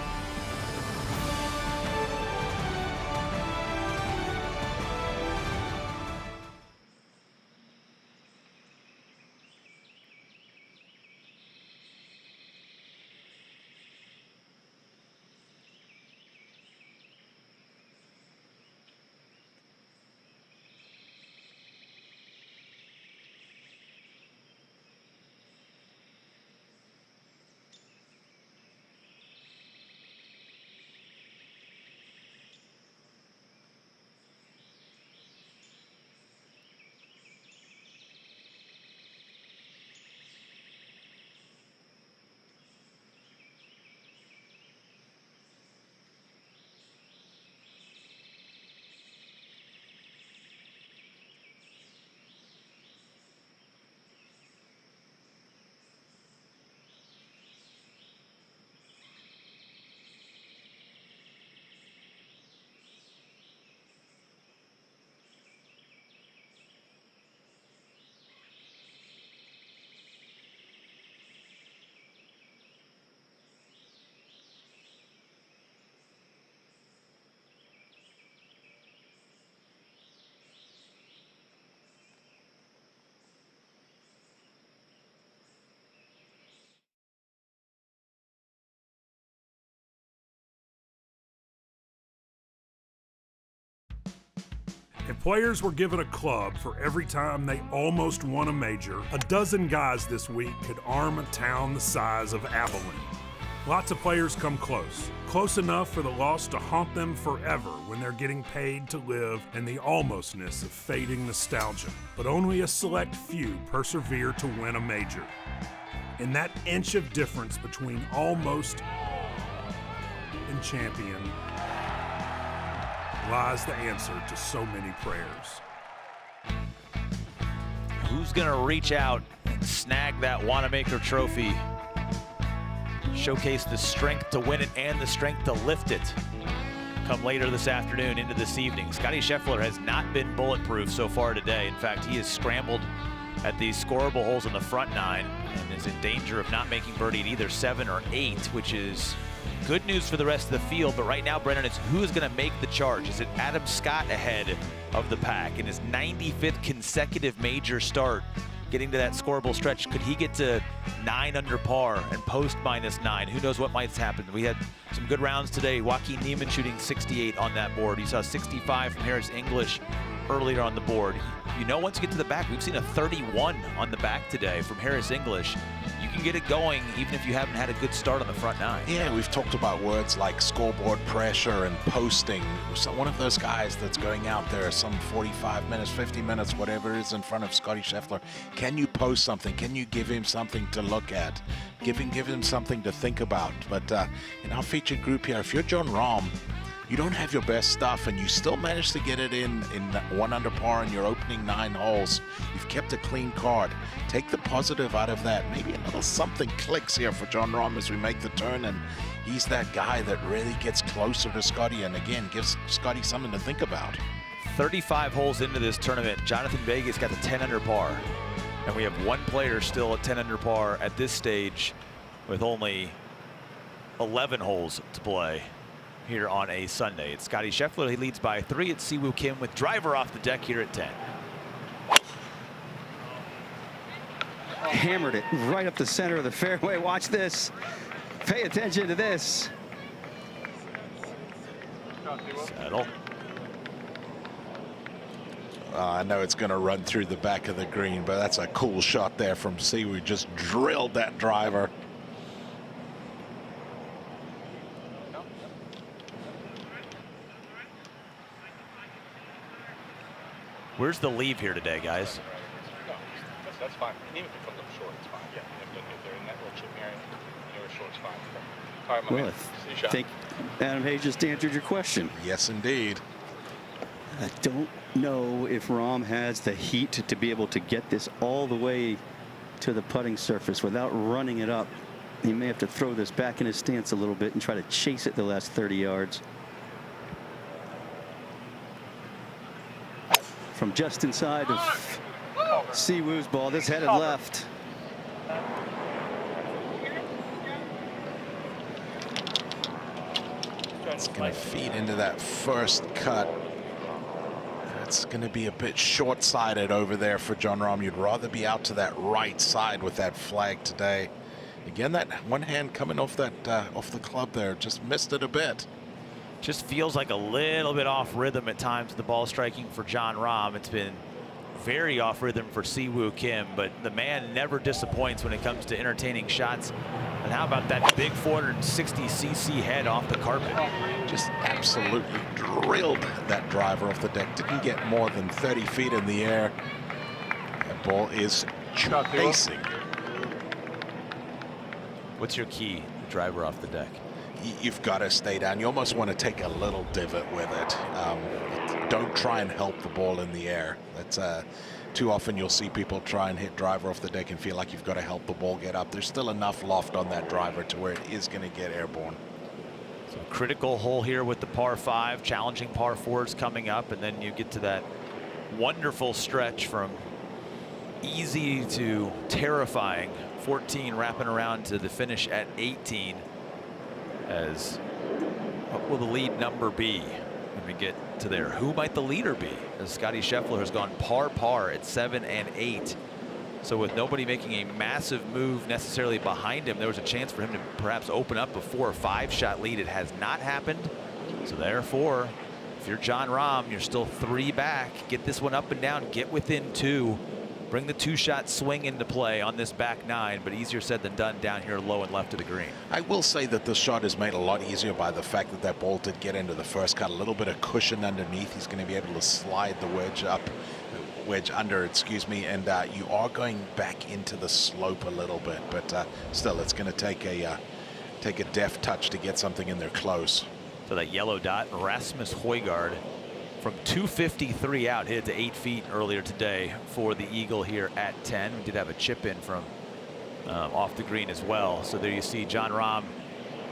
K: If players were given a club for every time they almost won a major, a dozen guys this week could arm a town the size of Abilene. Lots of players come close enough for the loss to haunt them forever when they're getting paid to live in the almostness of fading nostalgia. But only a select few persevere to win a major. In that inch of difference between almost and champion lies the answer to so many prayers.
D: Who's going to reach out and snag that Wanamaker Trophy? Showcase the strength to win it and the strength to lift it. Come later this afternoon into this evening. Scottie Scheffler has not been bulletproof so far today. In fact, he has scrambled at these scoreable holes in the front 9 and is in danger of not making birdie at either 7 or 8, which is good news for the rest of the field, but right now, Brendan, it's who is going to make the charge. Is it Adam Scott ahead of the pack in his 95th consecutive major start? Getting to that scoreable stretch, could he get to 9 under par and post -9? Who knows what might happen. We had some good rounds today. Joaquin Niemann shooting 68 on that board. You saw 65 from Harris English earlier on the board. You know, once you get to the back, we've seen a 31 on the back today from Harris English. You can get it going even if you haven't had a good start on the front 9.
C: Yeah, we've talked about words like scoreboard pressure and posting. So one of those guys that's going out there some 45 minutes, 50 minutes, whatever it is in front of Scotty Scheffler. Can you post something? Can you give him something to look at? Give him something to think about. But in our featured group here, if you're Jon Rahm, you don't have your best stuff and you still manage to get it in 1 under par in your opening 9 holes. You've kept a clean card. Take the positive out of that. Maybe a little something clicks here for Jon Rahm as we make the turn, and he's that guy that really gets closer to Scotty and again gives Scotty something to think about.
D: 35 holes into this tournament, Jonathan Vegas got to 10 under par, and we have one player still at 10 under par at this stage with only 11 holes to play here on a Sunday. It's Scotty Scheffler. He leads by 3. It's Siwoo Kim with driver off the deck here at 10.
A: Hammered it right up the center of the fairway. Watch this. Pay attention to this.
D: Settle.
C: I know it's going to run through the back of the green, but that's a cool shot there from Siwoo. Just drilled that driver.
D: Where's the leave here today, guys?
I: That's fine. Even if it comes up short, it's fine. Yeah, if they're in that little chip area, short's fine. All right, my man.
A: I think Adam Hayes just answered your question.
C: Yes, indeed.
A: I don't know if Rahm has the heat to be able to get this all the way to the putting surface without running it up. He may have to throw this back in his stance a little bit and try to chase it the last 30 yards. From just inside of Siwoo's ball, this headed left.
C: It's going to feed into that first cut. That's going to be a bit short-sighted over there for Jon Rahm. You'd rather be out to that right side with that flag today. Again, that one hand coming off that off the club there, just missed it a bit.
D: Just feels like a little bit off rhythm at times, the ball striking for Jon Rahm. It's been very off rhythm for Siwoo Kim, but the man never disappoints when it comes to entertaining shots. And how about that big 460cc head off the carpet?
C: Just absolutely drilled that driver off the deck. Didn't get more than 30 feet in the air. That ball is chasing.
D: What's your key, the driver off the deck?
C: You've got to stay down. You almost want to take a little divot with it. Don't try and help the ball in the air. That's too often you'll see people try and hit driver off the deck and feel like you've got to help the ball get up. There's still enough loft on that driver to where it is going to get airborne.
D: So critical hole here with the par 5, challenging par 4s coming up, and then you get to that wonderful stretch from easy to terrifying 14 wrapping around to the finish at 18. As what will the lead number be when we get to there? Who might the leader be? As Scotty Scheffler has gone par at 7 and 8. So with nobody making a massive move necessarily behind him, there was a chance for him to perhaps open up a 4 or 5 shot lead. It has not happened. So therefore, if you're Jon Rahm, you're still 3 back. Get this one up and down. Get within 2. Bring the 2-shot swing into play on this back 9, but easier said than done down here low and left of the green.
C: I will say that this shot is made a lot easier by the fact that that ball did get into the first cut. A little bit of cushion underneath. He's going to be able to slide the wedge under, excuse me, and you are going back into the slope a little bit, but still, it's going to take a deft touch to get something in there close.
D: So that yellow dot, Rasmus Højgaard, from 253 out, hit to 8 feet earlier today for the Eagle here at 10. We did have a chip in from off the green as well. So there you see Jon Rahm.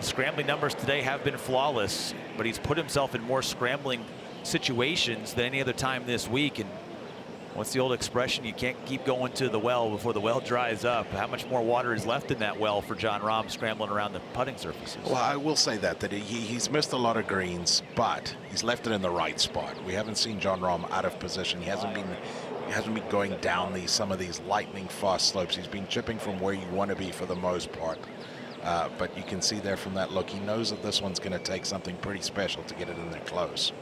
D: Scrambling numbers today have been flawless, but he's put himself in more scrambling situations than any other time this week. And What's the old expression? You can't keep going to the well before the well dries up. How much more water is left in that well for Jon Rahm scrambling around the putting surfaces?
C: Well, I will say that he's missed a lot of greens, but he's left it in the right spot. We haven't seen Jon Rahm out of position. He hasn't been going down some of these lightning fast slopes. He's been chipping from where you want to be for the most part. But you can see there from that look, he knows that this one's going to take something pretty special to get it in there close.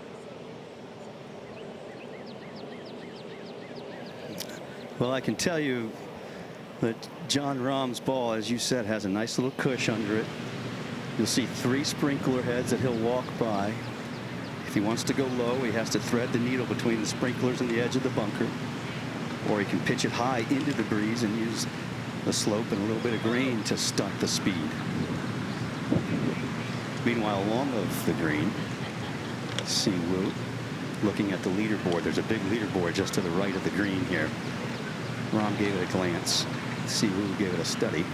A: Well, I can tell you that Jon Rahm's ball, as you said, has a nice little cush under it. You'll see 3 sprinkler heads that he'll walk by. If he wants to go low, he has to thread the needle between the sprinklers and the edge of the bunker. Or he can pitch it high into the breeze and use the slope and a little bit of green to stunt the speed. Meanwhile, along of the green, Si Woo looking at the leaderboard. There's a big leaderboard just to the right of the green here. Rahm gave it a glance. Si Woo gave it a study.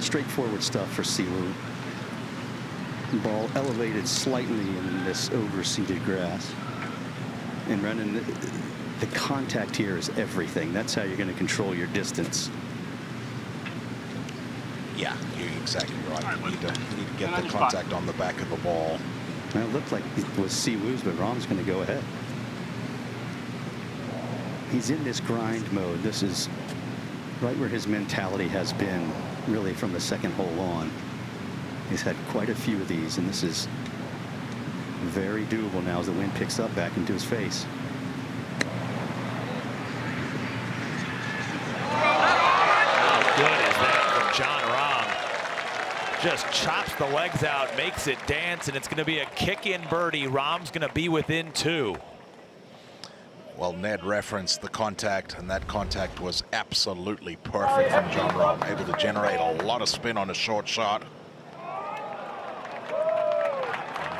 A: Straightforward stuff for Si Woo. Ball elevated slightly in this overseeded grass. And Brendan, the contact here is everything. That's how you're going to control your distance.
C: Yeah, you're exactly right. You need to get the contact on the back of the ball.
A: Well, it looked like it was Si Woo's, but Rahm's going to go ahead. He's in this grind mode. This is right where his mentality has been really from the second hole on. He's had quite a few of these, and this is very doable now as the wind picks up back into his face.
D: How good is that from Jon Rahm? Just chops the legs out, makes it dance, and it's going to be a kick-in birdie. Rahm's going to be within 2.
C: Well, Ned referenced the contact, and that contact was absolutely perfect from Jon Rahm, able to generate a lot of spin on a short shot.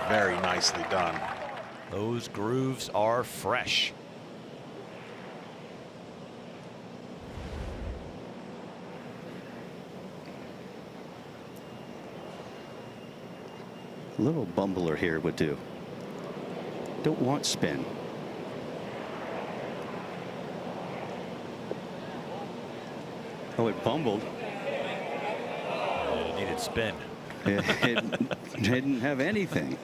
C: Very nicely done.
D: Those grooves are fresh.
A: A little bumbler here would do. Don't want spin. Oh, it bumbled.
D: It needed spin.
A: It didn't have anything.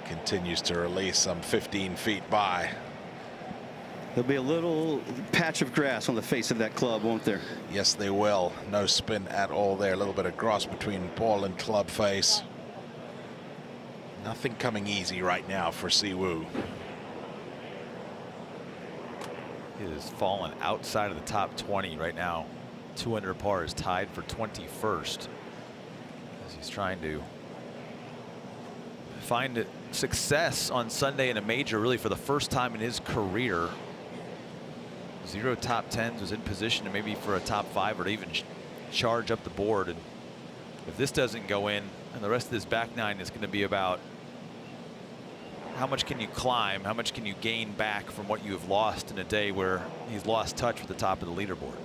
C: Continues to release some 15 feet by.
A: There'll be a little patch of grass on the face of that club, won't there?
C: Yes, they will. No spin at all there. A little bit of grass between ball and club face. Nothing coming easy right now for Si Woo.
D: He has fallen outside of the top 20 right now. 2 under par is tied for 21st as he's trying to find success on Sunday in a major, really for the first time in his career. 0 top 10s, was in position to maybe for a top 5 or to even charge up the board. And if this doesn't go in, and the rest of this back 9 is going to be about how much can you climb, how much can you gain back from what you have lost in a day where he's lost touch with the top of the leaderboard.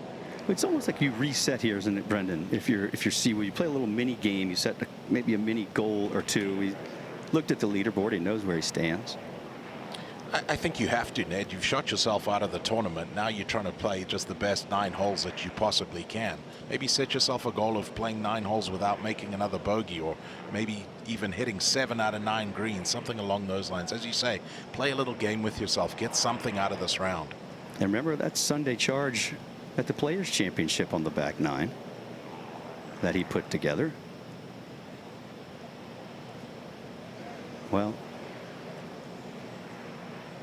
A: It's almost like you reset here, isn't it, Brendan? If you're Si Woo, you play a little mini game, you set maybe a mini goal or two. He looked at the leaderboard, he knows where he stands.
C: I think you have to, Ned. You've shot yourself out of the tournament. Now you're trying to play just the best 9 holes that you possibly can. Maybe set yourself a goal of playing 9 holes without making another bogey, or maybe even hitting 7 out of 9 greens, something along those lines. As you say, play a little game with yourself. Get something out of this round.
A: And remember that Sunday charge at the Players Championship on the back 9 that he put together. Well,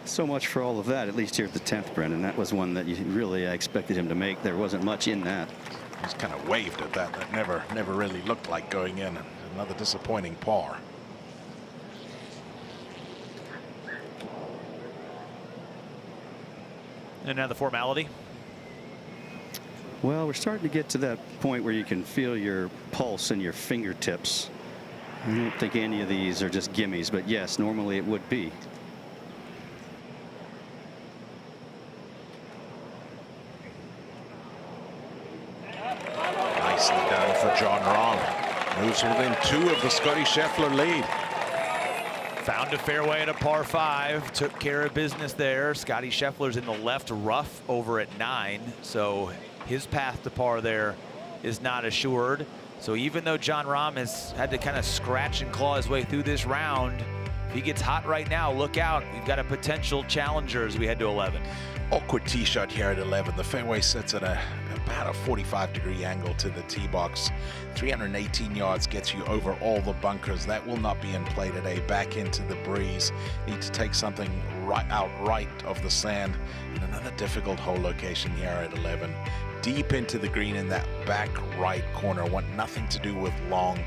A: so much for all of that, at least here at the 10th, Brendan. That was one that you really expected him to make. There wasn't much in that.
C: He's kind of waved at that. That never really looked like going in. Another disappointing par.
D: And now the formality.
A: Well, we're starting to get to that point where you can feel your pulse in your fingertips. I don't think any of these are just gimmies, but yes, normally it would be.
C: Nicely done for Jon Rahm. Moves within 2 of the Scotty Scheffler lead.
D: Found a fairway at a par 5, took care of business there. Scotty Scheffler's in the left rough over at 9, so his path to par there is not assured. So even though Jon Rahm has had to kind of scratch and claw his way through this round, if he gets hot right now, look out. We've got a potential challenger as we head to 11.
C: Awkward tee shot here at 11. The fairway sits at about a 45-degree angle to the tee box. 318 yards gets you over all the bunkers. That will not be in play today. Back into the breeze. Need to take something right of the sand. And another difficult hole location here at 11. Deep into the green in that back right corner. Want nothing to do with long.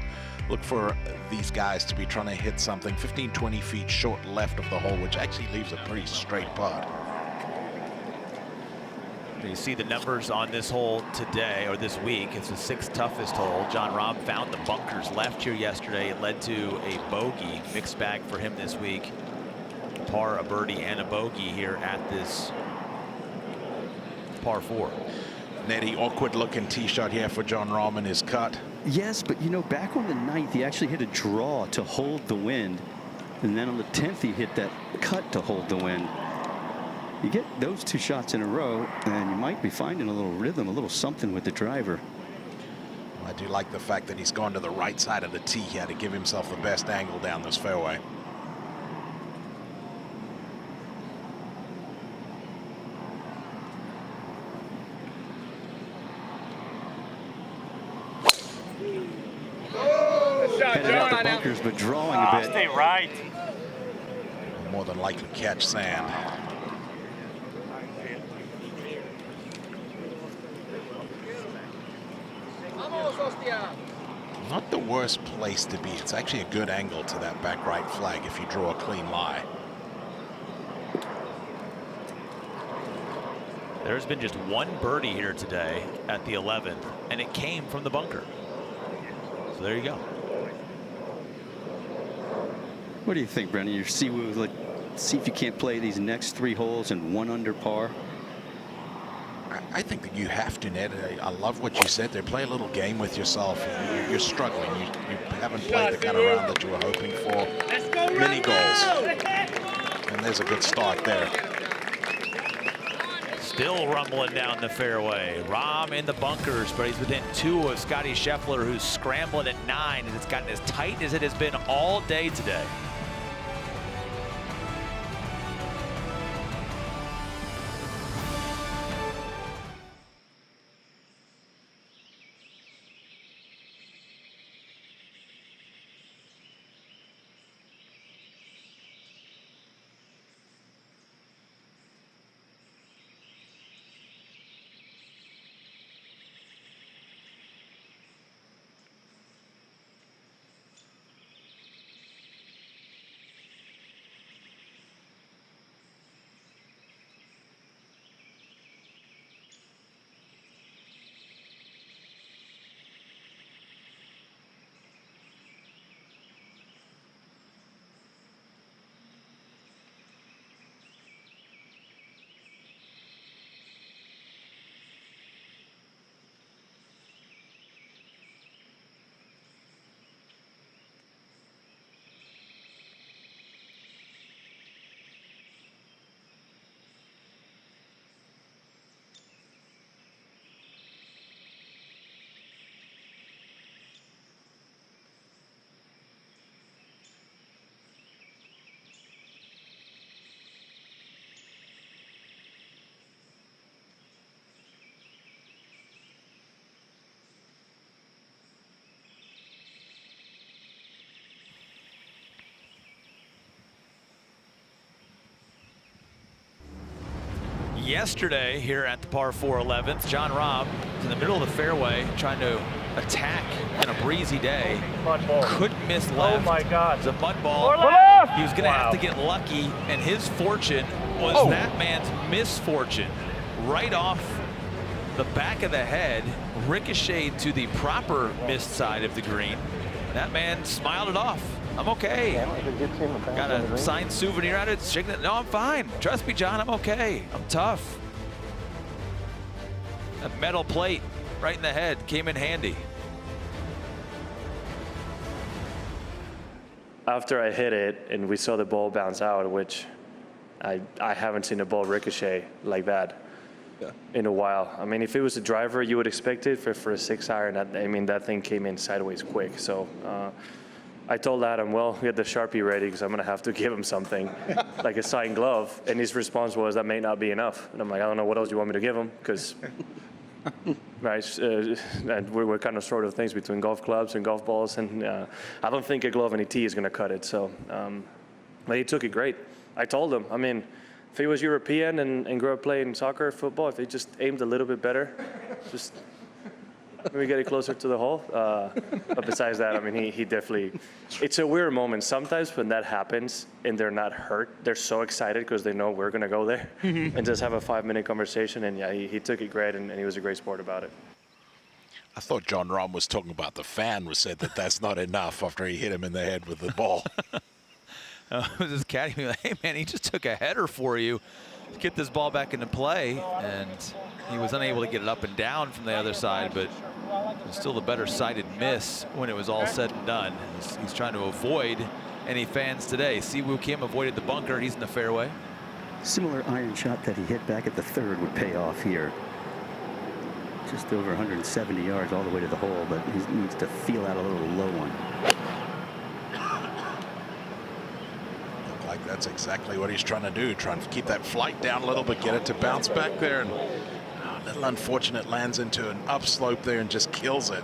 C: Look for these guys to be trying to hit something 15, 20 feet short left of the hole, which actually leaves a pretty straight putt.
D: You see the numbers on this hole today, or this week. It's the 6th toughest hole. Jon Rahm found the bunkers left here yesterday. It led to a bogey, mixed bag for him this week. A par, a birdie, and a bogey here at this par 4.
C: Nettie, awkward looking tee shot here for Jon Rahm in his cut.
A: Yes, but you know, back on the 9th, he actually hit a draw to hold the wind. And then on the 10th, he hit that cut to hold the wind. You get those 2 shots in a row, and you might be finding a little rhythm, a little something with the driver.
C: I do like the fact that he's gone to the right side of the tee here to give himself the best angle down this fairway.
A: Headed out the bunkers, but drawing a bit.
J: Stay right.
C: More than likely catch sand. Not the worst place to be. It's actually a good angle to that back right flag if you draw a clean lie.
D: There's been just 1 birdie here today at the 11th, and it came from the bunker. So there you go.
A: What do you think, Brendan? You see if you can't play these next 3 holes in 1 under par.
C: I think that you have to, Ned. I love what you said there. Play a little game with yourself. You're struggling. You haven't played the kind of round that you were hoping for. Mini goals. And there's a good start there.
D: Still rumbling down the fairway. Rahm in the bunkers, but he's within 2 of Scotty Scheffler, who's scrambling at 9, and it's gotten as tight as it has been all day today. Yesterday here at the par 4 11th, Jon Rahm is in the middle of the fairway trying to attack in a breezy day. Couldn't miss left.
J: Oh my God.
D: It's a mud ball. He was going to have to get lucky, and his fortune was that man's misfortune. Right off the back of the head, ricocheted to the proper missed side of the green. That man smiled it off. I'm okay. Got a signed souvenir out of it, shaking it. No, I'm fine. Trust me, John, I'm okay. I'm tough. That metal plate right in the head came in handy.
G: after I hit it and we saw the ball bounce out, which I haven't seen a ball ricochet like that in a while. I mean, if it was a driver, you would expect it for a 6-iron. I mean, that thing came in sideways quick. So I told Adam, well, get the Sharpie ready because I'm going to have to give him something, like a signed glove. And his response was, that may not be enough. And I'm like, I don't know what else you want me to give him, because right, and we're kind of sort of things between golf clubs and golf balls. And I don't think a glove and a tee is going to cut it. So, but he took it great. I told him, I mean, if he was European and grew up playing soccer, football, if he just aimed a little bit better, just maybe get it closer to the hole. But besides that, I mean, he definitely, it's a weird moment. Sometimes when that happens and they're not hurt, they're so excited because they know we're going to go there and just have a 5-minute conversation. And yeah, he took it great, and he was a great sport about it.
C: I thought John Rahm was talking about the fan, was said that that's not enough after he hit him in the head with the ball.
D: This caddy, like, hey man, he just took a header for you to get this ball back into play, and he was unable to get it up and down from the other side, but it was still the better sighted miss when it was all said and done. He's trying to avoid any fans today. Siwoo Kim avoided the bunker. He's in the fairway.
A: Similar iron shot that he hit back at the 3rd would pay off here. Just over 170 yards all the way to the hole, but he needs to feel out a little low one.
C: Like that's exactly what he's trying to do, trying to keep that flight down a little bit, get it to bounce back there, and a little unfortunate, lands into an upslope there and just kills it.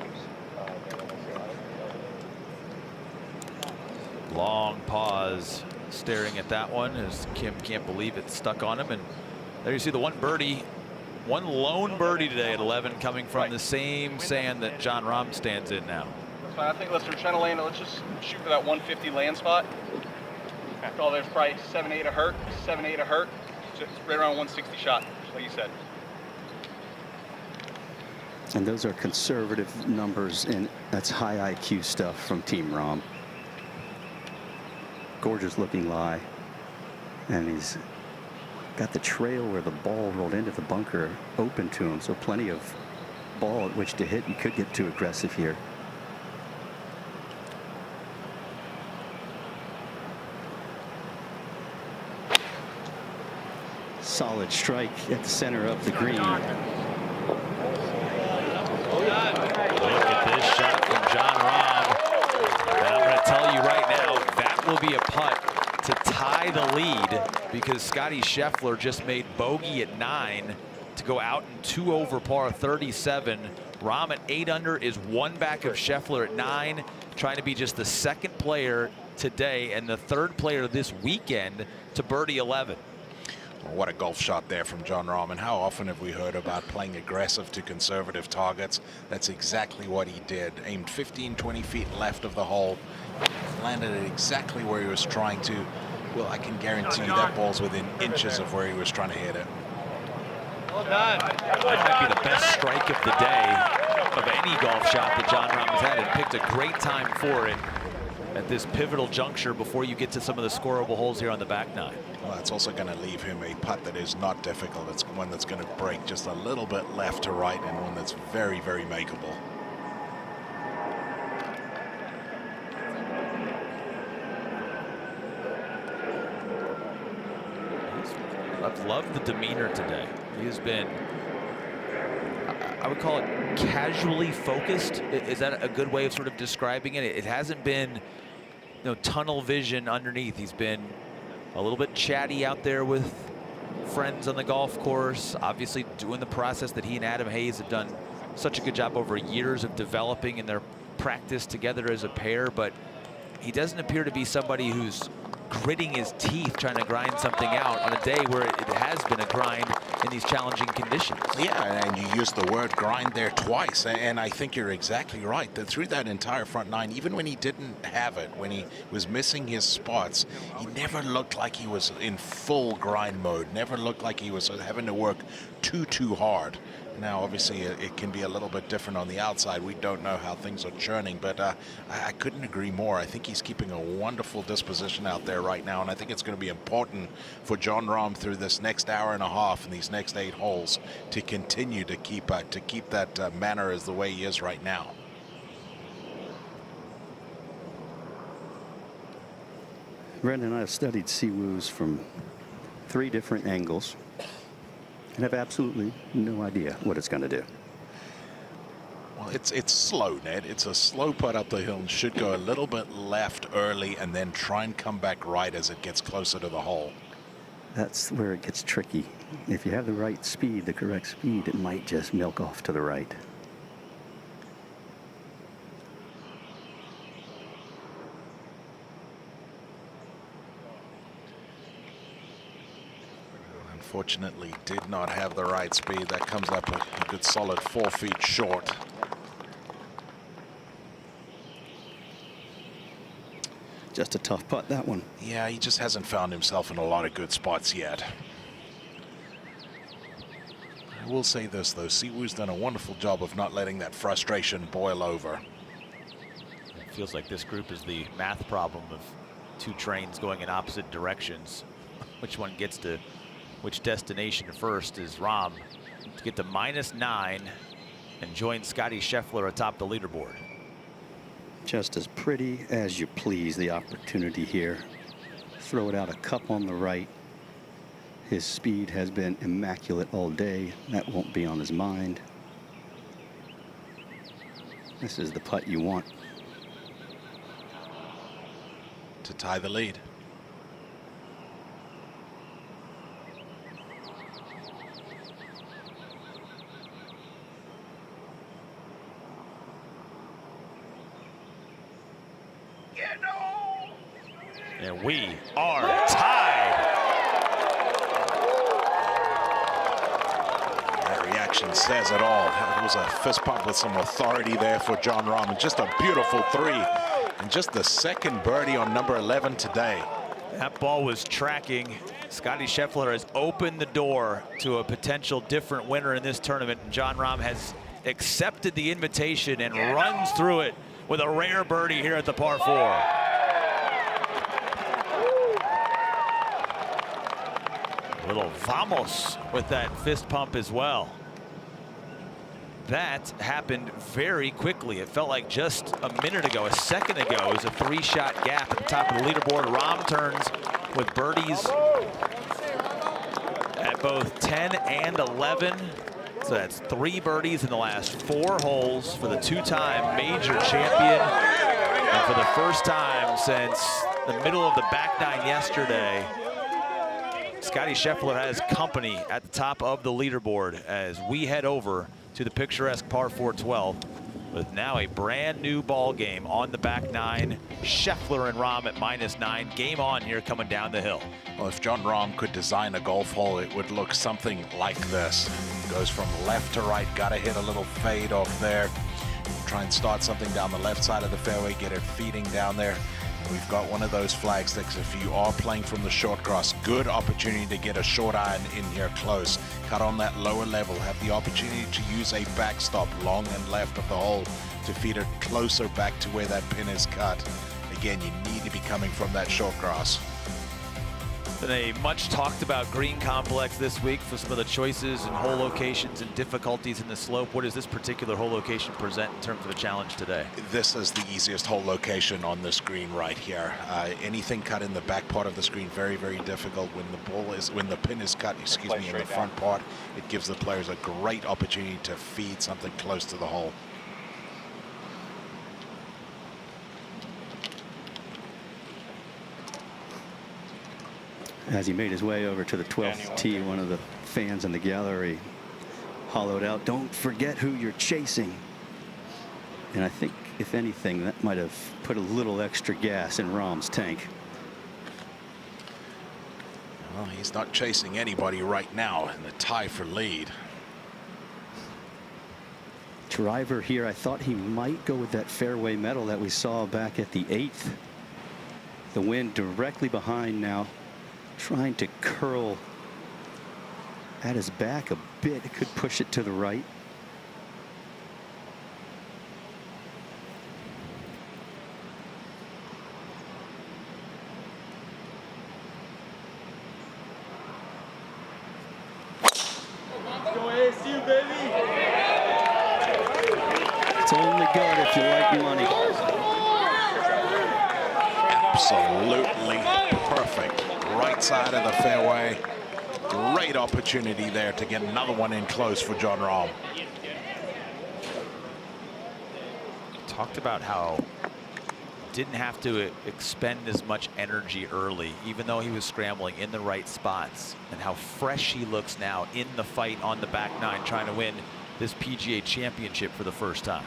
D: Long pause staring at that one as Kim can't believe it stuck on him. And there you see the one lone birdie today at 11 coming from the same sand that Jon Rahm stands in now.
I: That's fine. I think let's try to land it. Let's just shoot for that 150 land spot. After all, there's probably 7-8 a hurt, 7-8 a hurt. Just right around 160 shot, like you said.
A: And those are conservative numbers, and that's high IQ stuff from Team Rahm. Gorgeous looking lie. And he's got the trail where the ball rolled into the bunker open to him, so plenty of ball at which to hit. You could get too aggressive here. Solid strike at the center of the green.
D: Look at this shot from Jon Rahm. And I'm going to tell you right now, that will be a putt to tie the lead, because Scotty Scheffler just made bogey at 9 to go out in 2 over par 37. Rahm at 8 under is 1 back of Scheffler at 9, trying to be just the 2nd player today and the 3rd player this weekend to birdie 11.
C: Well, what a golf shot there from Jon Rahm, and how often have we heard about playing aggressive to conservative targets? That's exactly what he did. Aimed 15-20 feet left of the hole, landed it exactly where he was trying to. Well, I can guarantee you that ball's within inches of where he was trying to hit it.
D: That might be the best strike of the day of any golf shot that Jon Rahm has had, and picked a great time for it at this pivotal juncture before you get to some of the scoreable holes here on the back 9.
C: Well, it's also going to leave him a putt that is not difficult. It's one that's going to break just a little bit left to right, and one that's very, very makeable.
D: I've loved the demeanor today. He has been, I would call it casually focused. Is that a good way of sort of describing it? It hasn't been, tunnel vision underneath. He's been a little bit chatty out there with friends on the golf course, obviously doing the process that he and Adam Hayes have done such a good job over years of developing in their practice together as a pair. But he doesn't appear to be somebody who's gritting his teeth trying to grind something out on a day where it has been a grind in these challenging conditions.
C: Yeah, and you used the word grind there twice, and I think you're exactly right. That through that entire front 9, even when he didn't have it, when he was missing his spots, he never looked like he was in full grind mode, never looked like he was having to work too hard. Now, obviously, it can be a little bit different on the outside. We don't know how things are churning, but I couldn't agree more. I think he's keeping a wonderful disposition out there right now, and I think it's going to be important for Jon Rahm through this next hour and a half and these next 8 holes to continue to keep that manner as the way he is right now.
A: Brendan and I have studied Siwoo's from 3 different angles and have absolutely no idea what it's going to do.
C: Well, it's slow, Ned. It's a slow putt up the hill and should go a little bit left early and then try and come back right as it gets closer to the hole.
A: That's where it gets tricky. If you have the right speed, the correct speed, it might just milk off to the right.
C: Unfortunately, did not have the right speed. That comes up a good solid 4 feet short.
A: Just a tough putt, that one.
C: Yeah, he just hasn't found himself in a lot of good spots yet. I will say this, though. Siwoo's done a wonderful job of not letting that frustration boil over.
D: It feels like this group is the math problem of 2 trains going in opposite directions. Which one gets to which destination first? Is Rahm to get to -9 and join Scotty Scheffler atop the leaderboard.
A: Just as pretty as you please, the opportunity here. Throw it out a cup on the right. His speed has been immaculate all day. That won't be on his mind. This is the putt you want.
C: To tie the lead.
D: And we are tied.
C: That reaction says it all. It was a fist pump with some authority there for Jon Rahm. And just a beautiful 3. And just the second birdie on number 11 today.
D: That ball was tracking. Scotty Scheffler has opened the door to a potential different winner in this tournament. And Jon Rahm has accepted the invitation and runs through it with a rare birdie here at the par 4. Little vamos with that fist pump as well. That happened very quickly. It felt like just a minute ago, a second ago, it was a 3-shot gap at the top of the leaderboard. Rahm turns with birdies at both 10 and 11. So that's 3 birdies in the last 4 holes for the 2-time major champion. And for the first time since the middle of the back 9 yesterday, Scotty Scheffler has company at the top of the leaderboard as we head over to the picturesque par 4 12 with now a brand new ball game on the back 9. Scheffler and Rahm at -9. Game on here coming down the hill.
C: Well, if Jon Rahm could design a golf hole, it would look something like this. Goes from left to right, got to hit a little fade off there. Try and start something down the left side of the fairway, get it feeding down there. We've got one of those flag sticks. If you are playing from the short grass, good opportunity to get a short iron in here close. Cut on that lower level. Have the opportunity to use a backstop long and left of the hole to feed it closer back to where that pin is cut. Again, you need to be coming from that short grass.
D: Been a much talked about green complex this week for some of the choices and hole locations and difficulties in the slope. What does this particular hole location present in terms of a challenge today?
C: This is the easiest hole location on the screen right here. Anything cut in the back part of the screen, very, very difficult. When the pin is cut, excuse me, in the front part, it gives the players a great opportunity to feed something close to the hole.
A: As he made his way over to the 12th tee, one of the fans in the gallery hollowed out, "Don't forget who you're chasing." And I think, if anything, that might have put a little extra gas in Rahm's tank.
C: Well, he's not chasing anybody right now in the tie for lead.
A: Driver here, I thought he might go with that fairway metal that we saw back at the 8th. The wind directly behind now, trying to curl at his back a bit. It could push it to the right. It's only good if you like money.
C: Absolutely perfect. Right side of the fairway. Great opportunity there to get another one in close for Jon Rahm.
D: Talked about how didn't have to expend as much energy early, even though he was scrambling in the right spots, and how fresh he looks now in the fight on the back nine, trying to win this PGA Championship for the first time.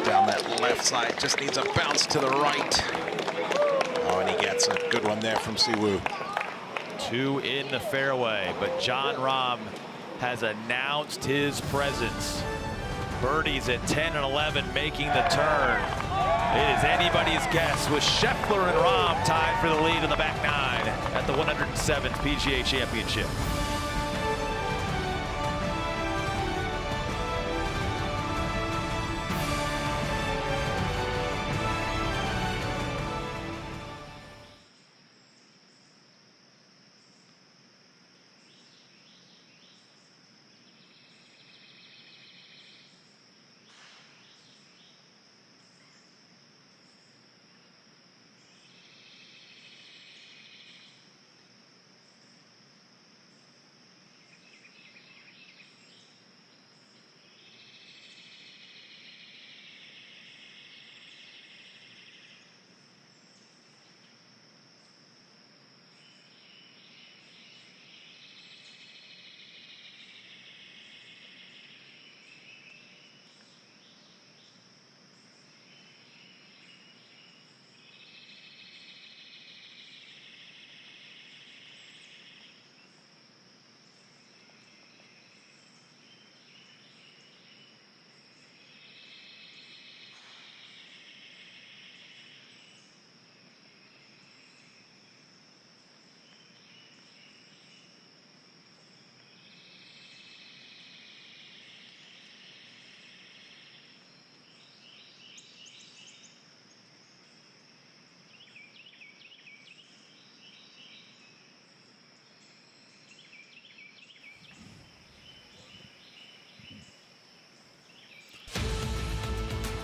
C: Down that left side, just needs a bounce to the right. Oh, and he gets a good one there from Siwoo.
D: 2 in the fairway, but Jon Rahm has announced his presence. Birdies at 10 and 11 making the turn. It is anybody's guess, with Scheffler and Rahm tied for the lead in the back nine at the 107th PGA Championship.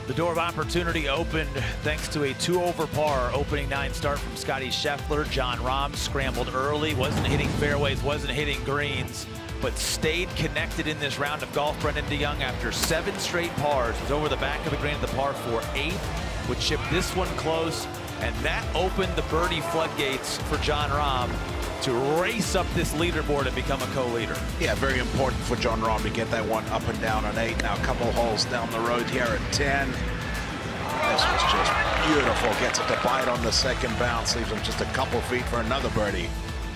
D: The door of opportunity opened thanks to a 2-over par opening 9 start from Scottie Scheffler. Jon Rahm scrambled early, wasn't hitting fairways, wasn't hitting greens, but stayed connected in this round of golf. Brendan DeYoung, after 7 straight pars, was over the back of the green at the par 4 8th, would chip this one close, and that opened the birdie floodgates for Jon Rahm to race up this leaderboard and become a co-leader.
C: Yeah, very important for Jon Rahm to get that one up and down on 8. Now a couple holes down the road here at 10. This was just beautiful. Gets it to bite on the second bounce. Leaves him just a couple feet for another birdie.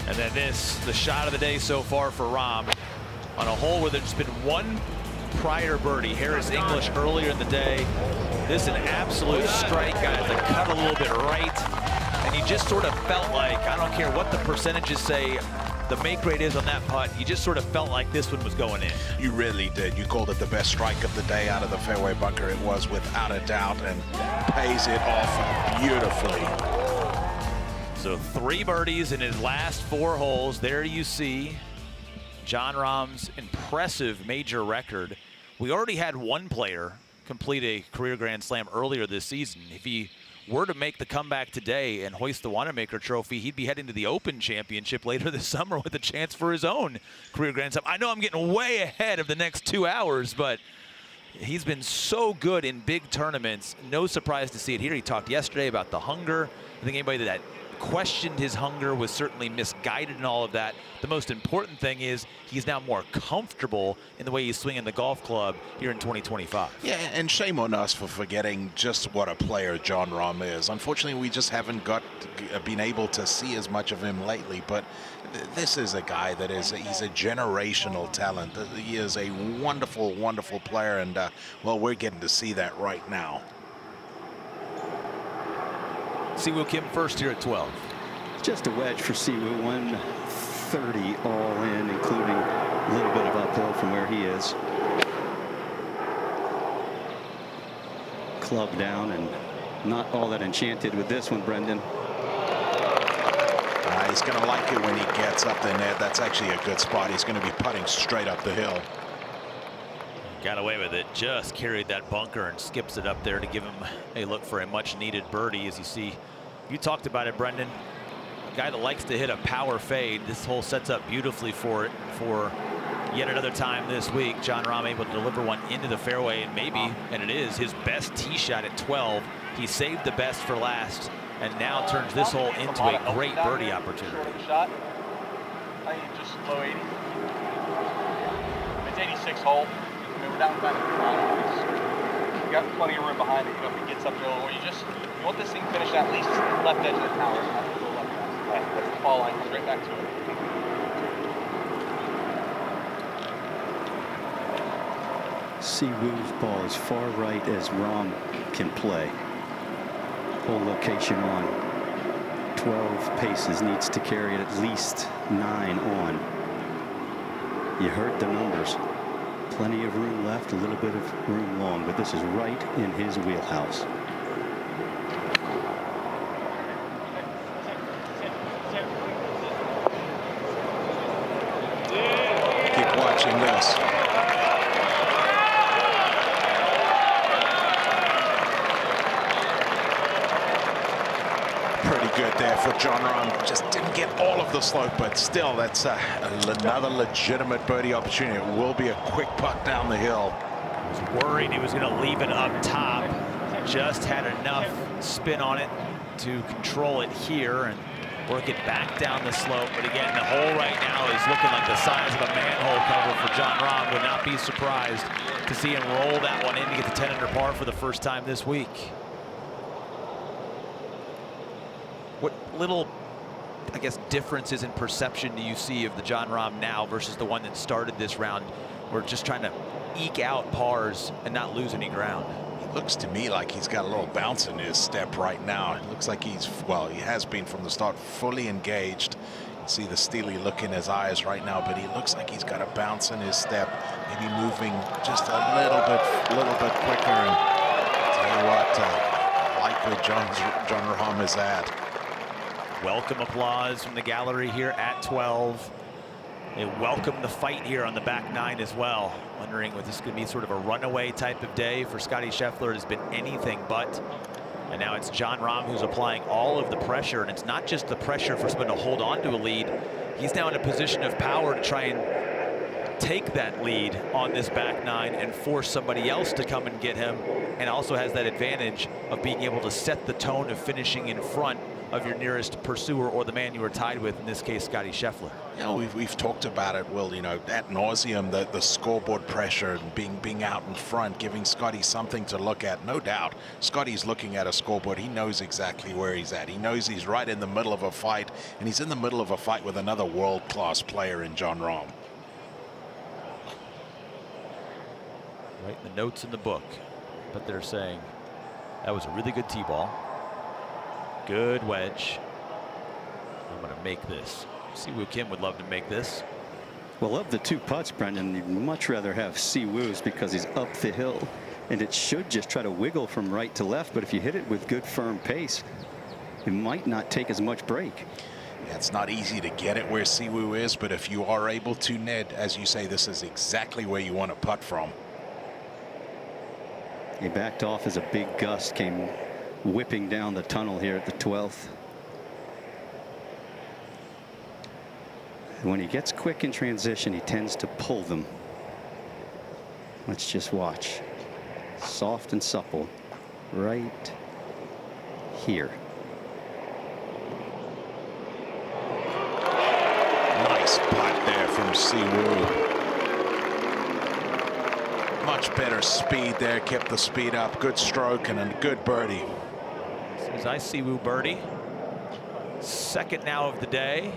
D: And then this, the shot of the day so far for Rahm, on a hole where there's been one prior birdie. Harris English earlier in the day. This is an absolute strike, guys. That cut a little bit right. And you just sort of felt like, I don't care what the percentages say the make rate is on that putt, you just sort of felt like this one was going in.
C: You really did. You called it the best strike of the day out of the fairway bunker. It was, without a doubt, and pays it off beautifully.
D: So 3 birdies in his last 4 holes. There you see Jon Rahm's impressive major record. We already had one player complete a career Grand Slam earlier this season. If he were to make the comeback today and hoist the Wanamaker Trophy, he'd be heading to the Open Championship later this summer with a chance for his own career Grand Slam. I know I'm getting way ahead of the next 2 hours, but he's been so good in big tournaments. No surprise to see it here. He talked yesterday about the hunger. I think anybody that questioned his hunger was certainly misguided in all of that. The most important thing is he's now more comfortable in the way he's swinging the golf club here in 2025.
C: Yeah, and shame on us for forgetting just what a player Jon Rahm is. Unfortunately, we just haven't been able to see as much of him lately, but this is a guy that he's a generational talent. He is a wonderful, wonderful player, and well, we're getting to see that right now.
D: Siwoo Kim first here at 12.
A: Just a wedge for Siwoo, 130 all in, including a little bit of uphill from where he is. Club down, and not all that enchanted with this one, Brendan.
C: he's going to like it when he gets up there, Ned. That's actually a good spot. He's going to be putting straight up the hill.
D: Got away with it, just carried that bunker and skips it up there to give him a look for a much needed birdie. As you see, you talked about it, Brendan, a guy that likes to hit a power fade. This hole sets up beautifully for it for yet another time this week. Jon Rahm able to deliver one into the fairway, and maybe, and it is, his best tee shot at 12. He saved the best for last and now turns this hole into a great birdie opportunity.
I: Shot. I think just low 80. It's 86 hole. I mean, we're down back at the bottom. You got plenty of room behind it. You know, if it gets up there a little, you want this thing finished at least left edge of the tower. Not to the left edge. Right. That's the fall line. Comes right back to it.
A: Siwoo's ball as far right as Rahm can play. Hole location on 12 paces, needs to carry it at least 9 on. You heard the numbers. Plenty of room left, a little bit of room long, but this is right in his wheelhouse.
C: Keep watching this. Pretty good there for Jon Rahm. Just didn't get all of the slope, but still, that's another legitimate birdie opportunity. It will be a quick putt down the hill.
D: Was worried he was going to leave it up top. Just had enough spin on it to control it here and work it back down the slope. But again, the hole right now is looking like the size of a manhole cover for Jon Rahm. Would not be surprised to see him roll that one in to get the 10 under par for the first time this week. What little, I guess, differences in perception do you see of the Jon Rahm now versus the one that started this round? We're just trying to eke out pars and not lose any ground.
C: It looks to me like he's got a little bounce in his step right now. It looks like he's, well, he has been from the start fully engaged. You see the steely look in his eyes right now, but he looks like he's got a bounce in his step, maybe moving just a little bit quicker. And tell you what, I like where Jon Rahm is at.
D: Welcome applause from the gallery here at 12. They welcome the fight here on the back 9 as well. Wondering if this could be sort of a runaway type of day for Scotty Scheffler. It has been anything but. And now it's Jon Rahm who's applying all of the pressure. And it's not just the pressure for someone to hold on to a lead. He's now in a position of power to try and take that lead on this back 9 and force somebody else to come and get him. And also has that advantage of being able to set the tone of finishing in front of your nearest pursuer or the man you were tied with, in this case, Scotty Scheffler.
C: Yeah, we've talked about it, Will, you know, ad nauseum, the scoreboard pressure and being out in front, giving Scotty something to look at. No doubt, Scotty's looking at a scoreboard. He knows exactly where he's at. He knows he's right in the middle of a fight, and he's in the middle of a fight with another world-class player in Jon Rahm.
D: Right, the notes in the book, but they're saying that was a really good tee ball. Good wedge. I'm going to make this. Siwoo Kim would love to make this.
A: Well, of the 2 putts, Brendan, you'd much rather have Siwoo's because he's up the hill, and it should just try to wiggle from right to left. But if you hit it with good firm pace, it might not take as much break.
C: Yeah, it's not easy to get it where Siwoo is, but if you are able to, Ned, as you say, this is exactly where you want to putt from.
A: He backed off as a big gust came whipping down the tunnel here at the 12th. When he gets quick in transition, he tends to pull them. Let's just watch. Soft and supple right here.
C: Nice putt there from Siwoo. Much better speed there, kept the speed up. Good stroke and a good birdie.
D: As I Siwoo birdie. Second now of the day.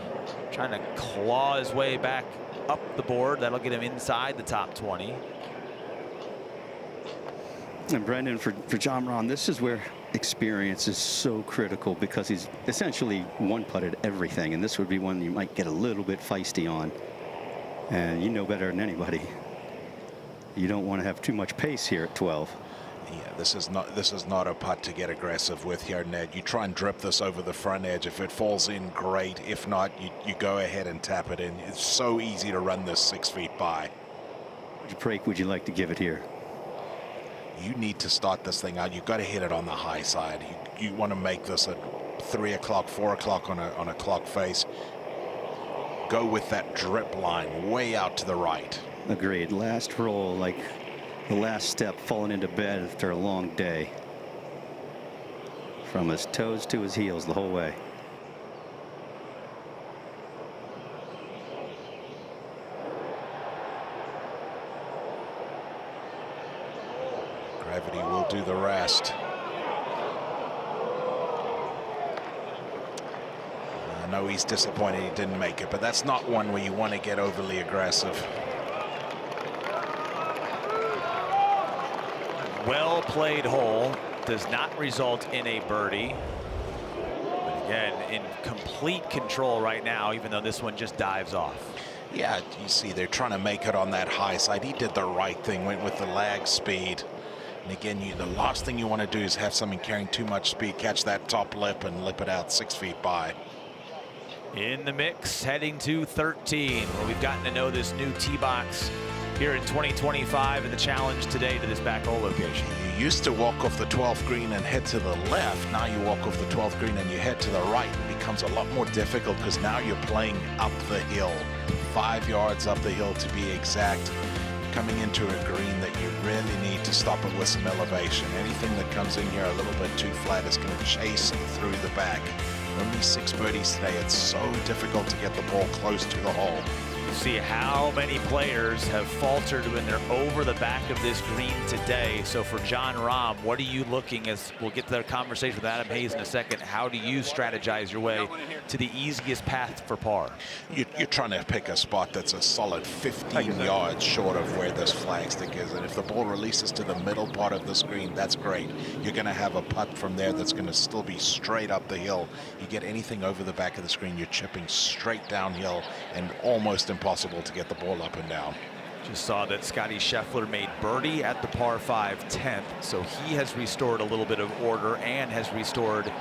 D: Trying to claw his way back up the board. That'll get him inside the top 20.
A: And Brendan, for Jon Rahm, this is where experience is so critical because he's essentially one-putted everything. And this would be one you might get a little bit feisty on. And you know better than anybody. You don't want to have too much pace here at 12.
C: Yeah, this is not a putt to get aggressive with here, Ned. You try and drip this over the front edge. If it falls in, great. If not, you go ahead and tap it in. It's so easy to run this 6 feet by.
A: Which break would you like to give it here?
C: You need to start this thing out. You've got to hit it on the high side. You want to make this at 3 o'clock, 4 o'clock on a clock face. Go with that drip line way out to the right.
A: Agreed. Last roll, like the last step, falling into bed after a long day. From his toes to his heels the whole way.
C: Gravity will do the rest. I know he's disappointed he didn't make it, but that's not one where you want to get overly aggressive.
D: Well played hole. Does not result in a birdie. But again, in complete control right now, even though this one just dives off.
C: Yeah, you see they're trying to make it on that high side. He did the right thing, went with the lag speed. And again, the last thing you want to do is have something carrying too much speed, catch that top lip and lip it out 6 feet by.
D: In the mix, heading to 13, where we've gotten to know this new tee box here in 2025 and the challenge today to this back hole location.
C: You used to walk off the 12th green and head to the left. Now you walk off the 12th green and you head to the right. It becomes a lot more difficult because now you're playing up the hill, 5 yards up the hill to be exact. Coming into a green that you really need to stop it with some elevation. Anything that comes in here a little bit too flat is going to chase through the back. Only 6 birdies today. It's so difficult to get the ball close to the hole.
D: You see how many players have faltered when they're over the back of this green today. So for Jon Rahm, what are you looking, as we'll get to the conversation with Adam Hayes in a second, how do you strategize your way to the easiest path for par?
C: You're trying to pick a spot that's a solid 15 yards short of where this flagstick is. And if the ball releases to the middle part of the screen, that's great. You're going to have a putt from there that's going to still be straight up the hill. You get anything over the back of the screen, you're chipping straight downhill and almost impossible to get the ball up and down.
D: Just saw that Scotty Scheffler made birdie at the par 5 10th, so he has restored a little bit of order and has restored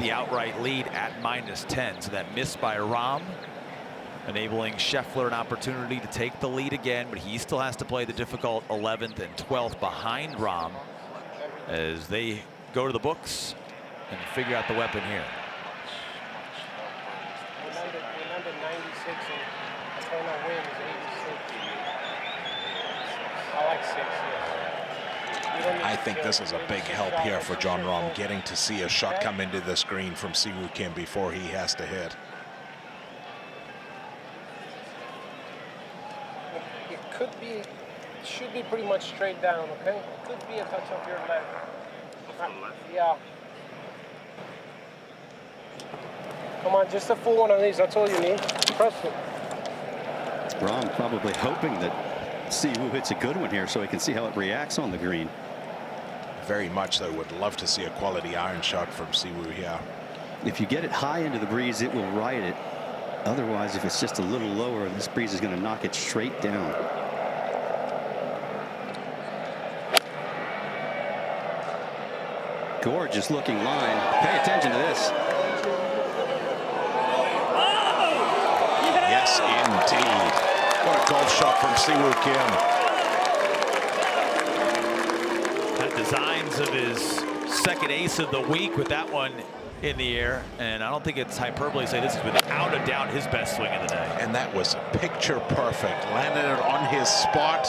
D: the outright lead at -10. So that miss by Rahm, enabling Scheffler an opportunity to take the lead again, but he still has to play the difficult 11th and 12th behind Rahm as they go to the books and figure out the weapon here.
F: Remember 96 and total win is 86. I like 6, yes.
C: I think this is a big help here for Jon Rahm, getting to see a shot come into this green from Siwoo Kim before he has to hit.
F: It could be, should be pretty much straight down, okay? It could be a touch of your left. Yeah. Come on, just a full one of these. That's all you need. Trust me.
A: Rahm probably hoping that Siwoo hits a good one here so he can see how it reacts on the green.
C: Very much though. Would love to see a quality iron shot from Siwoo here.
A: If you get it high into the breeze, it will ride it. Otherwise, if it's just a little lower, this breeze is going to knock it straight down. Gorgeous looking line. Pay attention to this.
C: Yes, indeed. What a golf shot from Siwoo Kim.
D: Had designs of his second ace of the week with that one in the air, and I don't think it's hyperbole to say this is without a doubt his best swing of the day.
C: And that was picture perfect. Landed it on his spot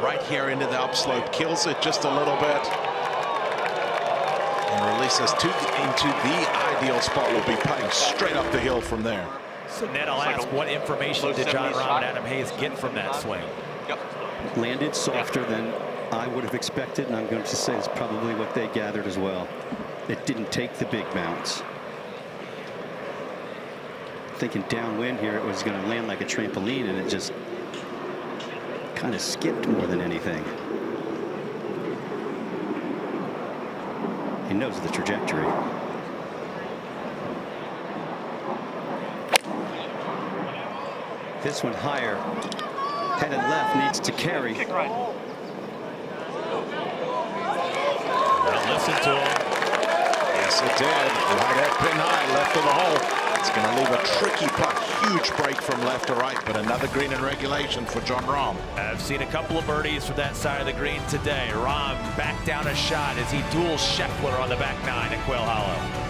C: right here into the upslope, kills it just a little bit and releases into the ideal spot. Will be putting straight up the hill from there.
D: So Ned, I'll ask, what information did Jon Rahm and Adam Hayes get from that swing?
A: Landed softer than I would have expected, and I'm going to say it's probably what they gathered as well. It didn't take the big bounce. Thinking downwind here, it was going to land like a trampoline, and it just kind of skipped more than anything. He knows the trajectory. This one higher, headed left, needs to carry.
D: Well, listen to him.
C: Yes, it did. Right at pin high, left of the hole. It's going to leave a tricky putt. Huge break from left to right, but another green in regulation for Jon Rahm.
D: I've seen a couple of birdies from that side of the green today. Rahm back down a shot as he duels Schauffele on the back nine at Quail Hollow.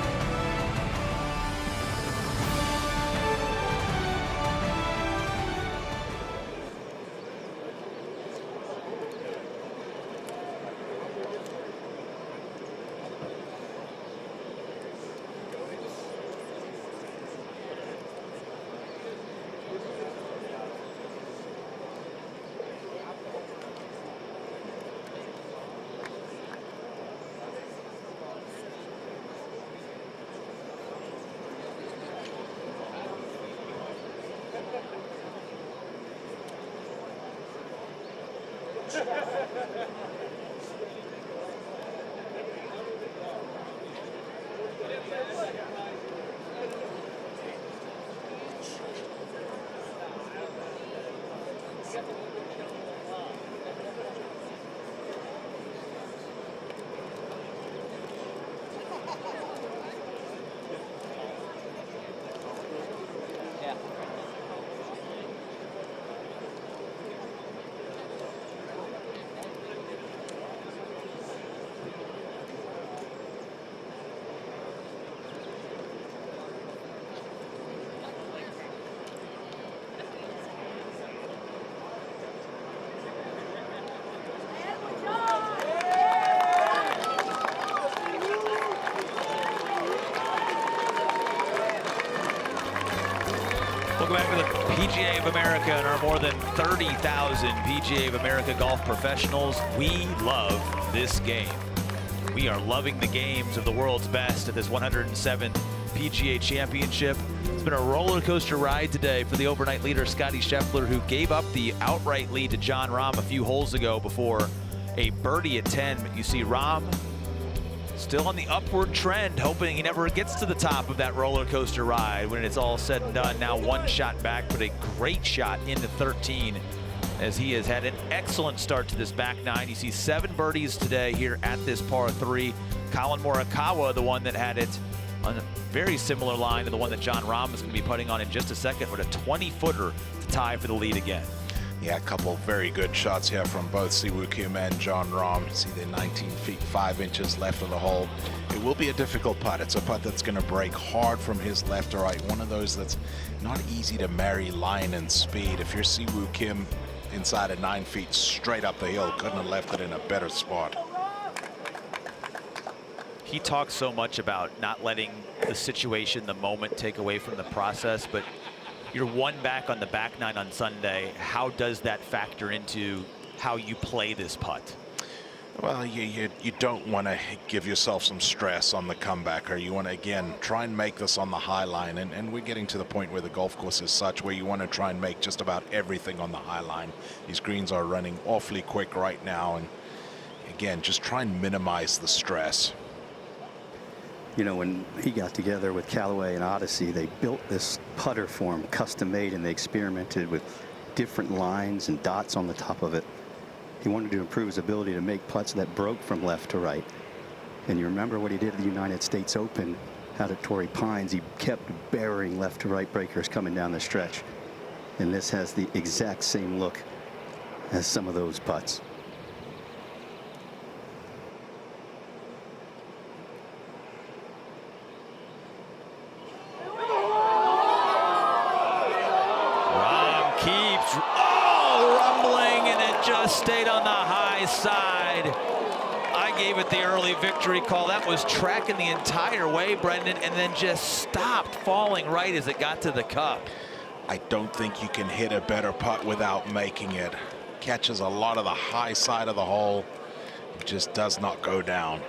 D: Welcome back to the PGA of America and our more than 30,000 PGA of America golf professionals. We love this game. We are loving the games of the world's best at this 107th PGA Championship. It's been a roller coaster ride today for the overnight leader, Scotty Scheffler, who gave up the outright lead to Jon Rahm a few holes ago before a birdie at 10. But you see Rahm still on the upward trend, hoping he never gets to the top of that roller coaster ride when it's all said and done. Now one shot back, but a great shot into 13 as he has had an excellent start to this back nine. You see 7 birdies today here at this par 3. Colin Morikawa, the one that had it on a very similar line to the one that Jon Rahm is going to be putting on in just a second, with a 20-footer to tie for the lead again.
C: Yeah, a couple of very good shots here from both Siwoo Kim and Jon Rahm. See, they're 19 feet 5 inches left of the hole. It will be a difficult putt. It's a putt that's going to break hard from his left to right. One of those that's not easy to marry line and speed. If you're Siwoo Kim inside of 9 feet straight up the hill, couldn't have left it in a better spot.
D: He talks so much about not letting the situation, the moment, take away from the process, but you're one back on the back nine on Sunday. How does that factor into how you play this putt?
C: Well, you don't want to give yourself some stress on the comeback, or you want to, again, try and make this on the high line. And we're getting to the point where the golf course is such where you want to try and make just about everything on the high line. These greens are running awfully quick right now. And again, just try and minimize the stress.
A: You know, when he got together with Callaway and Odyssey, they built this putter for him, custom made, and they experimented with different lines and dots on the top of it. He wanted to improve his ability to make putts that broke from left to right. And you remember what he did at the United States Open out at Torrey Pines. He kept burying left to right breakers coming down the stretch. And this has the exact same look as some of those putts.
D: Stayed on the high side. I gave it the early victory call. That was tracking the entire way, Brendan, and then just stopped falling right as it got to the cup.
C: I don't think you can hit a better putt without making it. Catches a lot of the high side of the hole. It just does not go down.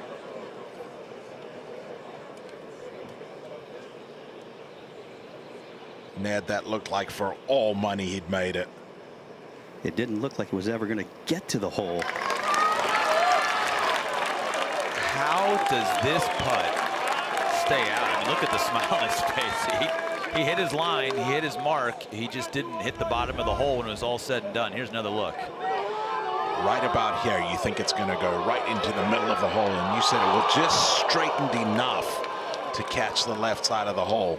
C: Ned, that looked like for all money he'd made it.
A: It didn't look like it was ever going to get to the hole.
D: How does this putt stay out? I mean, look at the smile on his face. He hit his line, he hit his mark. He just didn't hit the bottom of the hole when it was all said and done. Here's another look.
C: right about here. You think it's going to go right into the middle of the hole, and you said it will just straightened enough to catch the left side of the hole.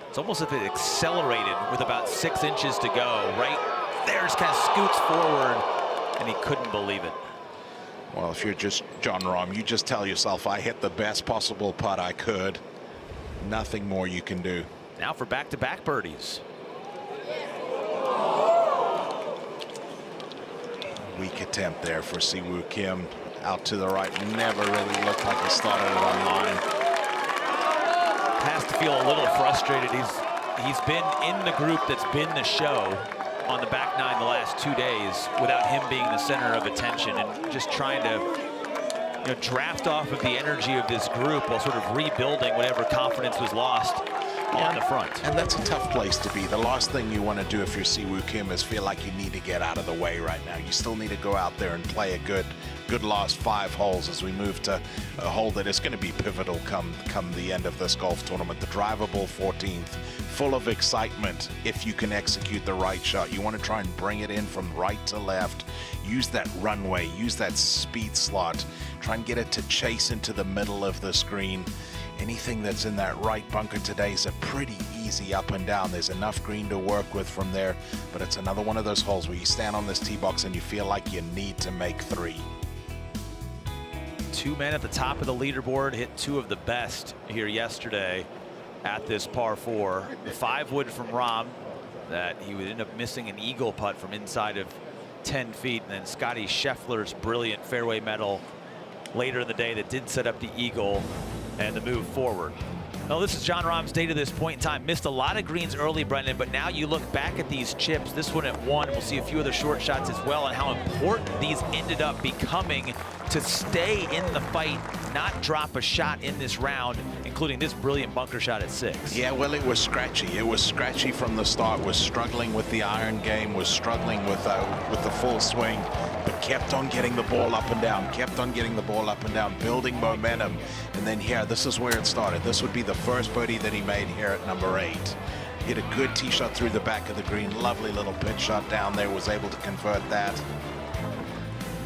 D: It's almost as if it accelerated with about 6 inches to go. Right there, just kind of scoots forward, and he couldn't believe it.
C: Well, if you're just Jon Rahm, you just tell yourself, I hit the best possible putt I could. Nothing more you can do.
D: Now for back-to-back birdies.
C: Weak attempt there for Siwoo Kim. Out to the right, never really looked like he started it on line.
D: Has to feel a little frustrated. He's been in the group that's been the show on the back nine the last 2 days without him being the center of attention, and just trying to draft off of the energy of this group while sort of rebuilding whatever confidence was lost on the front.
C: And that's a tough place to be. The last thing you want to do if you're Siwoo Kim is feel like you need to get out of the way right now. You still need to go out there and play a good last 5 holes as we move to a hole that is going to be pivotal come the end of this golf tournament. The drivable 14th, full of excitement if you can execute the right shot. You want to try and bring it in from right to left. Use that runway, use that speed slot. Try and get it to chase into the middle of the screen. Anything that's in that right bunker today is a pretty easy up and down. There's enough green to work with from there, but it's another one of those holes where you stand on this tee box and you feel like you need to make 3.
D: 2 men at the top of the leaderboard hit 2 of the best here yesterday at this par 4. The 5-wood from Rahm that he would end up missing an eagle putt from inside of 10 feet, and then Scotty Scheffler's brilliant fairway metal later in the day that did set up the eagle and the move forward. Well, this is Jon Rahm's day to this point in time. Missed a lot of greens early, Brendan, but now you look back at these chips, this one at 1, we'll see a few other short shots as well, and how important these ended up becoming to stay in the fight, not drop a shot in this round, including this brilliant bunker shot at 6.
C: Yeah, well, it was scratchy. It was scratchy from the start. Was struggling with the iron game, was struggling with the full swing, but kept on getting the ball up and down, kept on getting the ball up and down, building momentum. And then here, this is where it started. This would be the first birdie that he made here at number 8. Hit a good tee shot through the back of the green. Lovely little pitch shot down there. Was able to convert that.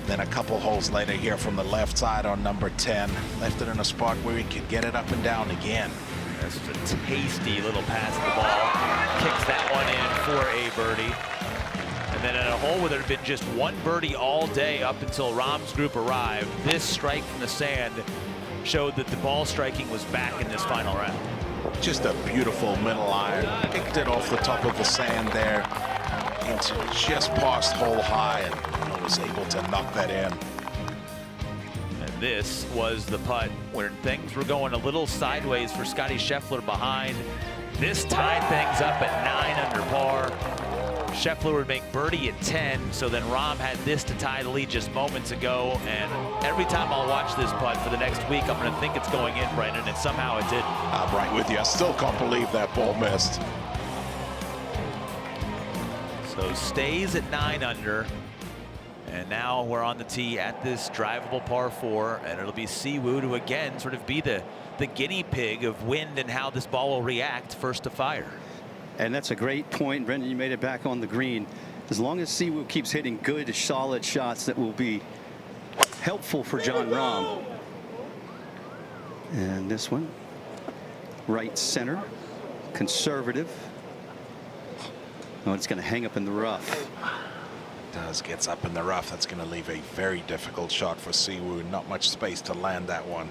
C: Then a couple holes later here from the left side on number 10. Left it in a spot where he could get it up and down again.
D: That's a tasty little pass of the ball. Kicks that one in for a birdie. And then at a hole where there had been just 1 birdie all day up until Rahm's group arrived, this strike from the sand showed that the ball striking was back in this final round.
C: Just a beautiful middle iron. Picked it off the top of the sand there into just past hole high, and was able to knock that in.
D: And this was the putt where things were going a little sideways for Scotty Scheffler behind. This tied things up at 9 under par. Scheffler would make birdie at 10, so then Rahm had this to tie the lead just moments ago, and every time I'll watch this putt for the next week, I'm going to think it's going in, Brendan, and somehow it didn't.
C: I'm right with you. I still can't believe that ball missed.
D: So stays at 9 under, and now we're on the tee at this drivable par 4, and it'll be Siwoo to again sort of be the guinea pig of wind and how this ball will react first to fire.
A: And that's a great point, Brendan. You made it back on the green. As long as Siwoo keeps hitting good, solid shots, that will be helpful for Jon Rahm. And this one, right center, conservative. Oh, it's going to hang up in the rough.
C: Gets up in the rough. That's going to leave a very difficult shot for Siwoo. Not much space to land that one.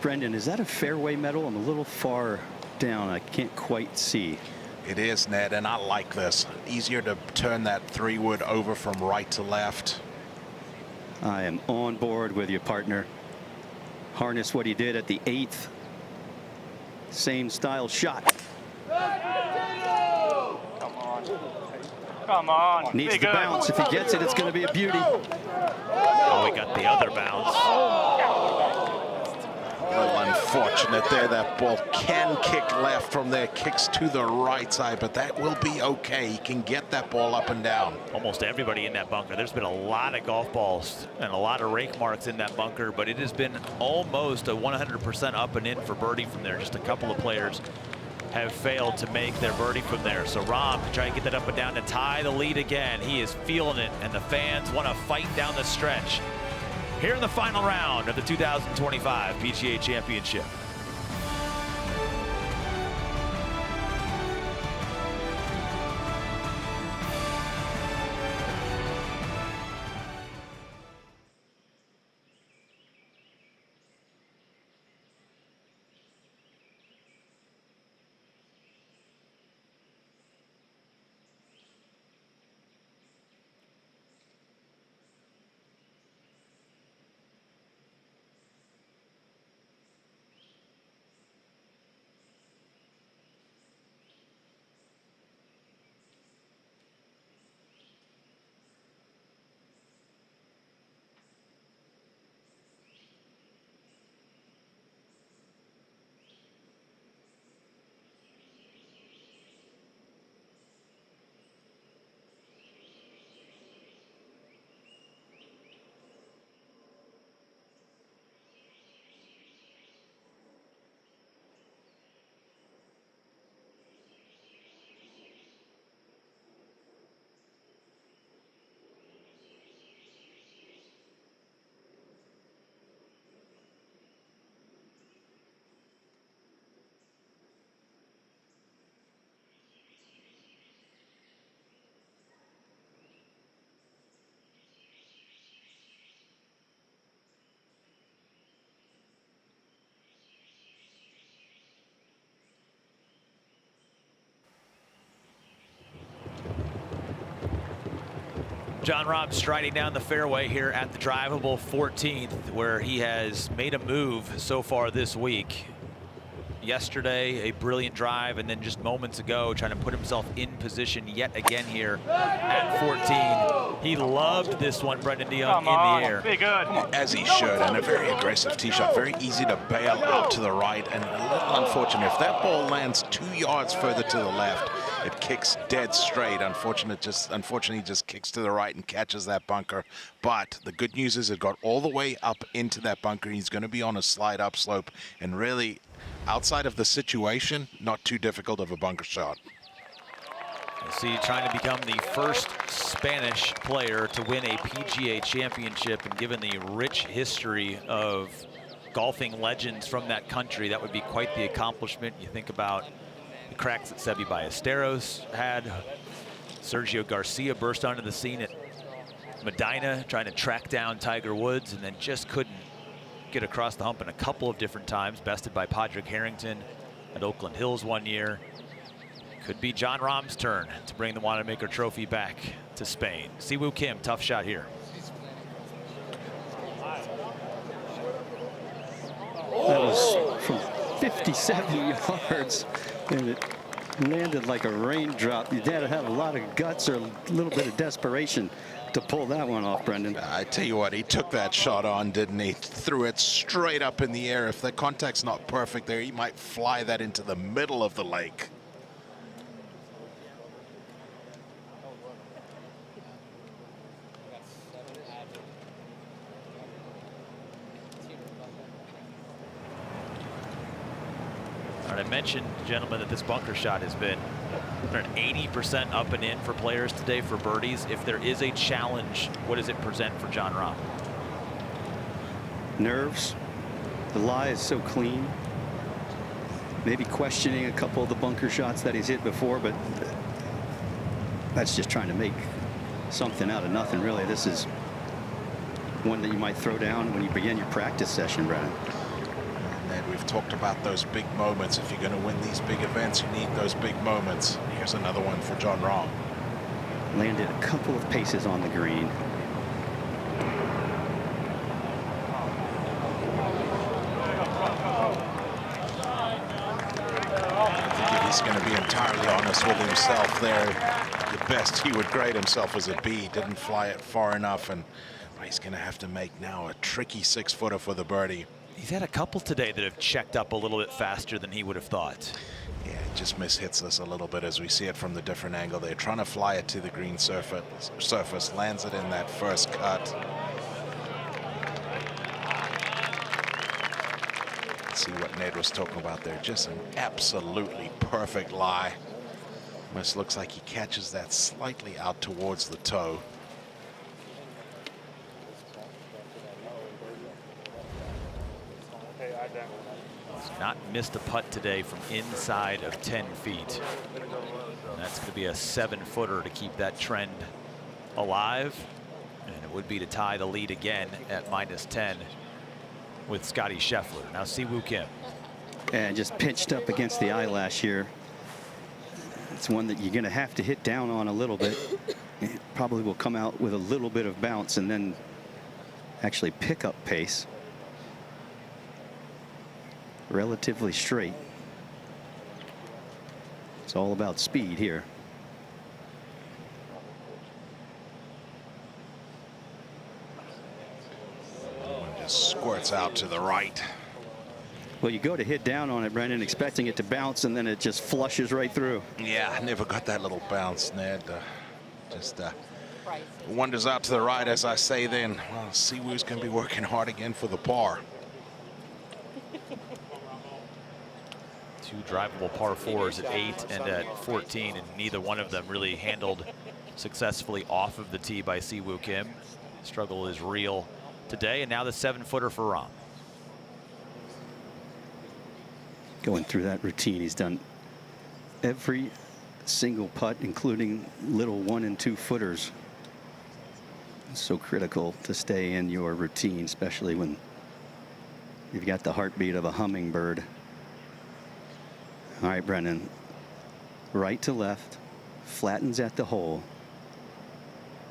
A: Brendan, is that a fairway metal? I'm a little far down. I can't quite see.
C: It is, Ned, and I like this. Easier to turn that 3-wood over from right to left.
A: I am on board with you, partner. Harness what he did at the 8th. Same style shot.
J: Come on.
A: Needs to bounce. If he gets it, it's going to be a beauty.
D: Oh, we got the other bounce.
C: little unfortunate there. That ball can kick left from there, kicks to the right side, but that will be okay. He can get that ball up and down.
D: Almost everybody in that bunker. There's been a lot of golf balls and a lot of rake marks in that bunker, but it has been almost a 100% up and in for birdie from there. Just a couple of players have failed to make their birdie from there. So Rahm to try and get that up and down to tie the lead again. He is feeling it, and the fans want to fight down the stretch here in the final round of the 2025 PGA Championship. Jon Rahm striding down the fairway here at the drivable 14th, where he has made a move so far this week. Yesterday, a brilliant drive, and then just moments ago, trying to put himself in position yet again here at 14. He loved this one, Brendan DeYoung, in the air.
J: Be good.
C: As he should, and a very aggressive tee shot. Very easy to bail out to the right, and a little unfortunate. If that ball lands 2 yards further to the left, it kicks dead straight. Unfortunately, just kicks to the right and catches that bunker. But the good news is it got all the way up into that bunker. He's going to be on a slide up slope, and really, outside of the situation, not too difficult of a bunker shot.
D: You see, trying to become the first Spanish player to win a PGA Championship, and given the rich history of golfing legends from that country, that would be quite the accomplishment. You think about the cracks that Seve Ballesteros had. Sergio Garcia burst onto the scene at Medina, trying to track down Tiger Woods, and then just couldn't get across the hump in a couple of different times. Bested by Padraig Harrington at Oakland Hills one year. Could be Jon Rahm's turn to bring the Wanamaker Trophy back to Spain. Siwoo Kim, tough shot here.
A: That was from 57 yards, and it landed like a raindrop. You had to have a lot of guts or a little bit of desperation to pull that one off, Brendan.
C: I tell you what, he took that shot on, didn't he? Threw it straight up in the air. If the contact's not perfect there, he might fly that into the middle of the lake.
D: I mentioned, gentlemen, that this bunker shot has been an 80% up and in for players today for birdies. If there is a challenge, what does it present for Jon Rahm?
A: Nerves. The lie is so clean. Maybe questioning a couple of the bunker shots that he's hit before, but that's just trying to make something out of nothing, really. This is one that you might throw down when you begin your practice session, Brendan.
C: And we've talked about those big moments. If you're going to win these big events, you need those big moments. Here's another one for Jon Rahm.
A: Landed a couple of paces on the green.
C: If he's going to be entirely honest with himself there, the best he would grade himself was a B. Didn't fly it far enough, and he's going to have to make now a tricky 6-footer for the birdie.
D: He's had a couple today that have checked up a little bit faster than he would have thought.
C: Yeah, it just mishits us a little bit as we see it from the different angle. They're trying to fly it to the green surface, lands it in that first cut. Let's see what Ned was talking about there. Just an absolutely perfect lie. Almost looks like he catches that slightly out towards the toe.
D: He's not missed a putt today from inside of 10 feet. And that's going to be a 7-footer to keep that trend alive. And it would be to tie the lead again at -10 with Scotty Scheffler. Now Siwoo Kim.
A: And just pinched up against the eyelash here. It's one that you're going to have to hit down on a little bit. It probably will come out with a little bit of bounce and then actually pick up pace. Relatively straight. It's all about speed here.
C: Just squirts out to the right.
A: Well, you go to hit down on it, Brendan, expecting it to bounce, and then it just flushes right through.
C: Yeah, I never got that little bounce, Ned. Just wanders out to the right, as I say then. Well, Siwoo's going to be working hard again for the par.
D: Two drivable par 4s at 8 and at 14, and neither one of them really handled successfully off of the tee by Siwoo Kim. Struggle is real today, and now the 7-footer for Rahm.
A: Going through that routine, he's done every single putt, including little 1- and 2-footers. It's so critical to stay in your routine, especially when you've got the heartbeat of a hummingbird. All right, Brendan, right to left, flattens at the hole,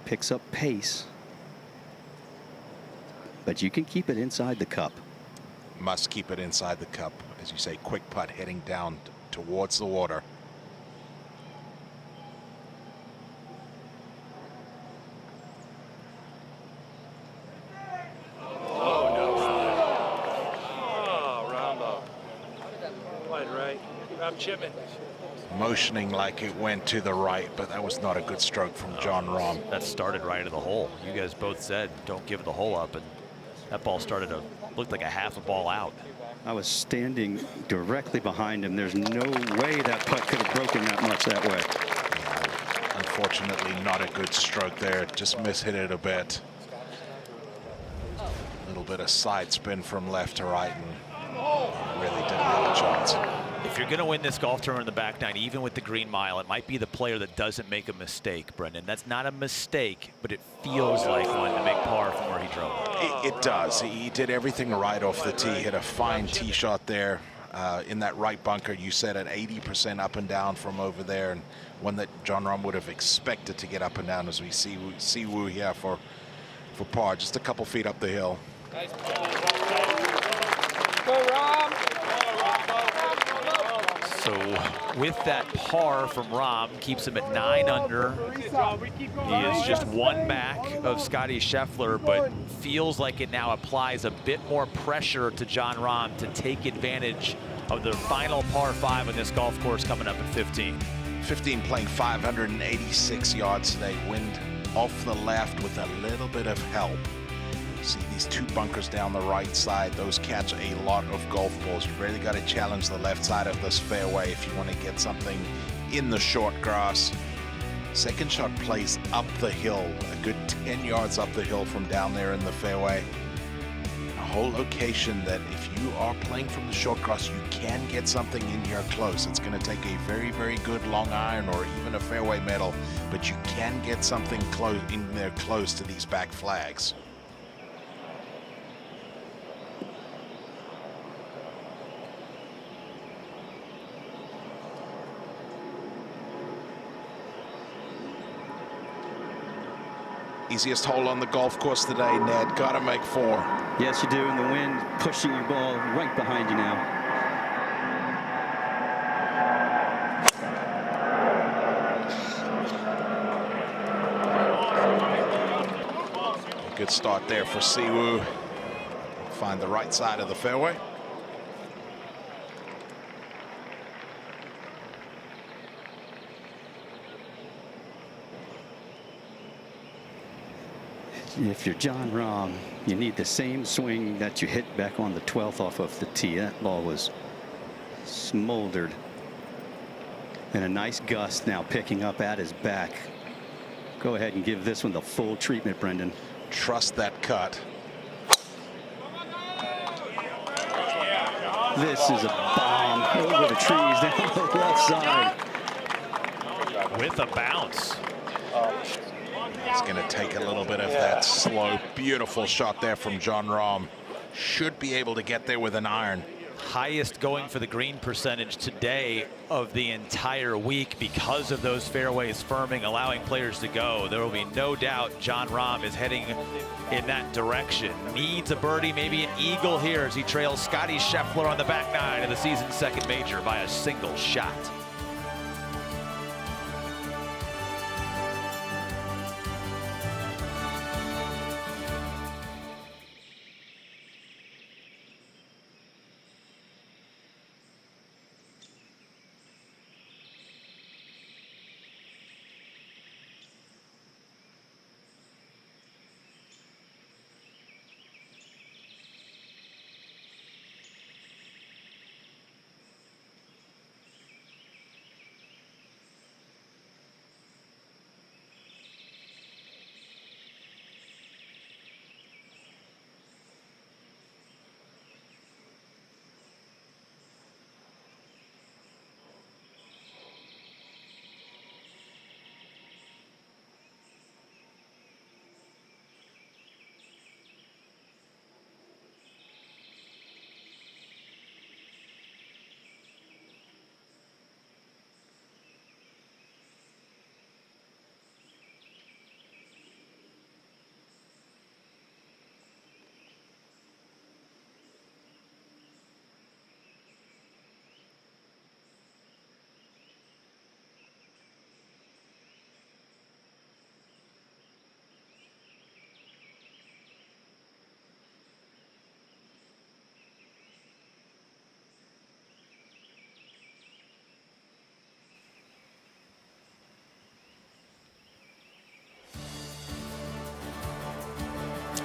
A: picks up pace, but you can keep it inside the cup.
C: Must keep it inside the cup. As you say, quick putt heading down towards the water.
B: Chipman.
C: Motioning like it went to the right, but that was not a good stroke from Jon Rahm.
D: That started right into the hole. You guys both said don't give the hole up, and that ball started to look like a half a ball out.
A: I was standing directly behind him. There's no way that putt could have broken that much that way.
C: Yeah, unfortunately, not a good stroke there. Just mishit it a bit. A little bit of side spin from left to right, and really didn't have a chance.
D: If you're going to win this golf tournament in the back nine, even with the green mile, it might be the player that doesn't make a mistake, Brendan. That's not a mistake, but it feels like one to make par from where he drove.
C: It does. He did everything right off the tee. Hit a fine tee shot there in that right bunker. You said at 80% up and down from over there, and one that Jon Rahm would have expected to get up and down as we see Siwoo here for par, just a couple feet up the hill.
B: Nice. Go, Rahm.
D: So with that par from Rahm, keeps him at 9 under. He is just one back of Scotty Scheffler, but feels like it now applies a bit more pressure to Jon Rahm to take advantage of the final par 5 on this golf course coming up at 15.
C: 15 playing 586 yards today. Wind off the left with a little bit of help. See these two bunkers down the right side. Those catch a lot of golf balls. You really got to challenge the left side of this fairway if you want to get something in the short grass. Second shot plays up the hill, a good 10 yards up the hill from down there in the fairway. A whole location that if you are playing from the short grass, you can get something in here close. It's going to take a very, very good long iron or even a fairway metal, but you can get something close in there close to these back flags. Easiest hole on the golf course today, Ned. Got to make 4.
A: Yes, you do, and the wind pushing your ball right behind you now.
C: Good start there for Siwoo. find the right side of the fairway.
A: If you're John Rahm, you need the same swing that you hit back on the 12th off of the tee. That ball was smoldered. And a nice gust now picking up at his back. Go ahead and give this one the full treatment, Brendan.
C: Trust that cut.
A: This is a bomb over the trees down the left side.
D: With a bounce.
C: It's going to take a little bit of that slow, beautiful shot there from John Rahm. Should be able to get there with an iron.
D: Highest going for the green percentage today of the entire week because of those fairways firming, allowing players to go. There will be no doubt John Rahm is heading in that direction. Needs a birdie, maybe an eagle here as he trails Scotty Scheffler on the back nine of the season's second major by a single shot.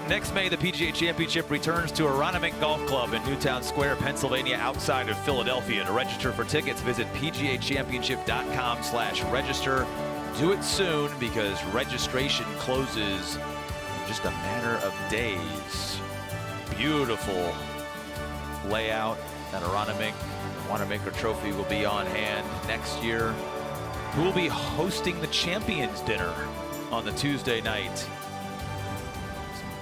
D: Next May, the PGA Championship returns to Wanamaker Golf Club in Newtown Square, Pennsylvania, outside of Philadelphia. To register for tickets, visit pgachampionship.com/register. Do it soon because registration closes in just a matter of days. Beautiful layout at Wanamaker. The Wanamaker Trophy will be on hand next year. Who will be hosting the Champions Dinner on the Tuesday night?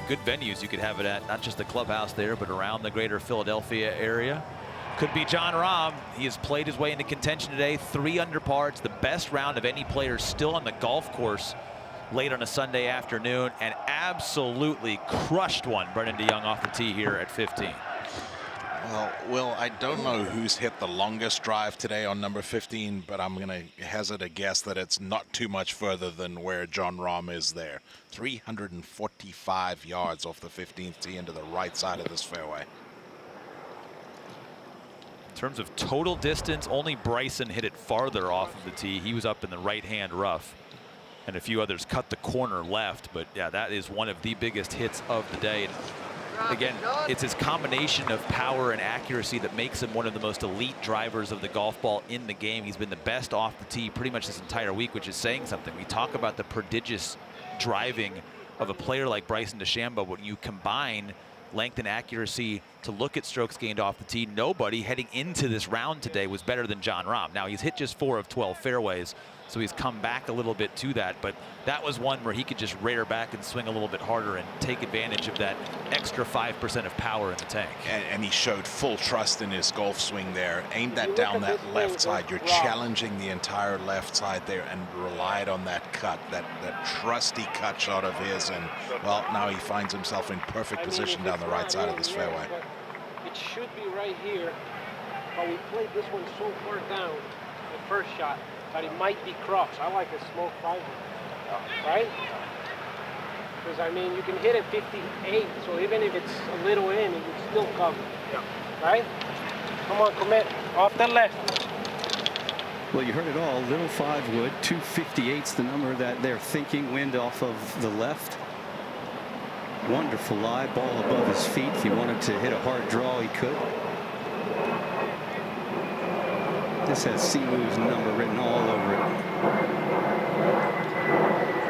D: Good venues you could have it at, not just the clubhouse there, but around the greater Philadelphia area. Could be John Rahm. He has played his way into contention today. 3 under par. It's the best round of any player still on the golf course late on a Sunday afternoon, and absolutely crushed one, Brendan DeYoung, off the tee here at 15.
C: Well, Will, I don't know who's hit the longest drive today on number 15, but I'm going to hazard a guess that it's not too much further than where John Rahm is there. 345 yards off the 15th tee into the right side of this fairway.
D: In terms of total distance, only Bryson hit it farther off of the tee. He was up in the right-hand rough, and a few others cut the corner left. But yeah, that is one of the biggest hits of the day. And again, it's his combination of power and accuracy that makes him one of the most elite drivers of the golf ball in the game. He's been the best off the tee pretty much this entire week, which is saying something. We talk about the prodigious driving of a player like Bryson DeChambeau. When you combine length and accuracy to look at strokes gained off the tee, nobody heading into this round today was better than John Rahm. Now, he's hit just 4 of 12 fairways, so he's come back a little bit to that, but that was one where he could just rear back and swing a little bit harder and take advantage of that extra 5% of power in the tank.
C: And he showed full trust in his golf swing there. Aimed that down that left side. You're challenging the entire left side there and relied on that cut, that trusty cut shot of his. And, well, now he finds himself in perfect position down the right side of this fairway.
F: It should be right here, but we played this one so far down, the first shot, that it might be crossed. I like a smoke fiber, right? Because, I mean, you can hit it 58, so even if it's a little in, it would still cover. Yeah. Right? Come on, commit. Off the left.
A: Well, you heard it all. Little 5 wood. 258's the number that they're thinking. Wind off of the left. Wonderful lie. Ball above his feet. If he wanted to hit a hard draw, he could. This has Siwoo's number written all over it.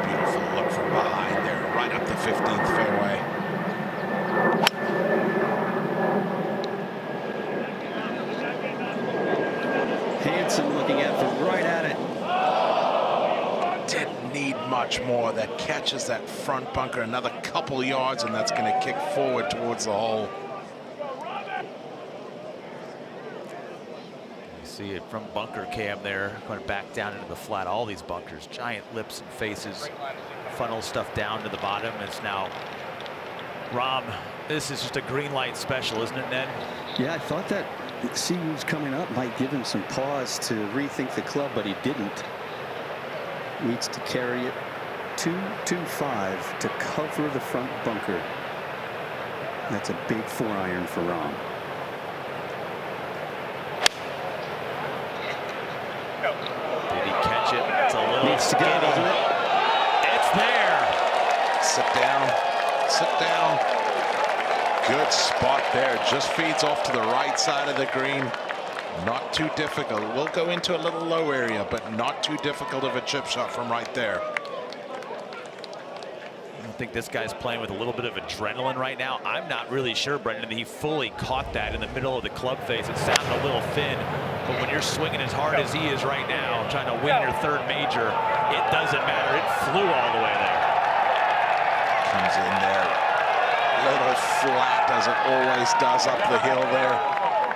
C: Beautiful look from behind there, right up the 15th fairway.
A: Hansen looking at it right at it.
C: Didn't need much more. That catches that front bunker another couple yards, and that's going to kick forward towards the hole.
D: See it from bunker cam there, going back down into the flat. All these bunkers, giant lips and faces, funnel stuff down to the bottom. It's now Rahm. This is just a green light special, isn't it, Ned?
A: Yeah, I thought that Siwoo's coming up might give him some pause to rethink the club, but he didn't. Needs to carry it 2-5 to cover the front bunker. That's a big 4-iron for Rahm.
D: Did he catch it? It's a little
A: Needs to get it, doesn't it?
D: It's there.
C: Sit down. Sit down. Good spot there. Just feeds off to the right side of the green. Not too difficult. We'll go into a little low area, but not too difficult of a chip shot from right there.
D: I think this guy's playing with a little bit of adrenaline right now. I'm not really sure, Brendan, that he fully caught that in the middle of the club face. It sounded a little thin, but when you're swinging as hard as he is right now, trying to win your third major, it doesn't matter. It flew all the way there.
C: Comes in there. Little flat as it always does up the hill there.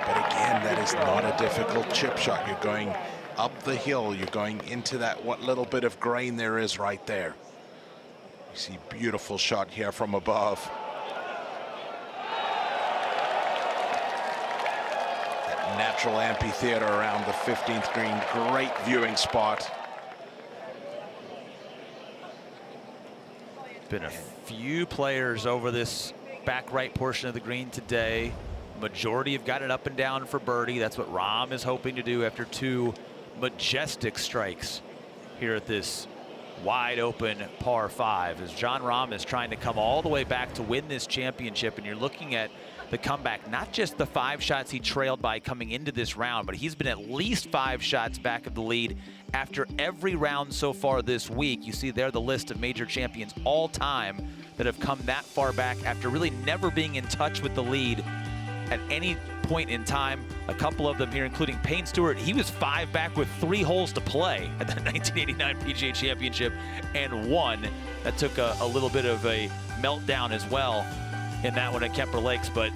C: But again, that is not a difficult chip shot. You're going up the hill. You're going into that what little bit of grain there is right there. You see beautiful shot here from above. That natural amphitheater around the 15th green. Great viewing spot.
D: Been a few players over this back right portion of the green today. Majority have got it up and down for birdie. That's what Rahm is hoping to do after 2 majestic strikes here at this wide open par 5, as Jon Rahm is trying to come all the way back to win this championship. And you're looking at the comeback, not just the 5 shots he trailed by coming into this round, but he's been at least 5 shots back of the lead after every round so far this week. You see there the list of major champions all time that have come that far back after really never being in touch with the lead at any point in time. A couple of them here, including Payne Stewart. He was 5 back with 3 holes to play at the 1989 PGA Championship and won. That took a little bit of a meltdown as well in that one at Kemper Lakes, but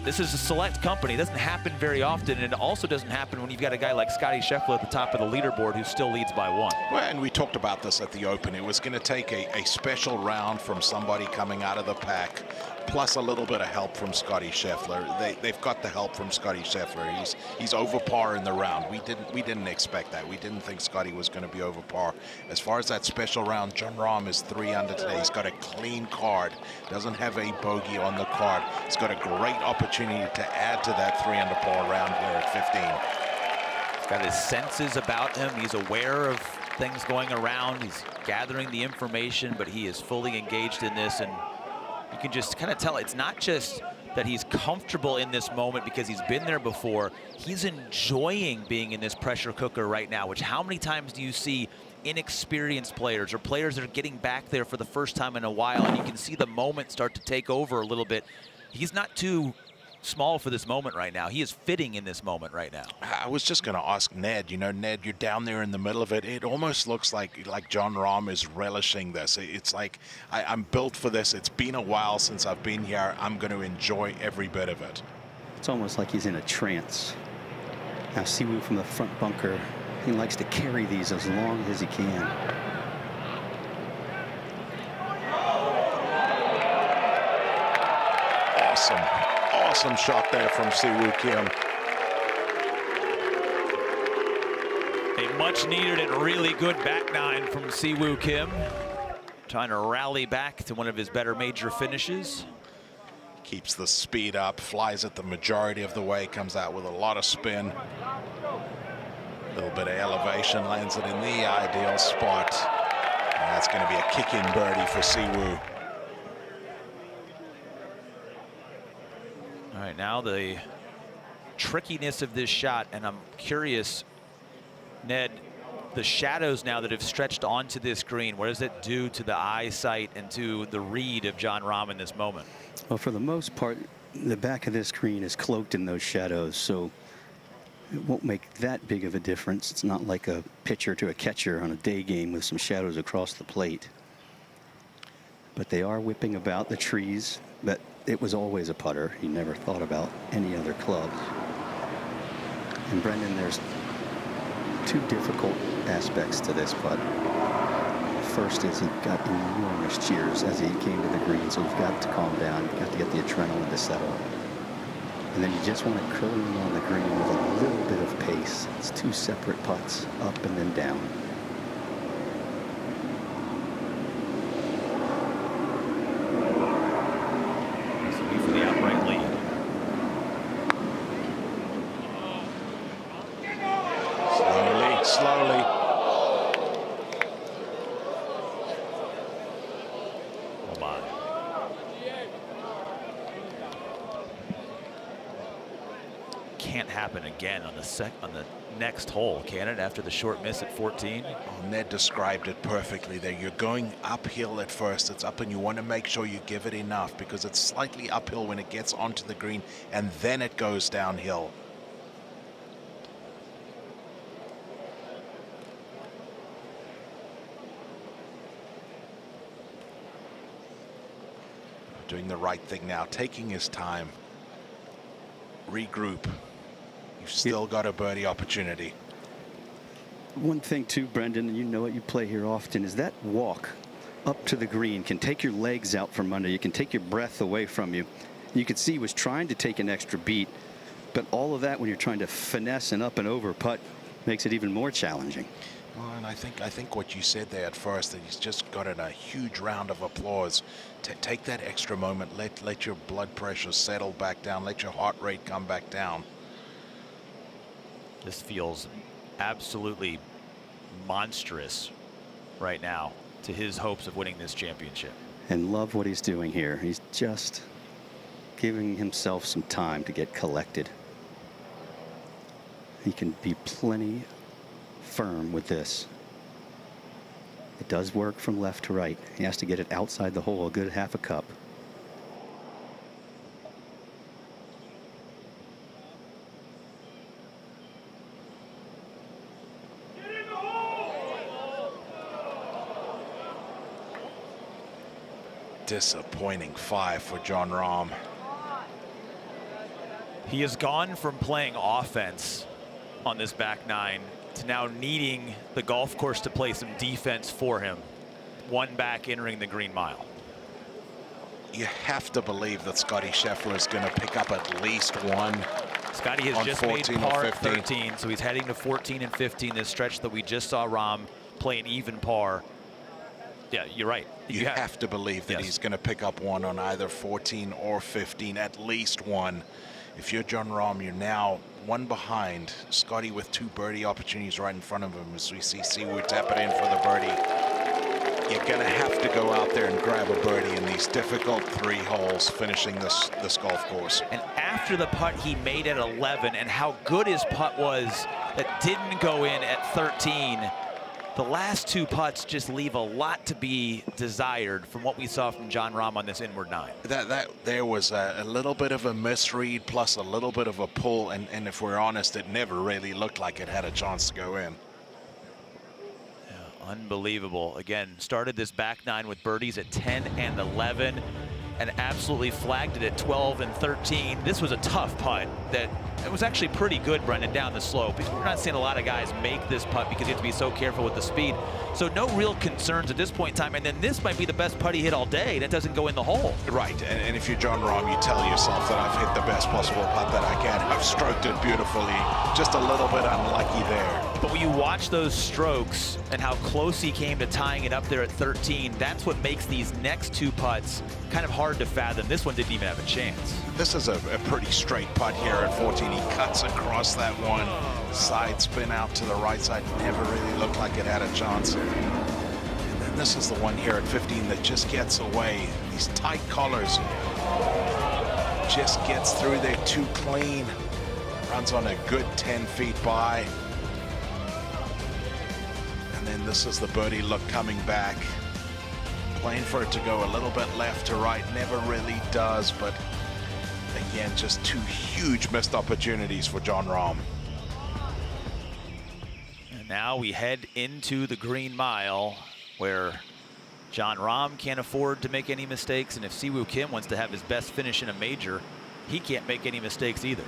D: this is a select company. It doesn't happen very often, and it also doesn't happen when you've got a guy like Scottie Scheffele at the top of the leaderboard who still leads by 1.
C: Well, and we talked about this at the Open. It was going to take a special round from somebody coming out of the pack, plus a little bit of help from Scottie Scheffele. They've got the help from Scottie Scheffele. He's over par in the round. We didn't expect that. We didn't think Scottie was going to be over par. As far as that special round, Jon Rahm is 3 under today. He's got a clean card. Doesn't have a bogey on the card. He's got a great opportunity to add to that 3 under par round here at 15.
D: He's got his senses about him. He's aware of things going around. He's gathering the information, but he is fully engaged in this, and you can just kind of tell it's not just that he's comfortable in this moment because he's been there before. He's enjoying being in this pressure cooker right now, which how many times do you see inexperienced players or players that are getting back there for the first time in a while, and you can see the moment start to take over a little bit. He's not too small for this moment right now. He is fitting in this moment right now.
C: I was just going to ask Ned, you know, Ned, you're down there in the middle of it. It almost looks like Jon Rahm is relishing this. It's like, I'm built for this. It's been a while since I've been here. I'm going to enjoy every bit of it.
A: It's almost like he's in a trance. Now Siwoo from the front bunker, he likes to carry these as long as he can.
C: Awesome shot there from Siwoo Kim.
D: A much needed and really good back 9 from Siwoo Kim. trying to rally back to one of his better major finishes.
C: Keeps the speed up, flies it the majority of the way, comes out with a lot of spin. A little bit of elevation, lands it in the ideal spot. And that's going to be a kick-in birdie for Siwoo.
D: All right, now the trickiness of this shot, and I'm curious, Ned, the shadows now that have stretched onto this green, what does it do to the eyesight and to the read of Jon Rahm in this moment?
A: Well, for the most part, the back of this green is cloaked in those shadows, so it won't make that big of a difference. It's not like a pitcher to a catcher on a day game with some shadows across the plate. But they are whipping about the trees. But it was always a putter. He never thought about any other clubs. And Brendan, there's two difficult aspects to this putt. First is he got enormous cheers as he came to the green, so you've got to calm down. You've got to get the adrenaline to settle. And then you just want to curling on the green with a little bit of pace. It's two separate putts, up and then down.
D: This will be for the outright lead.
C: Slowly.
D: Oh my. Can't happen again on the next hole, can it, after the short miss at 14?
C: Oh, Ned described it perfectly there. You're going uphill at first. It's up, and you want to make sure you give it enough because it's slightly uphill when it gets onto the green, and then it goes downhill. Doing the right thing now, taking his time. Regroup. You've still got a birdie opportunity.
A: One thing too, Brendan, and you know it, you play here often, is that walk up to the green can take your legs out from under you, can take your breath away from you. You could see he was trying to take an extra beat, but all of that when you're trying to finesse an up and over putt makes it even more challenging.
C: Well, and I think what you said there at first, that he's just gotten a huge round of applause. Take that extra moment, let your blood pressure settle back down, let your heart rate come back down.
D: This feels absolutely monstrous right now to his hopes of winning this championship.
A: And love what he's doing here. He's just giving himself some time to get collected. He can be plenty firm with this. It does work from left to right. He has to get it outside the hole a good half a cup.
C: Disappointing 5 for Jon Rahm.
D: He has gone from playing offense on this back nine to now needing the golf course to play some defense for him. One back entering the green mile.
C: You have to believe that Scotty Scheffler is going to pick up at least one.
D: Scotty has just made par at 13, so he's heading to 14 and 15. This stretch that we just saw Rahm play an even par. Yeah, you're right.
C: You have to believe that he's going to pick up one on either 14 or 15, at least one. If you're Jon Rahm, you're now one behind. Scotty with 2 birdie opportunities right in front of him as we see Siwoo tap it in for the birdie. You're going to have to go out there and grab a birdie in these difficult 3 holes finishing this golf course.
D: And after the putt he made at 11 and how good his putt was that didn't go in at 13, the last 2 putts just leave a lot to be desired from what we saw from Jon Rahm on this inward 9.
C: There was a little bit of a misread plus a little bit of a pull, and if we're honest, it never really looked like it had a chance to go in.
D: Yeah, unbelievable. Again, started this back nine with birdies at 10 and 11. and absolutely flagged it at 12 and 13. This was a tough putt that it was actually pretty good, Brendan, down the slope. We're not seeing a lot of guys make this putt because you have to be so careful with the speed. So no real concerns at this point in time. And then this might be the best putt he hit all day, and it doesn't go in the hole.
C: Right, and if you're John Rahm, you tell yourself that I've hit the best possible putt that I can. I've stroked it beautifully, just a little bit unlucky there.
D: But when you watch those strokes and how close he came to tying it up there at 13, that's what makes these next two putts kind of hard to fathom. This one didn't even have a chance.
C: This is a pretty straight putt here at 14. He cuts across that one, side spin out to the right side. Never really looked like it had a chance. And then this is the one here at 15 that just gets away. These tight collars. Just gets through there too clean. Runs on a good 10 feet by. And then this is the birdie look coming back. Playing for it to go a little bit left to right. Never really does, but again, just two huge missed opportunities for John Rahm.
D: And now we head into the Green Mile, where John Rahm can't afford to make any mistakes, and if Siwoo Kim wants to have his best finish in a major, he can't make any mistakes either.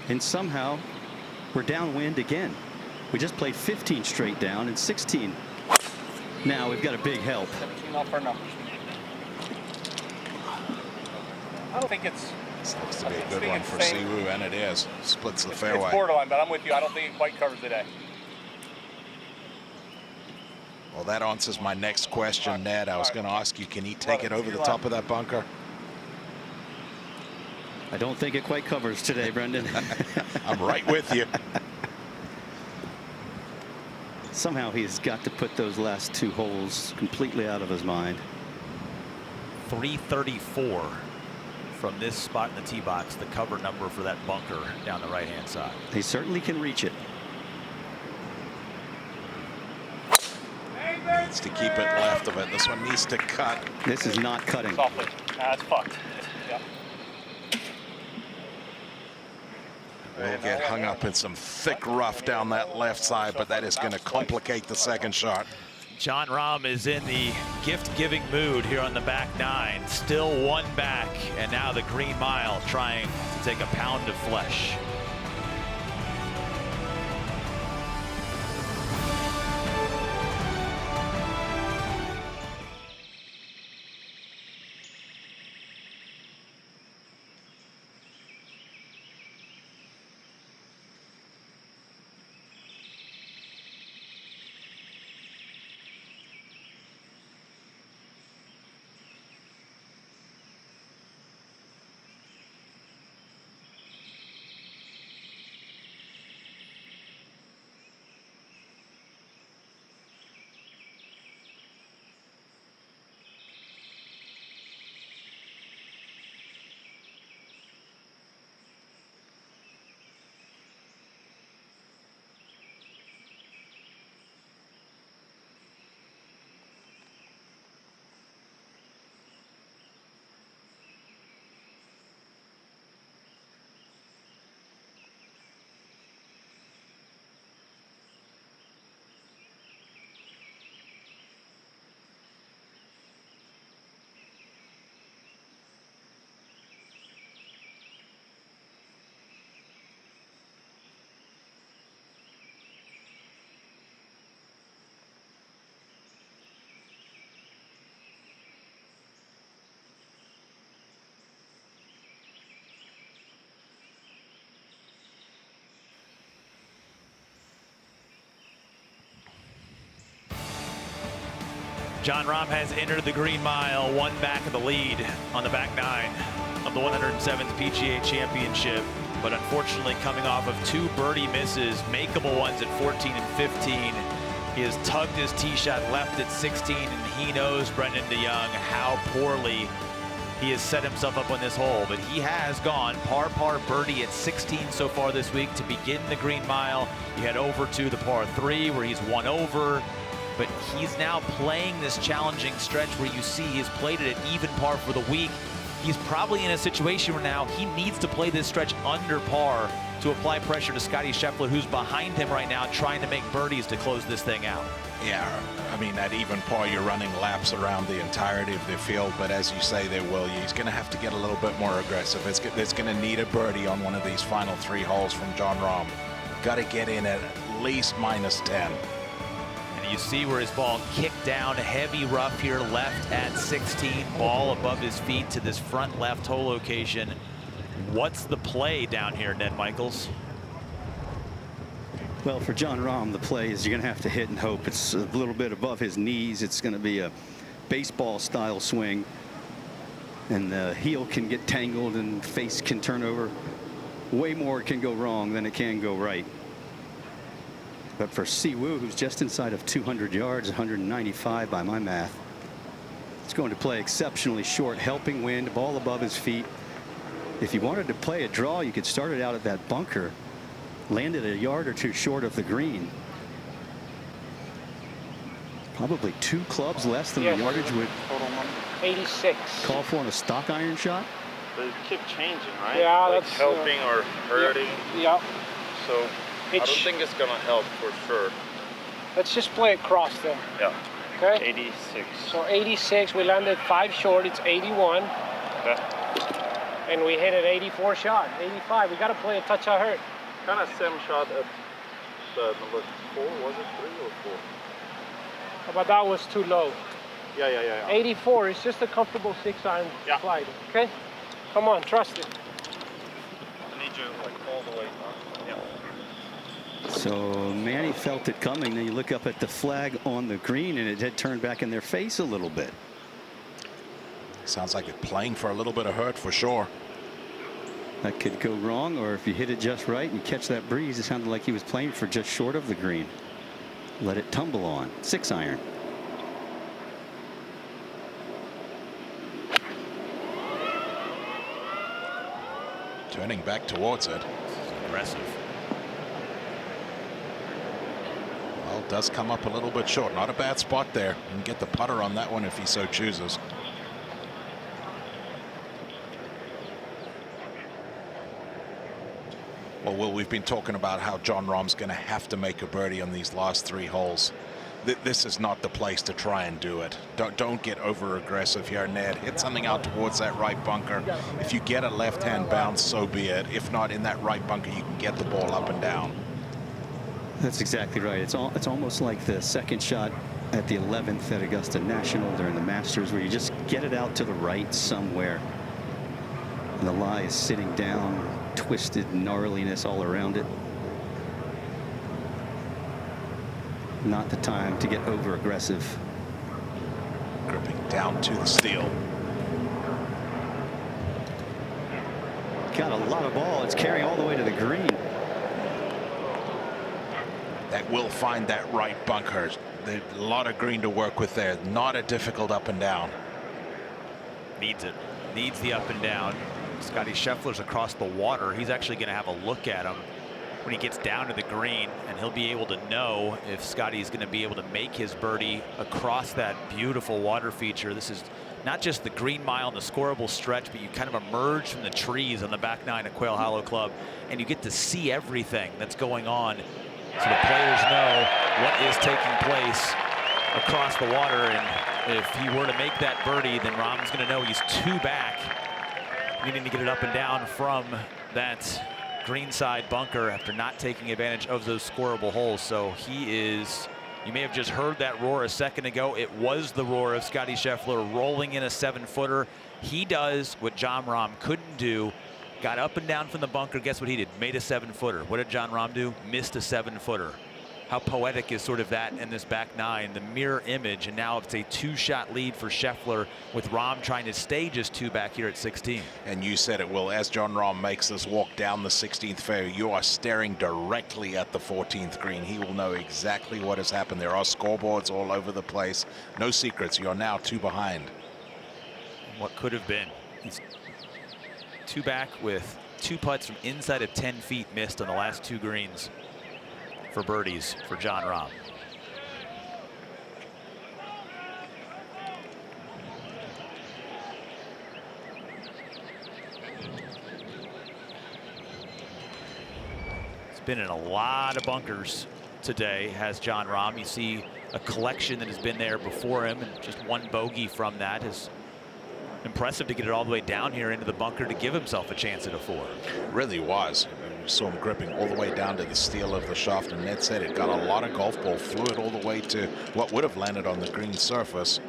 A: And somehow we're downwind again. We just played 15 straight down and 16. Now we've got a big help.
I: 17 off our numbers. I don't think it's
C: supposed to be a good one for Siwoo, and it is. Splits the fairway.
I: It's borderline, but I'm with you. I don't think it quite covers today.
C: Well, that answers my next question, Ned. I was going to ask you, can he take it over the top of that bunker?
A: I don't think it quite covers today, Brendan.
C: I'm right with you.
A: Somehow he's got to put those last two holes completely out of his mind.
D: 334 from this spot in the tee box, the cover number for that bunker down the right-hand side.
A: He certainly can reach it.
C: Needs to keep it left of it. This one needs to cut.
A: This is not cutting.
I: Softly. That's fucked. Yep.
C: We'll get hung up in some thick rough down that left side, but that is going to complicate the second shot.
D: John Rahm is in the gift-giving mood here on the back nine. Still one back, and now the Green Mile trying to take a pound of flesh. John Rahm has entered the Green Mile, one back of the lead on the back nine of the 107th PGA Championship. But unfortunately, coming off of two birdie misses, makeable ones at 14 and 15, he has tugged his tee shot left at 16, and he knows, Brendan DeYoung, how poorly he has set himself up on this hole. But he has gone par birdie at 16 so far this week to begin the Green Mile. You head over to the par 3 where he's one over. But he's now playing this challenging stretch where you see he's played it at even par for the week. He's probably in a situation where now he needs to play this stretch under par to apply pressure to Scotty Scheffler, who's behind him right now, trying to make birdies to close this thing out.
C: Yeah, I mean, at even par, you're running laps around the entirety of the field, but as you say there, Will, he's going to have to get a little bit more aggressive. It's going to need a birdie on one of these final 3 holes from Jon Rahm. Got to get in at least -10.
D: And you see where his ball kicked down, heavy rough here, left at 16, ball above his feet to this front left hole location. What's the play down here, Ned Michaels?
A: Well, for Jon Rahm, the play is you're going to have to hit and hope. It's a little bit above his knees. It's going to be a baseball-style swing. And the heel can get tangled and face can turn over. Way more can go wrong than it can go right. But for Siwoo, who's just inside of 200 yards, 195 by my math, it's going to play exceptionally short, helping wind, ball above his feet. If you wanted to play a draw, you could start it out at that bunker, landed a yard or 2 short of the green. Probably 2 clubs less than the yardage would
F: 86.
A: call for on a stock iron shot.
J: But it kept changing, right?
F: Yeah,
J: like
F: that's
J: helping or hurting.
F: Yeah.
J: So I don't think it's gonna help for sure.
F: Let's just play across then.
J: Yeah.
F: Okay.
J: 86.
F: So 86, we landed 5 short. It's 81.
J: Okay.
F: And we hit an 84 shot. 85. We got to play a touch out hurt.
J: Kind of same shot at number 4. Was it 3 or 4?
F: But that was too low.
J: Yeah.
F: 84 is just a comfortable 6-iron slide. Okay. Come on, trust it.
J: I need you like all the way up. Yeah.
A: So Manny felt it coming. Then you look up at the flag on the green, and it had turned back in their face a little bit.
C: Sounds like it's playing for a little bit of hurt for sure.
A: That could go wrong, or if you hit it just right and catch that breeze, it sounded like he was playing for just short of the green. Let it tumble on. 6-iron.
C: Turning back towards it.
D: Aggressive.
C: Well, does come up a little bit short. Not a bad spot there. You can get the putter on that one if he so chooses. Well, Will, we've been talking about how Jon Rahm's going to have to make a birdie on these last 3 holes. This is not the place to try and do it. Don't get over aggressive here, Ned. Hit something out towards that right bunker. If you get a left-hand bounce, so be it. If not, in that right bunker, you can get the ball up and down.
A: That's exactly right. It's almost like the second shot at the 11th at Augusta National during the Masters, where you just get it out to the right somewhere. And the lie is sitting down, twisted gnarliness all around it. Not the time to get over aggressive.
C: Gripping down to the steel.
A: Got a lot of ball. It's carrying all the way to the green.
C: That will find that right bunker. There's a lot of green to work with there. Not a difficult up and down.
D: Needs it. Needs the up and down. Scotty Scheffler's across the water. He's actually going to have a look at him when he gets down to the green, and he'll be able to know if Scotty's going to be able to make his birdie across that beautiful water feature. This is not just the green mile and the scoreable stretch, but you kind of emerge from the trees on the back 9 at Quail Hollow Club, and you get to see everything that's going on, so the players know what is taking place across the water. And if he were to make that birdie, then Rahm's going to know he's 2 back, needing to get it up and down from that greenside bunker after not taking advantage of those scoreable holes. So he is, you may have just heard that roar a second ago. It was the roar of Scotty Scheffler rolling in a 7-footer. He does what Jon Rahm couldn't do. Got up and down from the bunker. Guess what he did? Made a 7-footer. What did Jon Rahm do? Missed a 7-footer. How poetic is sort of that in this back 9, the mirror image, and now it's a 2-shot lead for Scheffler, with Rahm trying to stay just 2 back here at 16.
C: And you said it, Will, as Jon Rahm makes this walk down the 16th fairway, you are staring directly at the 14th green. He will know exactly what has happened. There are scoreboards all over the place. No secrets. You are now 2 behind.
D: What could have been. He's 2 back with 2 putts from inside of 10 feet missed on the last 2 greens for birdies for Jon Rahm. been in a lot of bunkers today, has Jon Rahm. You see a collection that has been there before him, and just one bogey from that is impressive to get it all the way down here into the bunker to give himself a chance at a 4.
C: Really was. We saw him gripping all the way down to the steel of the shaft, and Ned said it got a lot of golf ball, flew it all the way to what would have landed on the green surface.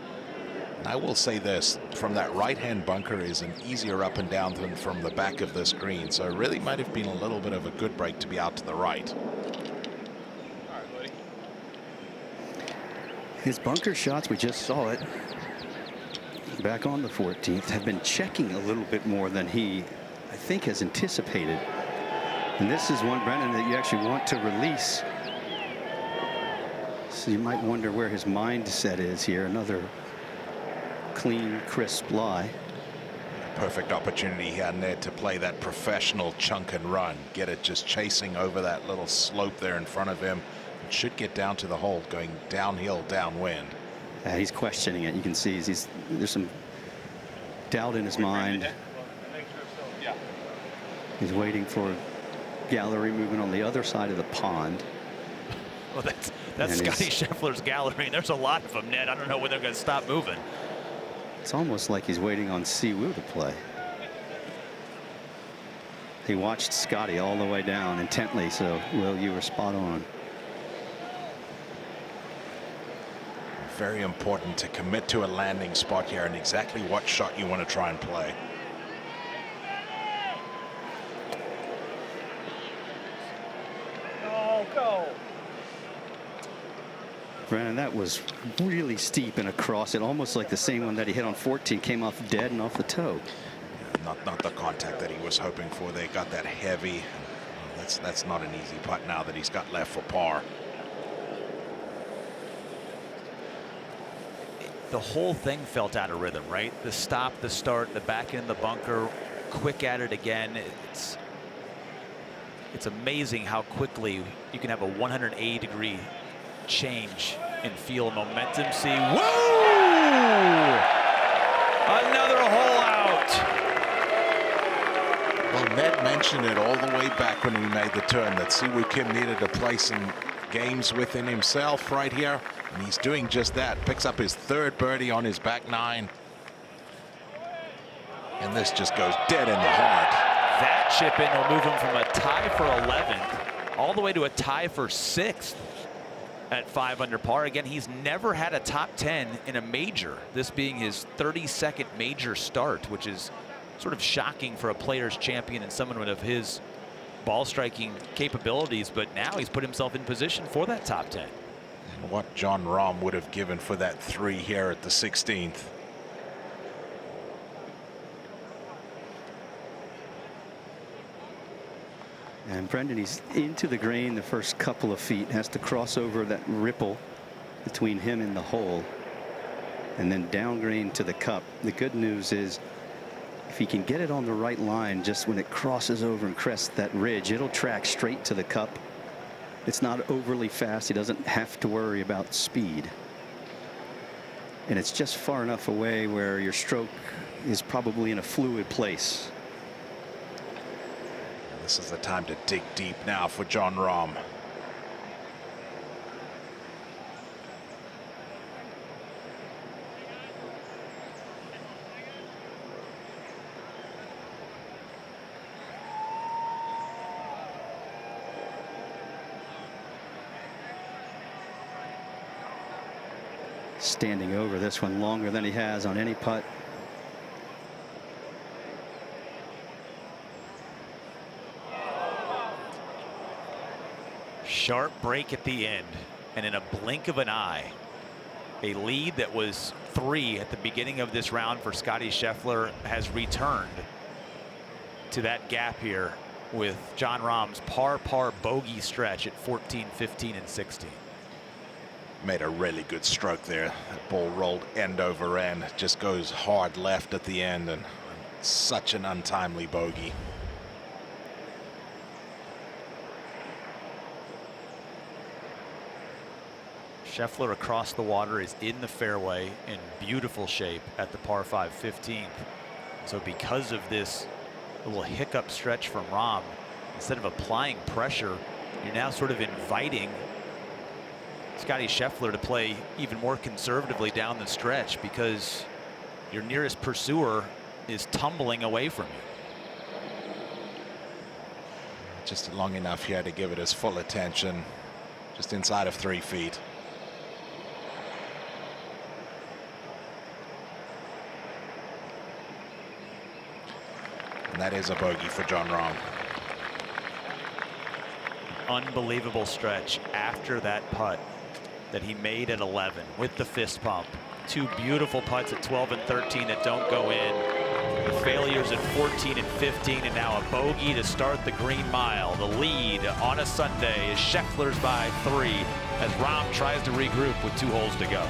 C: And I will say this, from that right-hand bunker is an easier up and down than from the back of this green, so it really might have been a little bit of a good break to be out to the right.
A: His bunker shots, we just saw it back on the 14th, have been checking a little bit more than he, I think, has anticipated. And this is one, Brendan, that you actually want to release. So you might wonder where his mindset is here. Another clean, crisp lie.
C: Perfect opportunity here, Ned, to play that professional chunk and run. Get it just chasing over that little slope there in front of him. It should get down to the hole, going downhill, downwind.
A: He's questioning it. You can see there's some doubt in his mind. He's waiting for gallery movement on the other side of the pond.
D: Well, that's Scotty Scheffler's gallery, and there's a lot of them, Ned. I don't know when they're going to stop moving.
C: It's almost like he's waiting on Siwoo to play. He watched Scotty all the way down intently, so, Will, you were spot on. Very important to commit to a landing spot here and exactly what shot you want to try and play.
B: Go.
C: Brandon, that was really steep and across it, almost like the same one that he hit on 14, came off dead and off the toe. Yeah, not the contact that he was hoping for. They got that heavy. That's not an easy putt now that he's got left for par.
D: The whole thing felt out of rhythm, right? The stop, the start, the back in the bunker, quick at it again. It's amazing how quickly you can have a 180-degree change in feel momentum. See, whoa! Another hole out.
C: Well, Ned mentioned it all the way back when we made the turn that Siwoo Kim needed to play some games within himself right here, and he's doing just that. Picks up his third birdie on his back nine, and this just goes dead in the heart.
D: That chip in will move him from a tie for 11th all the way to a tie for 6th at 5 under par. Again, he's never had a top 10 in a major, this being his 32nd major start, which is sort of shocking for a players champion and someone of his ball striking capabilities. But now he's put himself in position for that top 10.
C: And what Jon Rahm would have given for that 3 here at the 16th. And Brendan, he's into the green the first couple of feet, has to cross over that ripple between him and the hole, and then down green to the cup. The good news is if he can get it on the right line, just when it crosses over and crests that ridge, it'll track straight to the cup. It's not overly fast. He doesn't have to worry about speed. And it's just far enough away where your stroke is probably in a fluid place. This is the time to dig deep now for Jon Rahm. Standing over this one longer than he has on any putt.
D: Sharp break at the end, and in a blink of an eye, a lead that was 3 at the beginning of this round for Scotty Scheffler has returned to that gap here with Jon Rahm's par bogey stretch at 14, 15, and 16.
C: Made a really good stroke there. That ball rolled end over end, just goes hard left at the end, and such an untimely bogey.
D: Scheffler across the water is in the fairway in beautiful shape at the par 5 15th. So because of this little hiccup stretch from Rahm, instead of applying pressure you're now sort of inviting Scotty Scheffler to play even more conservatively down the stretch because your nearest pursuer is tumbling away from you.
C: Just long enough here to give it his full attention, just inside of 3 feet. And that is a bogey for Jon Rahm.
D: Unbelievable stretch after that putt that he made at 11 with the fist pump. 2 beautiful putts at 12 and 13 that don't go in. The failures at 14 and 15, and now a bogey to start the Green Mile. The lead on a Sunday is Scheffler's by 3 as Rahm tries to regroup with 2 holes to go.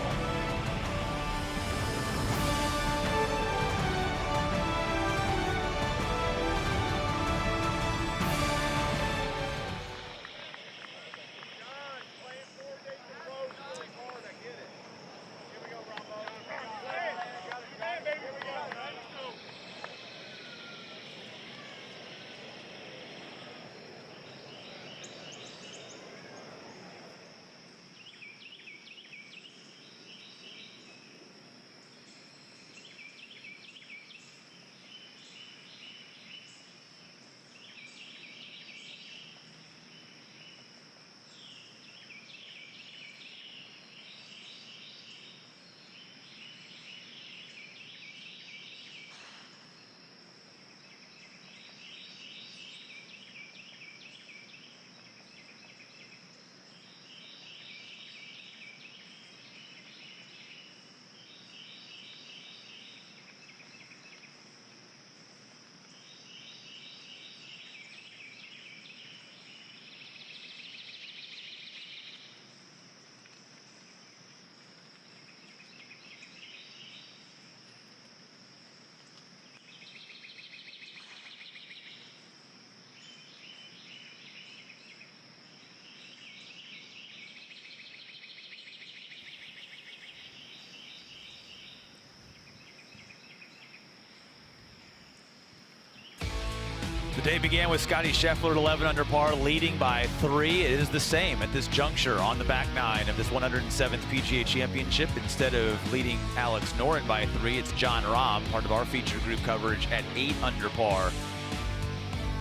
D: The day began with Scotty Scheffler at 11 under par, leading by 3. It is the same at this juncture on the back 9 of this 107th PGA Championship. Instead of leading Alex Noren by 3, it's Jon Rahm, part of our feature group coverage, at 8 under par.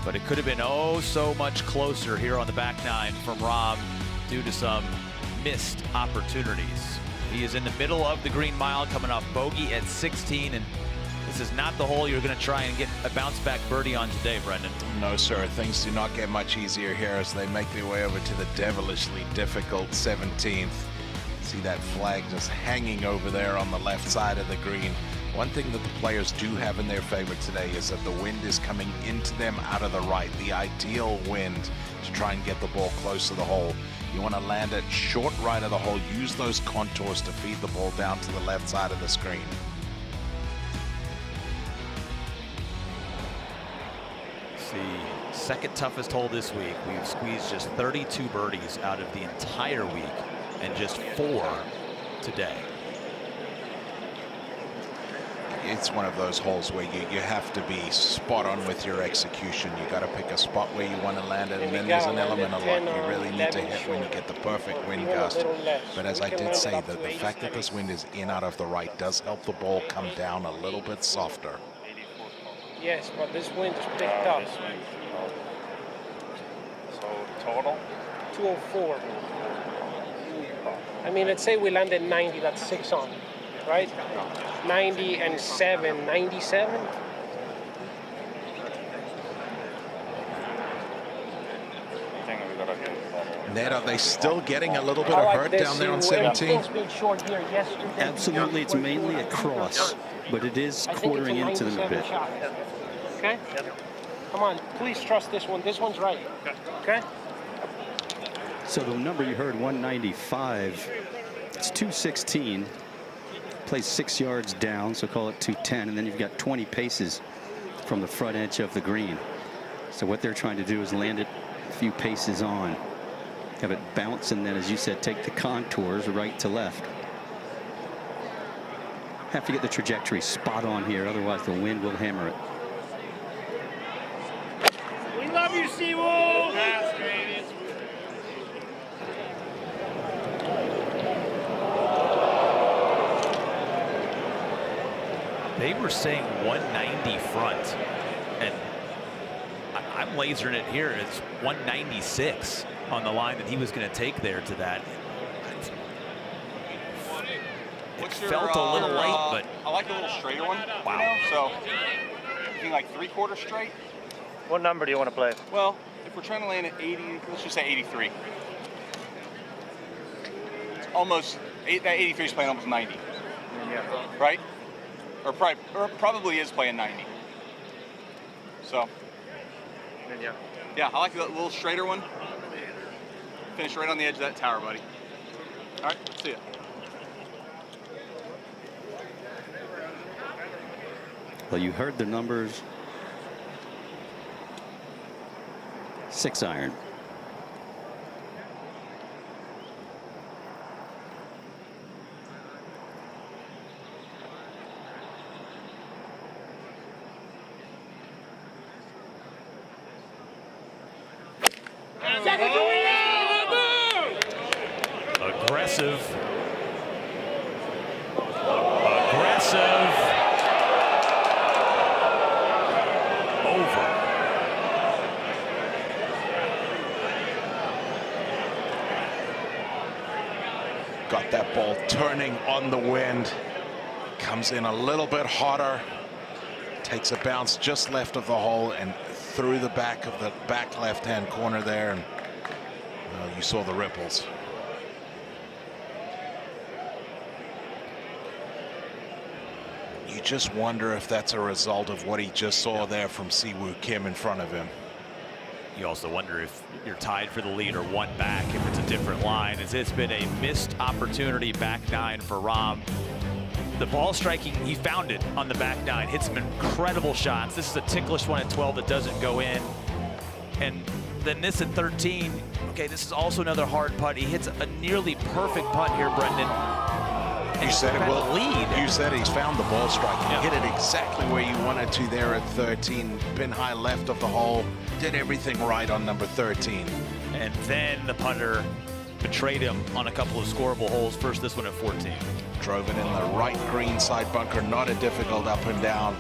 D: But it could have been oh so much closer here on the back 9 from Rahm due to some missed opportunities. He is in the middle of the Green Mile, coming off bogey at 16, and this is not the hole you're going to try and get a bounce back birdie on today, Brendan.
C: No, sir. Things do not get much easier here as they make their way over to the devilishly difficult 17th. See that flag just hanging over there on the left side of the green. One thing that the players do have in their favor today is that the wind is coming into them out of the right. The ideal wind to try and get the ball close to the hole. You want to land it short right of the hole. Use those contours to feed the ball down to the left side of the screen.
D: The second toughest hole this week. We've squeezed just 32 birdies out of the entire week and just 4 today.
C: It's one of those holes where you have to be spot on with your execution. You got to pick a spot where you want to land it, and then there's an element of luck. You really need to hit when you get the perfect wind gust. But as I did say, that the fact that this wind is in out of the right does help the ball come down a little bit softer.
F: Yes, but this wind is picked up.
I: So total?
F: 204. I mean, let's say we landed 90, that's 6 on, right? 90 and 7, 97?
C: Ned, are they still getting a little bit of hurt down there on 17?
A: Absolutely, it's mainly a cross, but it is quartering into them a bit.
F: Okay? Come on, please trust this one. This one's right. Okay?
A: So the number you heard, 195, it's 216. Plays 6 yards down, so call it 210, and then you've got 20 paces from the front edge of the green. So what they're trying to do is land it a few paces on, have it bounce, and then, as you said, take the contours right to left. Have to get the trajectory spot on here, otherwise the wind will hammer it.
J: We love you, Seawold!
D: were saying 190 front, and I'm lasering it here. It's 196 on the line that he was going to take there to that. It felt a little light, but
I: I like a little straighter one.
D: Wow.
I: You know? So, you think like 3/4 straight?
J: What number do you want to play?
I: Well, if we're trying to land at 80, let's just say 83. It's almost, that 83 is playing almost 90.
J: Yeah.
I: Right? Or probably is playing 90. So.
J: Yeah.
I: Yeah, I like the little straighter one. Finish right on the edge of that tower, buddy. All right, let's see it.
A: Well, you heard the numbers. 6 iron.
D: aggressive. Aggressive. Over.
C: Got that ball turning on the wind. Comes in a little bit hotter. Takes a bounce just left of the hole and through the back of the back left-hand corner there. And you saw the ripples. You just wonder if that's a result of what he just saw there from Siwoo Kim in front of him.
D: You also wonder if you're tied for the lead or one back, if it's a different line. It's been a missed opportunity back nine for Rahm. The ball striking, he found it on the back nine, hit some incredible shots. This is a ticklish one at 12 that doesn't go in. And then this at 13, okay, this is also another hard putt. He hits a nearly perfect putt here, Brendan.
C: You said it will lead. You said he's found the ball strike. He hit it exactly where you wanted to there at 13. Pin high left of the hole. Did everything right on number 13.
D: And then the punter betrayed him on a couple of scoreable holes. First, this one at 14.
C: Drove it in the right green side bunker. Not a difficult up and down.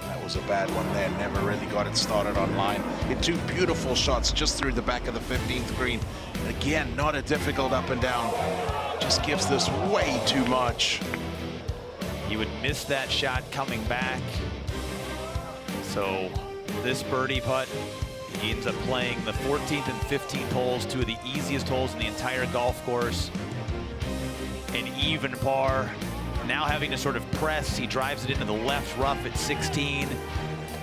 C: That was a bad one there. Never really got it started on line. Hit two beautiful shots just through the back of the 15th green. Again, not a difficult up and down. Just gives this way too much.
D: He would miss that shot coming back. So this birdie putt, he ends up playing the 14th and 15th holes, two of the easiest holes in the entire golf course. An even par. Now having to sort of press, he drives it into the left rough at 16.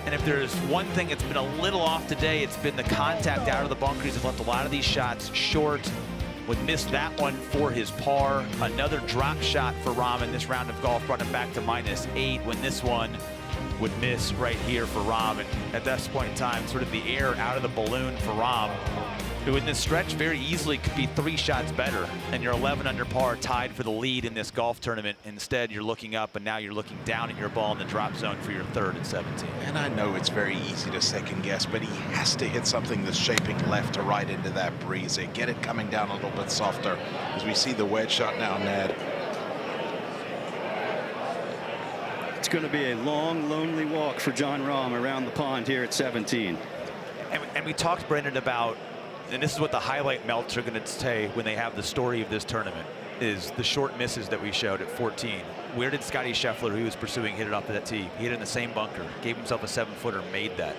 D: And if there's one thing that's been a little off today, it's been the contact out of the bunkers. He's left a lot of these shots short. Would miss that one for his par. Another drop shot for Rahm in this round of golf brought him back to -8 when this one would miss right here for Rahm. And at this point in time, sort of the air out of the balloon for Rahm, who in this stretch very easily could be 3 shots better. And you're 11 under par, tied for the lead in this golf tournament. Instead, you're looking up, and now you're looking down at your ball in the drop zone for your 3rd and 17.
C: And I know it's very easy to second guess, but he has to hit something that's shaping left to right into that breeze. Get it coming down a little bit softer as we see the wedge shot now, Ned.
A: It's going to be a long, lonely walk for Jon Rahm around the pond here at 17.
D: And we talked, Brendan, about, and this is what the highlight melts are going to say when they have the story of this tournament, is the short misses that we showed at 14. Where did Scotty Scheffler, who he was pursuing, hit it off of that tee? He hit it in the same bunker, gave himself a 7-footer, made that.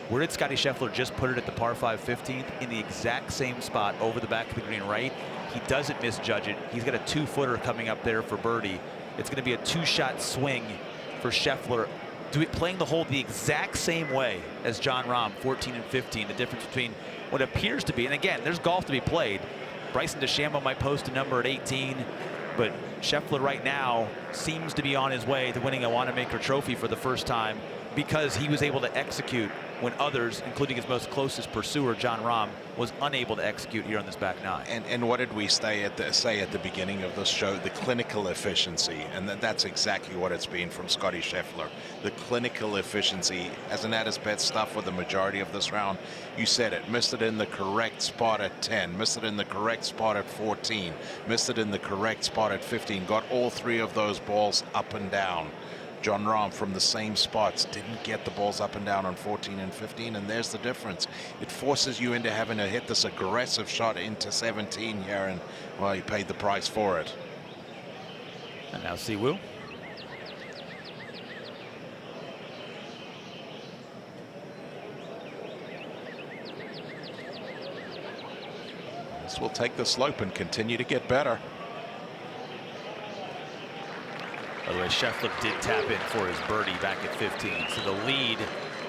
D: Where did Scotty Scheffler just put it at the par 5 15th? In the exact same spot over the back of the green right. He doesn't misjudge it. He's got a 2-footer coming up there for birdie. It's going to be a 2-shot swing for Scheffler, playing the hole the exact same way as Jon Rahm, 14 and 15. The difference between what appears to be, and again, there's golf to be played. Bryson DeChambeau might post a number at 18, but Scheffler right now seems to be on his way to winning a Wanamaker Trophy for the first time because he was able to execute when others, including his most closest pursuer, Jon Rahm, was unable to execute here on this back nine.
C: And what did we say at the beginning of the show? The clinical efficiency, and that's exactly what it's been from Scotty Scheffler. The clinical efficiency hasn't had his best stuff for the majority of this round. You said it. Missed it in the correct spot at 10. Missed it in the correct spot at 14. Missed it in the correct spot at 15. Got all 3 of those balls up and down. Jon Rahm from the same spots didn't get the balls up and down on 14 and 15, and there's the difference. It forces you into having to hit this aggressive shot into 17 here, and well, you paid the price for it.
D: And now Siwoo.
C: This will take the slope and continue to get better.
D: By the way, Schauffele did tap in for his birdie back at 15. So the lead,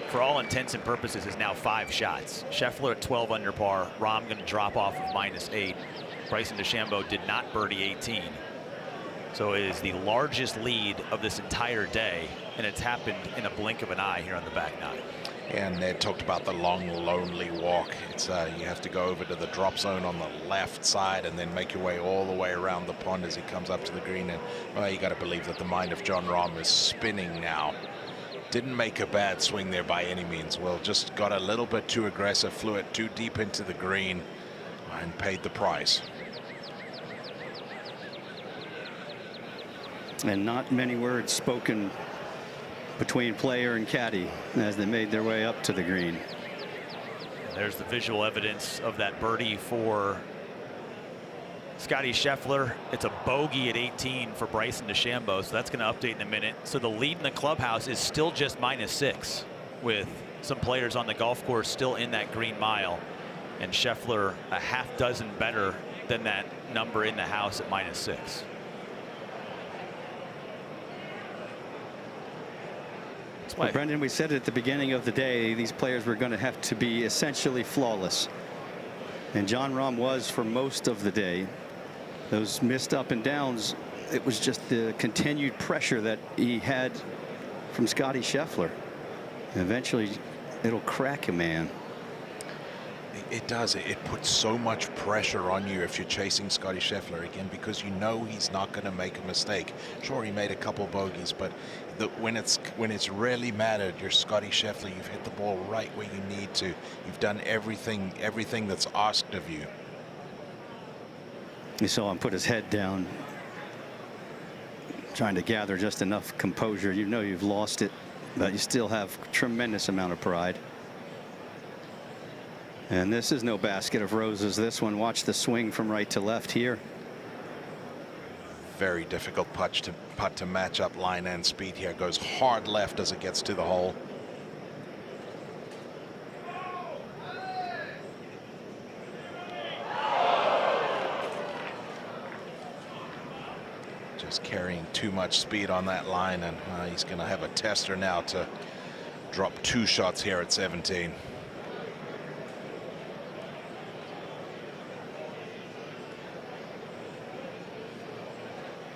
D: for all intents and purposes, is now 5 shots. Schauffele at 12 under par. Rahm going to drop off of -8. Bryson DeChambeau did not birdie 18. So it is the largest lead of this entire day, and it's happened in a blink of an eye here on the back nine.
C: And Ned talked about the long, lonely walk. It's you have to go over to the drop zone on the left side and then make your way all the way around the pond as he comes up to the green. And well, you got to believe that the mind of Jon Rahm is spinning now. Didn't make a bad swing there by any means. Well, just got a little bit too aggressive, flew it too deep into the green, and paid the price.
A: And not many words spoken between player and caddy as they made their way up to the green.
D: There's the visual evidence of that birdie for Scottie Scheffler. It's a bogey at 18 for Bryson DeChambeau, so that's going to update in a minute. So the lead in the clubhouse is still just -6, with some players on the golf course still in that green mile, and Scheffler a half dozen better than that number in the house at -6.
A: Well, Brendan, we said at the beginning of the day these players were going to have to be essentially flawless, and Jon Rahm was for most of the day. Those missed up and downs, it was just the continued pressure that he had from Scottie Scheffler. Eventually it'll crack a man.
C: It does. It puts so much pressure on you if you're chasing Scottie Scheffler again, because you know he's not going to make a mistake. Sure, he made a couple bogeys, but when it's really mattered, you're Scottie Scheffler. You've hit the ball right where you need to. You've done everything that's asked of you.
A: You saw him put his head down, trying to gather just enough composure. You know you've lost it, but you still have tremendous amount of pride. And this is no basket of roses. This one, watch the swing from right to left here.
C: Very difficult putt to match up line and speed here. Goes hard left as it gets to the hole. Just carrying too much speed on that line, and he's going to have a tester now to drop 2 shots here at 17.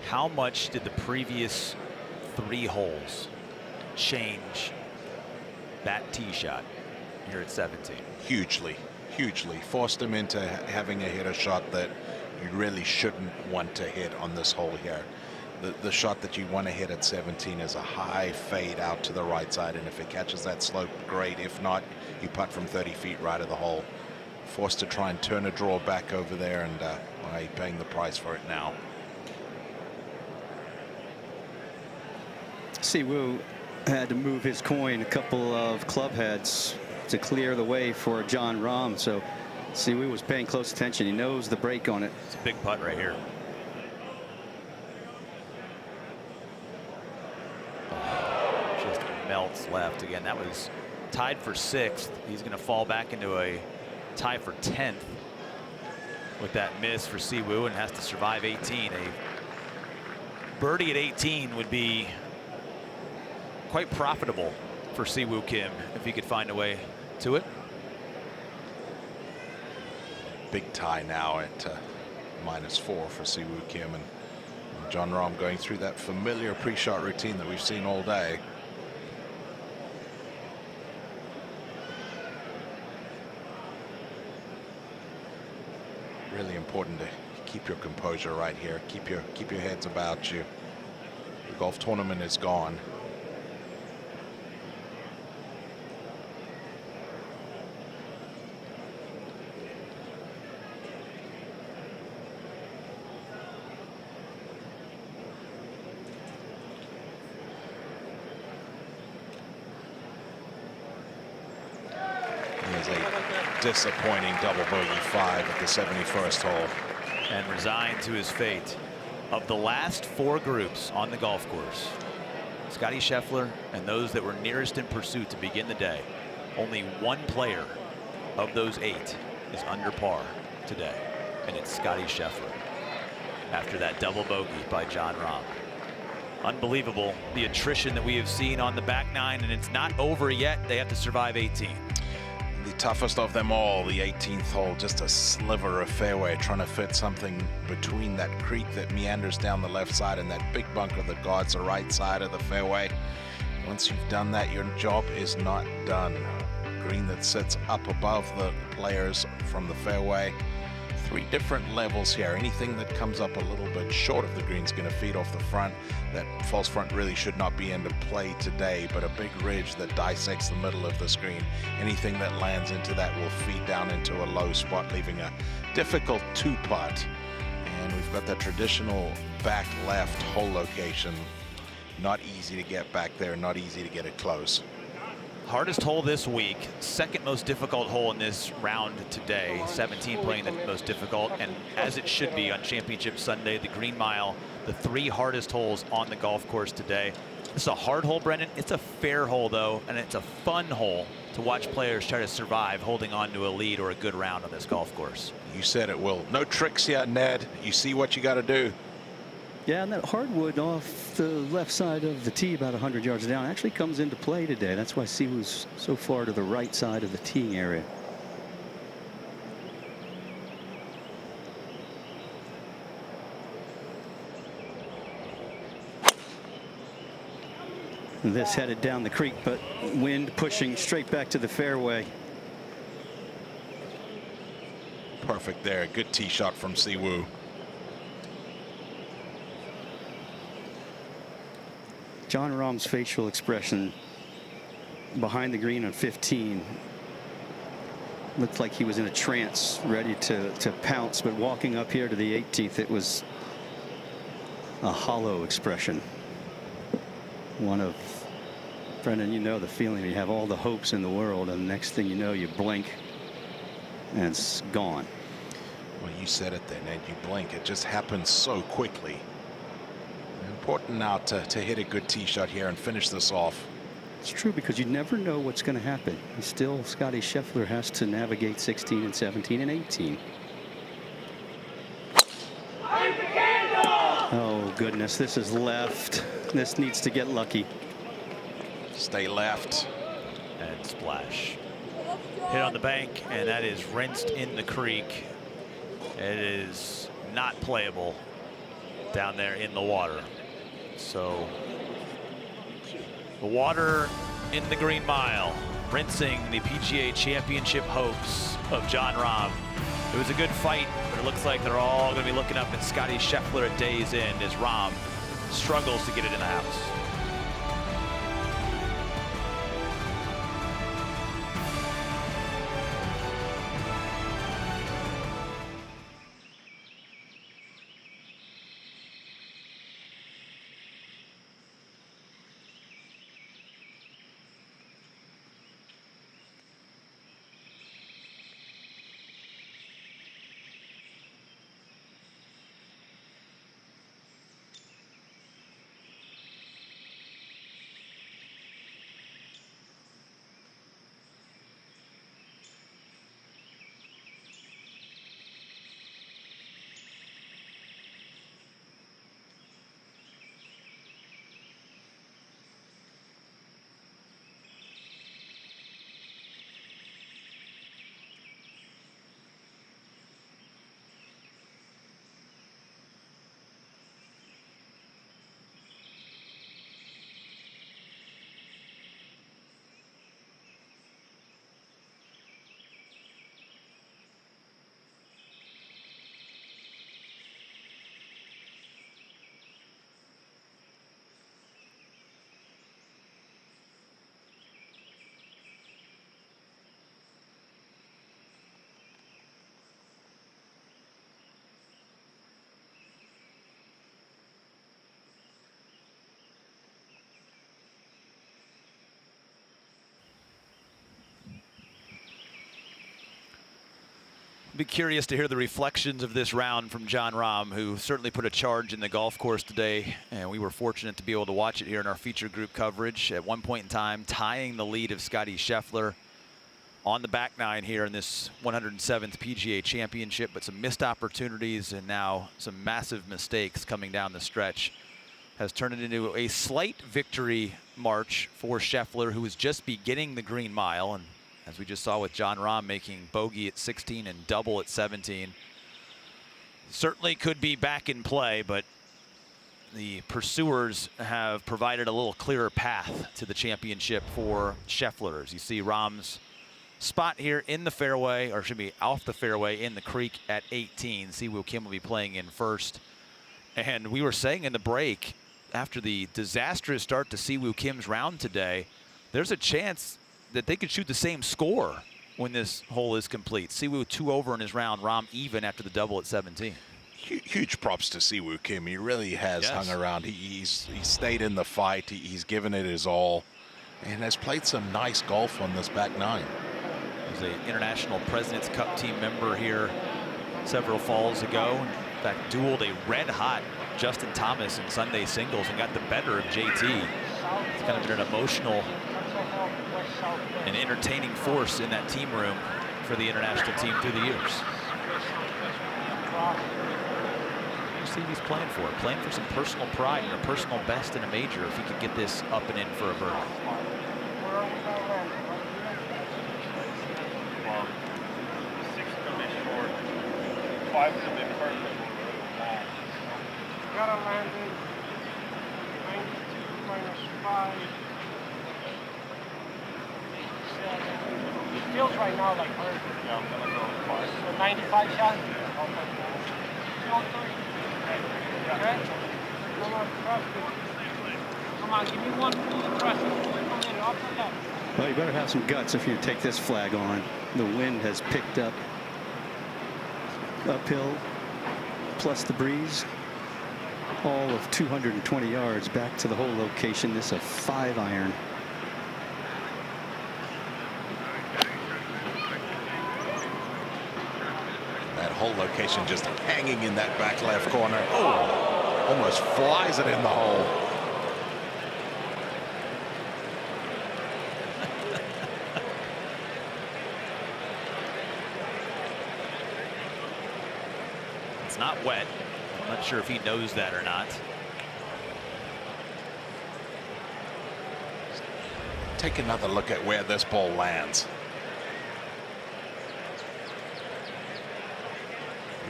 D: How much did the previous 3 holes change that tee shot here at 17?
C: Hugely, hugely. Forced him into having a hit a shot that you really shouldn't want to hit on this hole here. The shot that you want to hit at 17 is a high fade out to the right side, and if it catches that slope, great. If not, you putt from 30 feet right of the hole. Forced to try and turn a draw back over there, and paying the price for it now.
A: Siwoo had to move his coin a couple of club heads to clear the way for Jon Rahm. So Siwoo was paying close attention. He knows the break on it.
D: It's a big putt right here. Just melts left again. That was tied for 6th. He's going to fall back into a tie for 10th with that miss for Siwoo, and has to survive 18. A birdie at 18 would be quite profitable for Siwoo Kim if he could find a way to it.
C: Big tie now at -4 for Siwoo Kim, and Jon Rahm going through that familiar pre-shot routine that we've seen all day. Really important to keep your composure right here. Keep your heads about you. The golf tournament is gone. Here's a disappointing double bogey 5 at the 71st hole.
D: And resigned to his fate. Of the last 4 groups on the golf course, Scotty Scheffler and those that were nearest in pursuit to begin the day, only one player of those 8 is under par today, and it's Scotty Scheffler after that double bogey by Jon Rahm. Unbelievable, the attrition that we have seen on the back 9, and it's not over yet. They have to survive 18.
C: The toughest of them all, the 18th hole, just a sliver of fairway, trying to fit something between that creek that meanders down the left side and that big bunker that guards the right side of the fairway. Once you've done that, your job is not done. Green that sits up above the players from the fairway. 3 different levels here. Anything that comes up a little bit short of the green is going to feed off the front. That false front really should not be into play today, but a big ridge that dissects the middle of the screen. Anything that lands into that will feed down into a low spot, leaving a difficult 2-putt. And we've got that traditional back left hole location. Not easy to get back there, not easy to get it close.
D: Hardest hole this week, second most difficult hole in this round today. 17 playing the most difficult, and as it should be on Championship Sunday, the Green Mile, the 3 hardest holes on the golf course today. It's a hard hole, Brendan. It's a fair hole, though, and it's a fun hole to watch players try to survive holding on to a lead or a good round on this golf course.
C: You said it, Will. No tricks yet, Ned. You see what you got to do.
A: Yeah, and that hardwood off the left side of the tee about 100 yards down actually comes into play today. That's why Siwoo's so far to the right side of the teeing area. This headed down the creek, but wind pushing straight back to the fairway.
C: Perfect there. Good tee shot from Siwoo.
A: Jon Rahm's facial expression behind the green on 15 looked like he was in a trance, ready to pounce, but walking up here to the 18th, it was a hollow expression. One of, Brendan, you know the feeling. You have all the hopes in the world, and the next thing you know, you blink and it's gone.
C: Well, you said it then, Ed. You blink. It just happens so quickly. Important now to hit a good tee shot here and finish this off.
A: It's true, because you never know what's going to happen. Still, Scotty Scheffler has to navigate 16 and 17 and 18. Oh, goodness. This is left. This needs to get lucky.
C: Stay left.
D: And splash. Hit on the bank, and that is rinsed in the creek. It is not playable down there in the water. So the water in the Green Mile, rinsing the PGA Championship hopes of Jon Rahm. It was a good fight, but it looks like they're all going to be looking up at Scotty Scheffler at day's end as Rahm struggles to get it in the house. be curious to hear the reflections of this round from Jon Rahm, who certainly put a charge in the golf course today, and we were fortunate to be able to watch it here in our feature group coverage. At one point in time, tying the lead of Scotty Scheffler on the back nine here in this 107th PGA Championship, but some missed opportunities and now some massive mistakes coming down the stretch has turned it into a slight victory march for Scheffler, who is just beginning the Green Mile. And as we just saw with Jon Rahm making bogey at 16 and double at 17, certainly could be back in play, but the pursuers have provided a little clearer path to the championship for Scheffler. As you see Rahm's spot here in the fairway, or should be off the fairway in the creek at 18. Siwoo Kim will be playing in first. And we were saying in the break, after the disastrous start to Siwoo Kim's round today, there's a chance that they could shoot the same score when this hole is complete. Siwoo 2 over in his round, Rahm even after the double at 17.
C: Huge props to Siwoo Kim. He really has hung around. He's stayed in the fight. He's given it his all and has played some nice golf on this back nine.
D: He's an International President's Cup team member here several falls ago. In fact, dueled a red-hot Justin Thomas in Sunday singles and got the better of JT. It's kind of been an emotional and entertaining force in that team room for the international team through the years. See what he's playing for. Playing for some personal pride and a personal best in a major if he could get this up and in for a birdie.
J: Well, 6 is a bit short, 5 is a bit perfect.
F: Gotta land in 92 minus 5. It feels right now like perfect.
J: Yeah, I'm gonna go 5.
F: So 95 shot. 203. Okay? Come on, trust me. Come on, give me one full trust. Off the left.
A: Well, you better have some guts if you take this flag on. The wind has picked up uphill, plus the breeze. All of 220 yards back to the hole location. This is a 5-iron.
C: That hole location just hanging in that back left corner. Oh, almost flies it in the hole.
D: It's not wet. I'm not sure if he knows that or not.
C: Take another look at where this ball lands.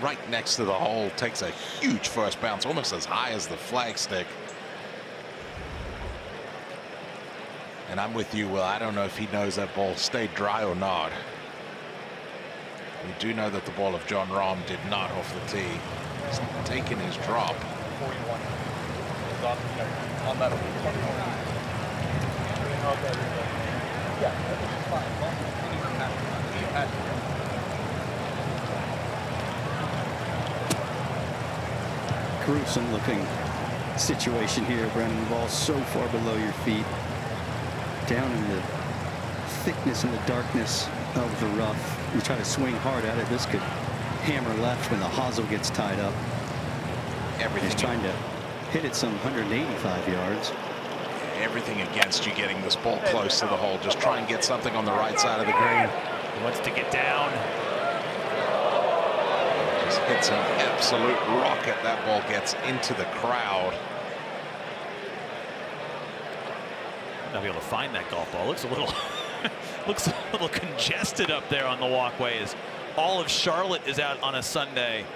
C: Right next to the hole, takes a huge first bounce, almost as high as the flagstick. And I'm with you, Will. I don't know if he knows that ball stayed dry or not. We do know that the ball of Jon Rahm did not off the tee. He's taken his drop.
J: 41. On that 21. Yeah, that's fine.
A: Gruesome looking situation here, Brendan. The ball's so far below your feet, down in the thickness and the darkness of the rough. You try to swing hard at it, this could hammer left when the hosel gets tied up. He's trying to hit it some 185 yards.
C: Everything against you getting this ball close to the hole. Just try and get something on the right side of the green.
D: He wants to get down.
C: Just hits an absolute rocket. That ball gets into the crowd.
D: Not be able to find that golf ball. Looks a little looks a little congested up there on the walkway as all of Charlotte is out on a Sunday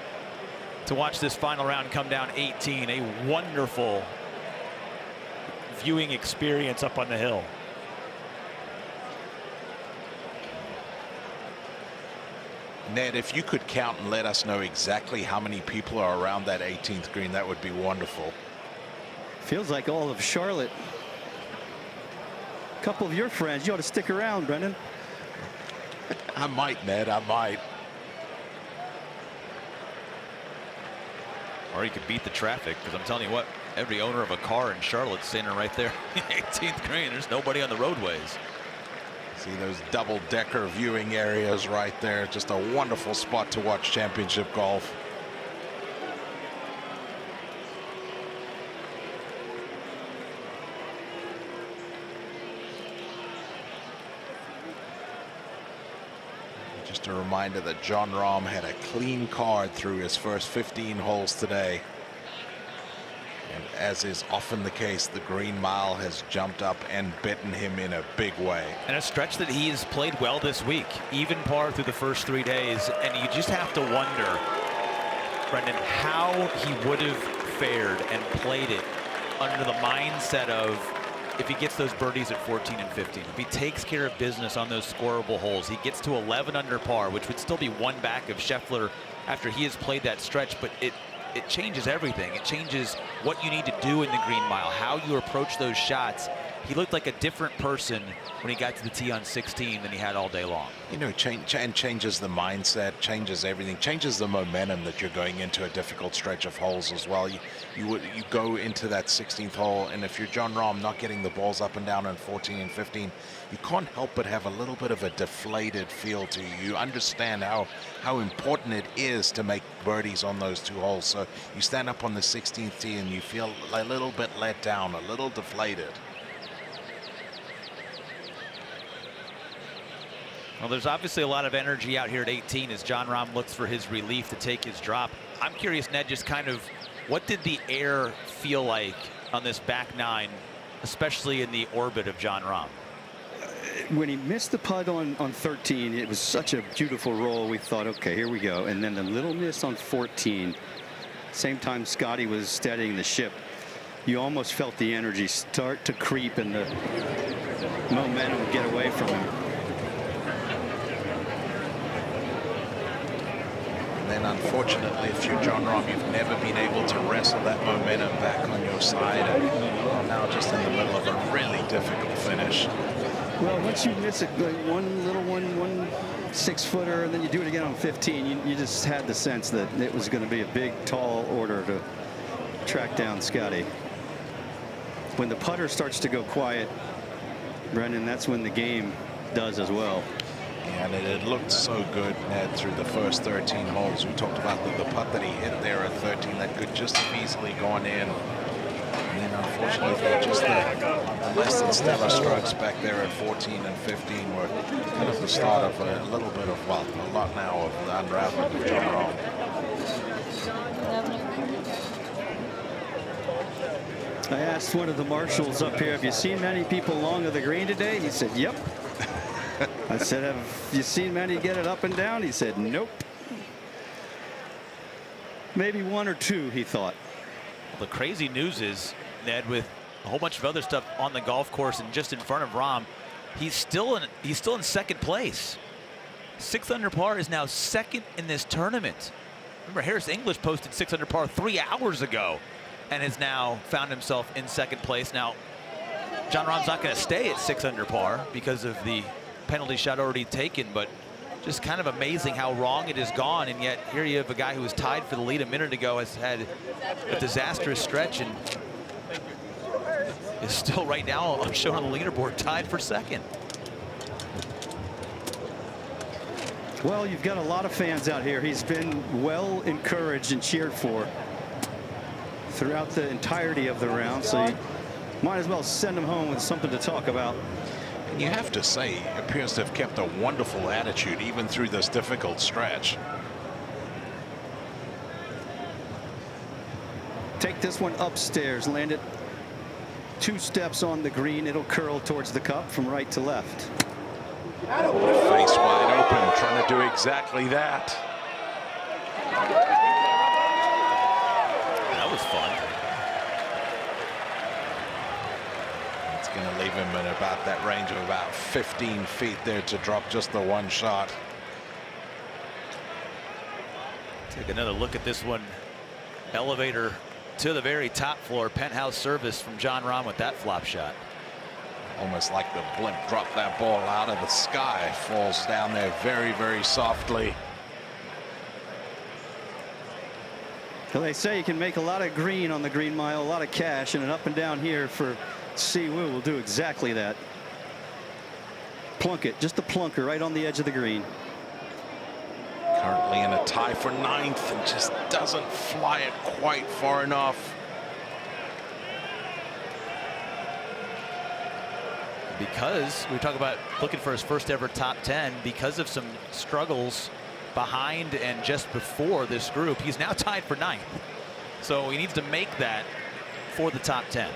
D: to watch this final round come down 18. A wonderful viewing experience up on the hill.
C: Ned, if you could count and let us know exactly how many people are around that 18th green, that would be wonderful.
A: Feels like all of Charlotte. A couple of your friends. You ought to stick around, Brendan.
C: I might, Ned. I might.
D: Or you could beat the traffic, because I'm telling you what, every owner of a car in Charlotte's standing right there. 18th green. There's nobody on the roadways.
C: See those double-decker viewing areas right there. Just a wonderful spot to watch championship golf. Just a reminder that Jon Rahm had a clean card through his first 15 holes today. And as is often the case, the green mile has jumped up and bitten him in a big way.
D: And a stretch that he's played well this week. Even par through the first 3 days. And you just have to wonder, Brendan, how he would have fared and played it under the mindset of if he gets those birdies at 14 and 15, if he takes care of business on those scoreable holes, he gets to 11 under par, which would still be one back of Schauffele after he has played that stretch, but it changes everything. It changes what you need to do in the green mile, how you approach those shots. He looked like a different person when he got to the tee on 16 than he had all day long.
C: You know, changes the mindset, changes everything, changes the momentum that you're going into a difficult stretch of holes as well. You go into that 16th hole, and if you're Jon Rahm not getting the balls up and down on 14 and 15, you can't help but have a little bit of a deflated feel to you. You understand how important it is to make birdies on those 2 holes. So you stand up on the 16th tee and you feel a little bit let down, a little deflated.
D: Well, there's obviously a lot of energy out here at 18 as Jon Rahm looks for his relief to take his drop. I'm curious, Ned, just kind of what did the air feel like on this back 9, especially in the orbit of Jon Rahm?
A: When he missed the putt on 13, it was such a beautiful roll. We thought, okay, here we go. And then the little miss on 14, same time Scotty was steadying the ship. You almost felt the energy start to creep and the momentum get away from him.
C: And unfortunately, if you're Jon Rahm, you've never been able to wrestle that momentum back on your side. And now just in the middle of a really difficult finish.
A: Well, once you miss one 6-footer, and then you do it again on 15, you just had the sense that it was going to be a big, tall order to track down Scotty. When the putter starts to go quiet, Brendan, that's when the game does as well.
C: And it had looked so good, Ned, through the first 13 holes. We talked about the putt that he hit there at 13 that could just have easily gone in. And then unfortunately, just the less than stellar strokes back there at 14 and 15 were kind of the start of a little bit of, well, a lot now of the unraveling of Jon Rahm.
A: I asked one of the marshals up here, have you seen many people long of the green today? He said, yep. I said, have you seen many get it up and down? He said, nope. Maybe 1 or 2, he thought.
D: Well, the crazy news is, Ned, with a whole bunch of other stuff on the golf course and just in front of Rahm, he's still in second place. 6 under par is now second in this tournament. Remember, Harris English posted 6 under par 3 hours ago and has now found himself in second place. Now, Jon Rahm's not going to stay at 6 under par because of the penalty shot already taken, but just kind of amazing how wrong it has gone. And yet here you have a guy who was tied for the lead a minute ago, has had a disastrous stretch and is still right now shown on the leaderboard tied for second.
A: Well, you've got a lot of fans out here. He's been well encouraged and cheered for throughout the entirety of the round, so you might as well send him home with something to talk about.
C: You have to say, he appears to have kept a wonderful attitude even through this difficult stretch.
A: Take this one upstairs, land it 2 steps on the green. It'll curl towards the cup from right to left.
C: Face wide open, trying to do exactly that.
D: That was fun.
C: Going to leave him in about that range of about 15 feet there to drop just the 1 shot.
D: Take another look at this one. Elevator to the very top floor. Penthouse service from Jon Rahm with that flop shot.
C: Almost like the blimp dropped that ball out of the sky. Falls down there very, very softly.
A: Well, they say you can make a lot of green on the green mile, a lot of cash, and an up and down here for Si Woo will do exactly that. plunk it, just a plunker right on the edge of the green.
C: Currently in a tie for 9th and just doesn't fly it quite far enough.
D: Because we talk about looking for his first ever top 10, because of some struggles behind and just before this group, he's now tied for 9th. So he needs to make that for the top 10.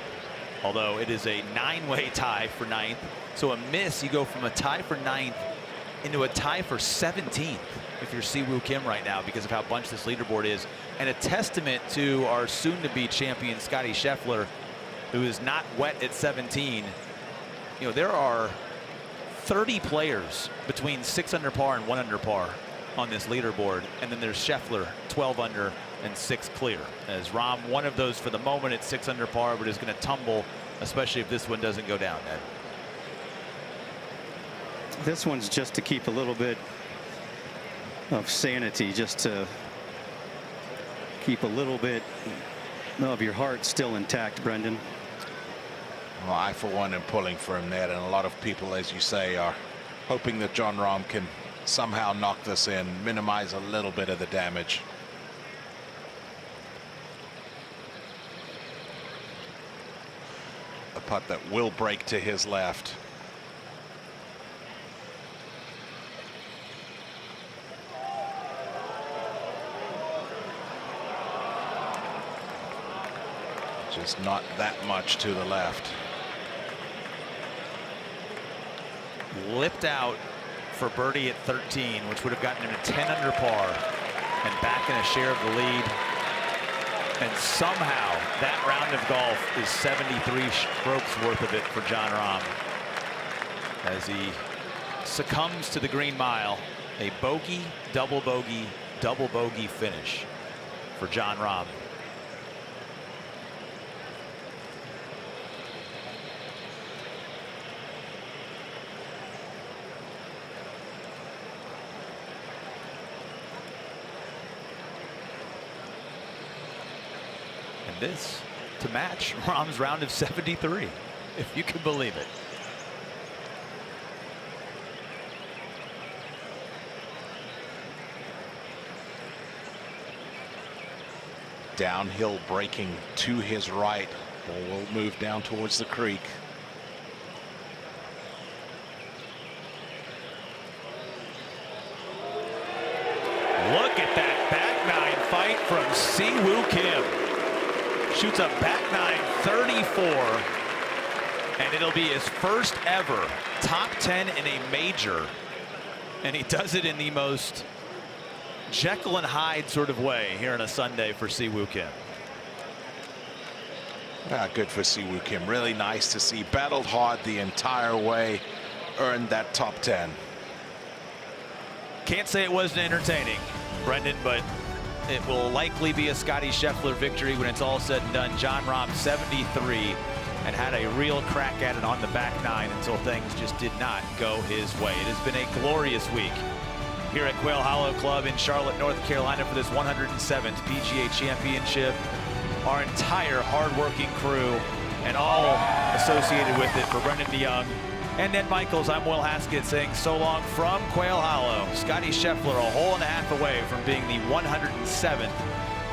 D: Although it is a 9-way tie for 9th. So a miss, you go from a tie for 9th into a tie for 17th if you're Siwoo Kim right now, because of how bunched this leaderboard is. And a testament to our soon-to-be champion Scotty Scheffler, who is not wet at 17. You know, there are 30 players between 6 under par and 1 under par on this leaderboard, and then there's Scheffler 12 under and 6 clear, as Rahm, one of those for the moment at 6 under par, but is going to tumble, especially if this one doesn't go down, Ed.
A: This one's just to keep a little bit of sanity, just to keep a little bit of your heart still intact, Brendan.
C: Well, I, for one, am pulling for him there, and a lot of people, as you say, are hoping that Jon Rahm can somehow knock this in, minimize a little bit of the damage. A putt that will break to his left. Just not that much to the left.
D: Lipped out for birdie at 13, which would have gotten him to 10 under par and back in a share of the lead. And somehow that round of golf is 73 strokes worth of it for Jon Rahm, as he succumbs to the green mile. A bogey, double bogey finish for Jon Rahm. This to match Rahm's round of 73, if you can believe it.
C: Downhill braking to his right. Ball will move down towards the creek.
D: Look at that back nine fight from Siwoo Kim. Shoots a back nine 34, and it'll be his first ever top 10 in a major, and he does it in the most Jekyll and Hyde sort of way here on a Sunday for Siwoo Kim.
C: Good for Siwoo Kim. Really nice to see. Battled hard the entire way, earned that top 10.
D: Can't say it wasn't entertaining, Brendan, but it will likely be a Scotty Scheffler victory when it's all said and done. Jon Rahm 73 and had a real crack at it on the back nine until things just did not go his way. It has been a glorious week here at Quail Hollow Club in Charlotte, North Carolina for this 107th PGA Championship. Our entire hardworking crew and all associated with it, for Brendan DeYoung and Ned Michaels, I'm Will Haskett saying so long from Quail Hollow. Scotty Scheffler a hole and a half away from being the 107th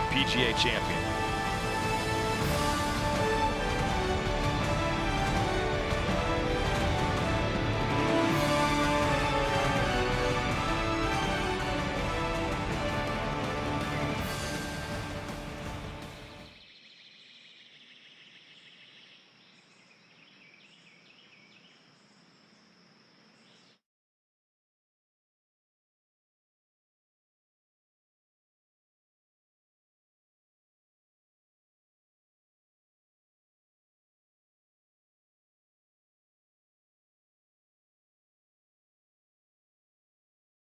D: PGA champion.